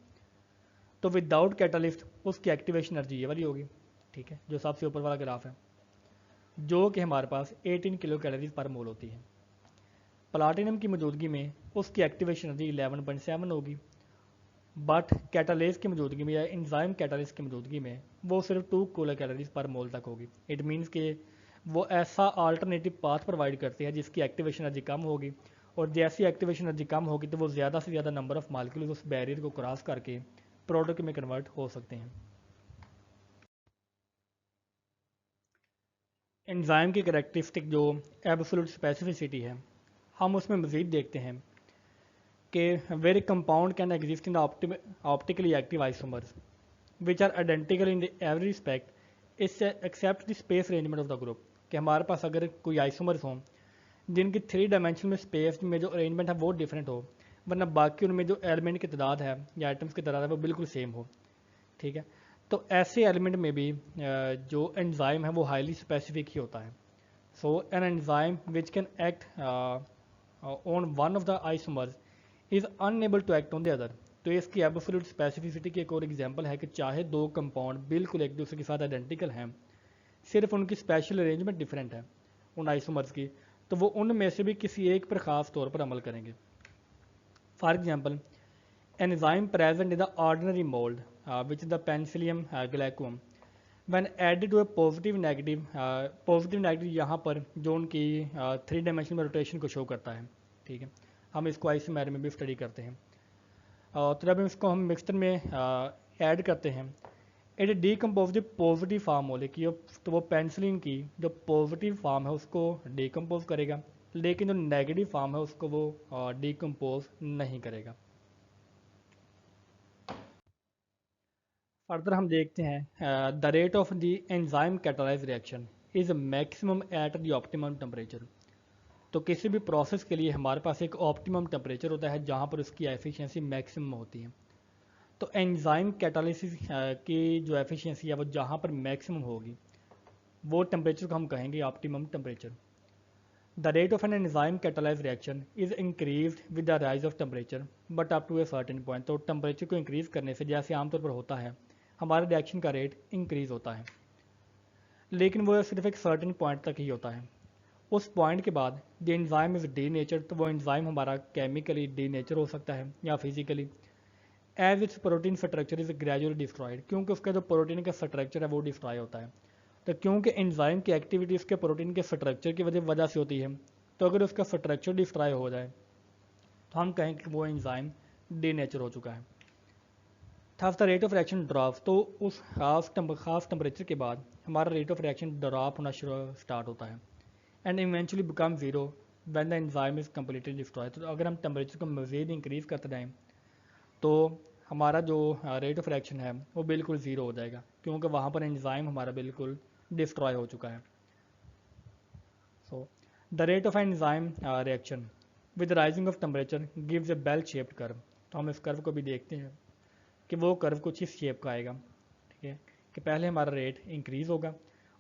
तो विदाउट कैटालिस्ट उसकी एक्टिवेशन एनर्जी ये वाली होगी, ठीक है, जो सबसे ऊपर वाला ग्राफ है, जो कि हमारे पास 18 किलो कैलोरीज पर मोल होती है। प्लाटिनम की मौजूदगी में उसकी एक्टिवेशन एनर्जी 11.7 होगी, बट कैटालेस की मौजूदगी में या एंजाइम कैटालिस्ट की मौजूदगी में वो सिर्फ 2 किलो कैलोरीज पर मोल तक होगी। इट मीन्स कि वो ऐसा अल्टरनेटिव पाथ प्रोवाइड करती है जिसकी एक्टिवेशन एनर्जी कम होगी, और जैसी एक्टिवेशन एनर्जी कम होगी तो वो ज़्यादा से ज़्यादा नंबर ऑफ मालिक्यूल्स उस बैरियर को क्रॉस करके प्रोडक्ट में कन्वर्ट हो सकते हैं। एंजाइम की करेक्टरिस्टिक जो एब्सोल्यूट स्पेसिफिसिटी है, हम उसमें मज़ीद देखते हैं कि very compound can exist in optically active isomers which are identical in every respect इससे except the space arrangement of the group. कि हमारे पास अगर कोई आइसोमर्स हों जिनकी 3 डायमेंशन में स्पेस में जो अरेंजमेंट है वो डिफरेंट हो, वरना बाकी उनमें जो एलिमेंट की तादाद है या आइटम्स की तादाद है वो बिल्कुल सेम हो, ठीक है, तो ऐसे एलिमेंट में भी जो एंजाइम है वो हाईली स्पेसिफिक ही होता है। So an enzyme which can act on one of the isomers is unable to act on the other. तो इसकी एब्सोल्यूट स्पेसिफिसिटी की एक और एग्जांपल है कि चाहे दो कंपाउंड बिल्कुल एक दूसरे के साथ आइडेंटिकल हैं, सिर्फ उनकी स्पेशल अरेंजमेंट डिफरेंट है उन आइसोमर्स की, तो वो उनमें से भी किसी एक पर खास तौर पर अमल करेंगे। For example, enzyme present in the ordinary mould which is the penicillium glaucum when added to a positive negative यहाँ पर जो उनकी 3 डायमेंशनल रोटेशन को शो करता है, ठीक है, हम इसको आइसोमेर में भी स्टडी करते हैं। तो जब इसको हम मिक्सचर में ऐड करते हैं, it decompose the positive form molecule, तो वो पेंसिलिन की जो पॉजिटिव फार्म है उसको डीकम्पोज करेगा, लेकिन जो नेगेटिव फार्म है उसको वो डीकम्पोज नहीं करेगा। फर्दर हम देखते हैं the rate of the enzyme catalyse reaction is maximum at the optimum temperature. तो किसी भी प्रोसेस के लिए हमारे पास एक ऑप्टिमम टेम्परेचर होता है जहाँ पर उसकी एफिशिएंसी मैक्सिमम होती है। तो एंजाइम कैटालिसिस की जो एफिशिएंसी है वो जहाँ पर मैक्सिमम होगी वो टेम्परेचर को हम कहेंगे optimum temperature. The rate of an enzyme catalyse reaction is increase with the rise of temperature but up to a certain point. तो टेम्परेचर को इंक्रीज करने से जैसे आमतौर पर होता है हमारे रिएक्शन का रेट इंक्रीज होता है, लेकिन वो सिर्फ एक सर्टेन पॉइंट तक ही होता है। उस पॉइंट के बाद the enzyme is D nature, तो वो एंजाइम हमारा केमिकली डी नेचर हो सकता है या physically. As its protein structure is gradually destroyed, क्योंकि उसका जो प्रोटीन का स्ट्रक्चर है वो डिस्ट्रॉय होता है। तो क्योंकि एंजाइम की एक्टिविटी उसके प्रोटीन के स्ट्रक्चर की वजह से होती है, तो अगर उसका स्ट्रक्चर डिस्ट्रॉय हो जाए तो हम कहेंगे कि वो एंजाइम डी नेचर हो चुका है। Thus the rate of reaction drop, तो उस खास टेम्परेचर के बाद हमारा रेट ऑफ रिएक्शन ड्रॉप होना स्टार्ट होता है and eventually become zero when the enzyme is completely destroy. तो अगर हम टेम्परेचर को मज़ीद इंक्रीज करते जाएँ तो हमारा जो रेट ऑफ रिएक्शन है वो बिल्कुल ज़ीरो हो जाएगा, क्योंकि वहाँ पर एंजाइम हमारा बिल्कुल डिस्ट्रॉय हो चुका है। So the rate of enzyme reaction with rising of temperature gives a bell shaped curve. तो हम इस कर्व को भी देखते हैं कि वो कर्व कुछ इस शेप का आएगा, ठीक है, कि पहले हमारा रेट इंक्रीज़ होगा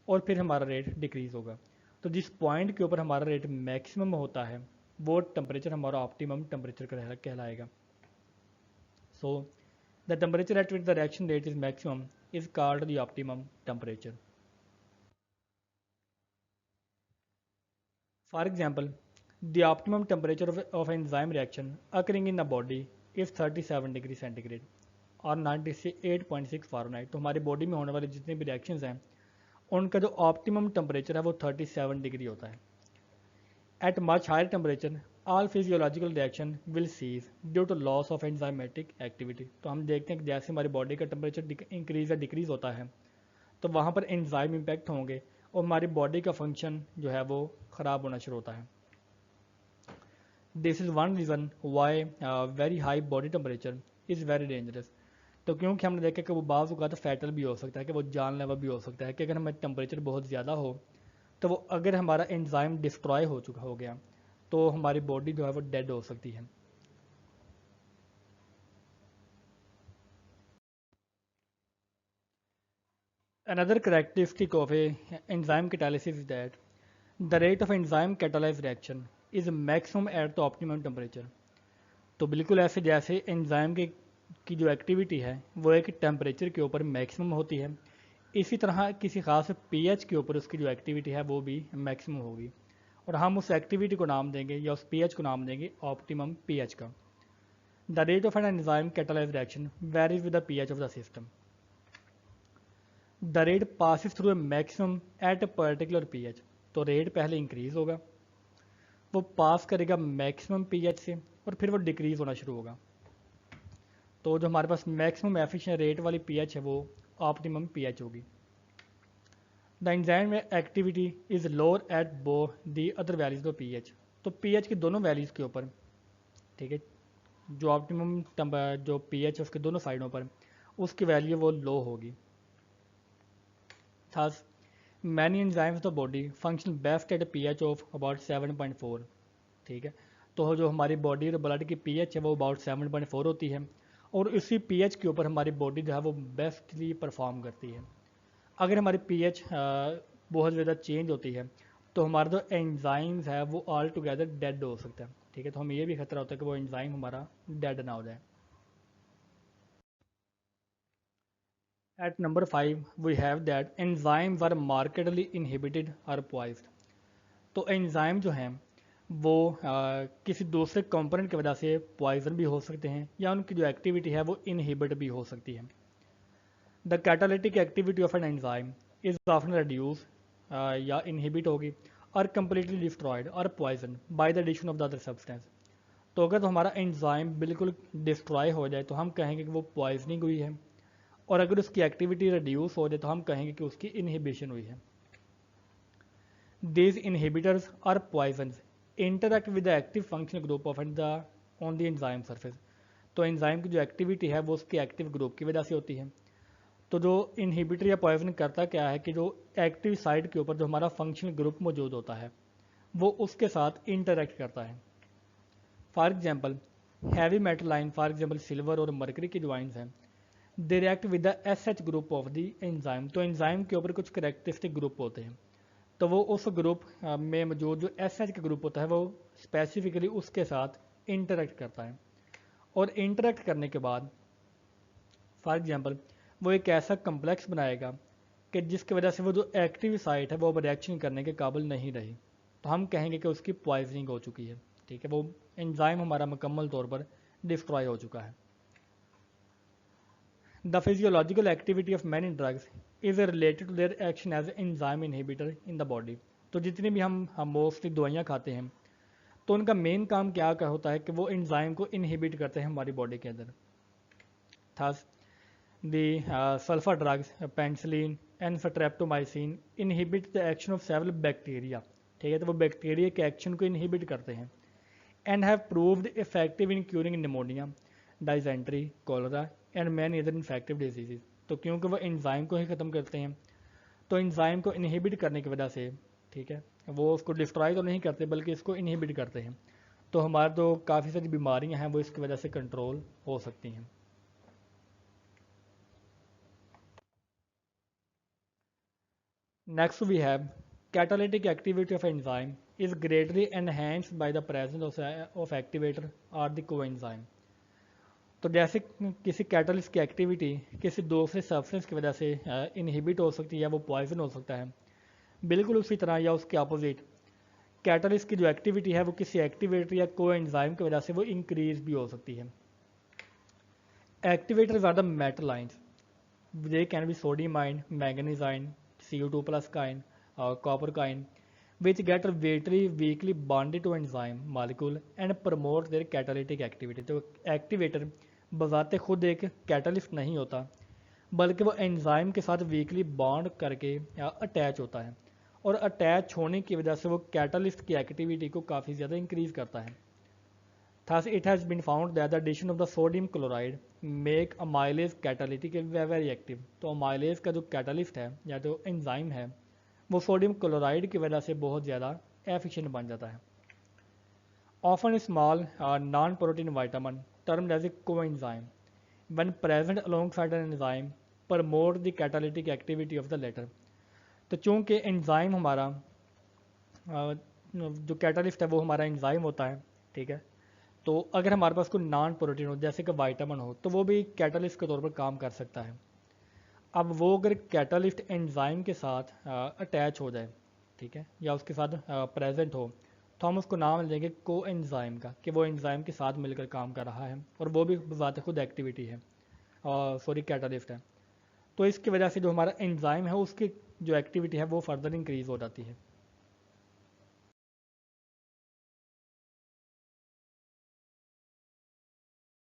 और फिर हमारा रेट डिक्रीज़ होगा। तो जिस पॉइंट के ऊपर हमारा रेट मैक्सिमम होता है वो टेम्परेचर हमारा ऑप्टिमम टेम्परेचर कहलाएगा। So the temperature at which the reaction rate is maximum is called the optimum temperature. For example, the optimum temperature of enzyme reaction occurring in the body is 37 degree centigrade और 98.6 Fahrenheit. तो हमारी body में होने वाले जितने भी reactions हैं उनका जो ऑप्टिमम टेम्परेचर है वो 37 डिग्री होता है। At much higher temperature, all physiological reaction will cease due to loss of enzymatic activity। तो हम देखते हैं कि जैसे हमारी बॉडी का टेम्परेचर इंक्रीज या डिक्रीज होता है तो वहाँ पर एंजाइम इम्पैक्ट होंगे और हमारी बॉडी का फंक्शन जो है वो ख़राब होना शुरू होता है। This is one reason why very high body temperature is very dangerous. तो क्योंकि हमने देखा कि वो बाज़ होगा तो फैटल भी हो सकता है, कि वो जानलेवा भी हो सकता है, कि अगर हमें टेम्परेचर बहुत ज़्यादा हो तो वो अगर हमारा एंजाइम डिस्ट्रॉय हो गया तो हमारी बॉडी जो है वो डेड हो सकती है। Another characteristic of a enzyme catalysis is that the rate of enzyme catalyzed reaction is maximum at the optimum temperature। तो बिल्कुल ऐसे जैसे एंजाइम की जो एक्टिविटी है वो एक टेम्परेचर के ऊपर मैक्सिमम होती है, इसी तरह किसी खास पीएच के ऊपर उसकी जो एक्टिविटी है वो भी मैक्सिमम होगी और हम उस एक्टिविटी को नाम देंगे या उस पीएच को नाम देंगे ऑप्टिमम पीएच का। The rate of an enzyme catalyse reaction varies with the pH of the system. The rate passes through a maximum at a particular pH. तो रेट पहले इंक्रीज होगा, वो पास करेगा मैक्सिमम पीएच से और फिर वो डिक्रीज होना शुरू होगा। तो जो हमारे पास मैक्सिमम एफिशिएंट रेट वाली पीएच है वो ऑप्टिमम पीएच होगी। The enzyme activity is lower at both the other values of pH. तो पीएच की दोनों वैल्यूज के ऊपर, ठीक है, जो ऑप्टिमम जो पीएच है उसके दोनों साइडों पर उसकी वैल्यू वो लो होगी। Thus many enzymes the body function best at pH of about 7.4। ठीक है, तो जो हमारी बॉडी और ब्लड की पीएच है वो अबाउट 7.4 होती है और इसी पीएच के ऊपर हमारी बॉडी जो है वो बेस्टली परफॉर्म करती है। अगर हमारी पीएच बहुत ज़्यादा चेंज होती है तो हमारा जो एंजाइम्स है वो ऑल टुगेदर डेड हो सकता है। ठीक है, तो हमें ये भी खतरा होता है कि वो एंजाइम हमारा डेड ना हो जाए। At number 5 we have that enzymes are markedly inhibited और पॉइज्ड। तो एंजाइम जो हैं वो किसी दूसरे कंपोनेंट की वजह से पॉइजन भी हो सकते हैं या उनकी जो एक्टिविटी है वो इनहिबिट भी हो सकती है। The catalytic activity of an enzyme is often reduce या इनहिबिट होगी और कम्प्लीटली डिस्ट्रॉयड और poison by the addition of the other substance. तो अगर तो हमारा एंजाइम बिल्कुल डिस्ट्रॉय हो जाए तो हम कहेंगे कि वो पॉइजनिंग हुई है, और अगर उसकी एक्टिविटी रिड्यूस हो जाए तो हम कहेंगे कि उसकी इनहिबिशन हुई है। These inhibitors are poisons interact with the active functional group of on the enzyme surface। तो एंजाइम की जो एक्टिविटी है वो उसके एक्टिव ग्रुप की वजह से होती है। तो जो इनहिबिटर या पॉइजन करता क्या है कि जो एक्टिव साइड के ऊपर जो हमारा फंक्शनल ग्रुप मौजूद होता है वो उसके साथ इंटरेक्ट करता है। For example heavy metal ion, for example silver और मरकरी की जो आयन्स हैं, they react with the SH group of the enzyme. तो एंजाइम के ऊपर कुछ करेक्टरिस्टिक ग्रुप होते हैं, तो वो उस ग्रुप में मौजूद जो एसएच का ग्रुप होता है वो स्पेसिफिकली उसके साथ इंटरेक्ट करता है। और इंटरेक्ट करने के बाद फॉर एग्जांपल वो एक ऐसा कम्प्लेक्स बनाएगा कि जिसकी वजह से वो जो एक्टिव साइट है वो अब रिएक्शन करने के काबिल नहीं रही, तो हम कहेंगे कि उसकी पॉइजनिंग हो चुकी है। ठीक है, वो एंजाइम हमारा मुकम्मल तौर पर डिस्ट्रॉय हो चुका है। The physiological activity of many drugs is related to their action as enzyme inhibitor in the body. तो जितनी भी हम मोस्टली दवाइयाँ खाते हैं तो उनका मेन काम क्या होता है कि वो एंजाइम को इनहिबिट करते हैं हमारी बॉडी के अंदर। Thus the sulphur drugs penicillin and streptomycin inhibit the action of several bacteria. ठीक है, तो वो बैक्टीरिया के एक्शन को इनहिबिट करते हैं and have proved effective in curing pneumonia, dysentery, cholera and many other infective diseases. तो क्योंकि वो एंजाइम को ही ख़त्म करते हैं, तो एंजाइम को इनहिबिट करने की वजह से, ठीक है, वो उसको डिस्ट्रॉय तो नहीं करते बल्कि इसको इनहिबिट करते हैं, तो हमारे जो काफ़ी सारी बीमारियां हैं वो इसकी वजह से कंट्रोल हो सकती हैं। Next we have catalytic activity of enzyme is greatly enhanced by the presence of activator और द कोएंजाइम। तो जैसे किसी कैटलिस्ट की एक्टिविटी किसी दूसरे सब्सटेंस की वजह से इनहिबिट हो सकती है या वो पॉइजन हो सकता है, बिल्कुल उसी तरह या उसके अपोजिट कैटलिस्ट की जो एक्टिविटी है वो किसी एक्टिवेटर या कोएंजाइम की वजह से वो इंक्रीज भी हो सकती है। Activators are the metal ions, they can be sodium ion, manganese ion, CO2 plus ion or copper ion, which get weakly bonded to enzyme molecule and promote their catalytic activity। तो activator बजाते खुद एक catalyst नहीं होता बल्कि वो enzyme के साथ वीकली बॉन्ड करके अटैच होता है, और अटैच होने की वजह से वो कैटलिस्ट की एक्टिविटी को काफ़ी ज़्यादा इंक्रीज करता है। Thus, it has been found that the addition of the sodium chloride make amylase catalytic very active। तो amylase का जो कैटलिस्ट है या जो एंजाइम है वो सोडियम क्लोराइड की वजह से बहुत ज़्यादा एफिशिएंट बन जाता है। Often small non-protein vitamin termed as a coenzyme when present alongside an enzyme promote the catalytic activity of the latter। तो चूँकि एंजाइम हमारा जो कैटलिस्ट है वो हमारा एंजाइम होता है, ठीक है, तो अगर हमारे पास कोई नॉन प्रोटीन हो जैसे कि वाइटामिन हो तो वो भी कैटलिस्ट के तौर पर काम कर सकता है। अब वो अगर कैटलिस्ट एंजाइम के साथ अटैच हो जाए, ठीक है, या उसके साथ प्रेजेंट हो, तो हम उसको नाम लेंगे को एंजाइम का, कि वो एंजाइम के साथ मिलकर काम कर रहा है और वो भी ज़ात खुद एक्टिविटी है, सॉरी कैटलिस्ट है। तो इसकी वजह से जो हमारा एंजाइम है उसकी जो एक्टिविटी है वो फर्दर इंक्रीज हो जाती है।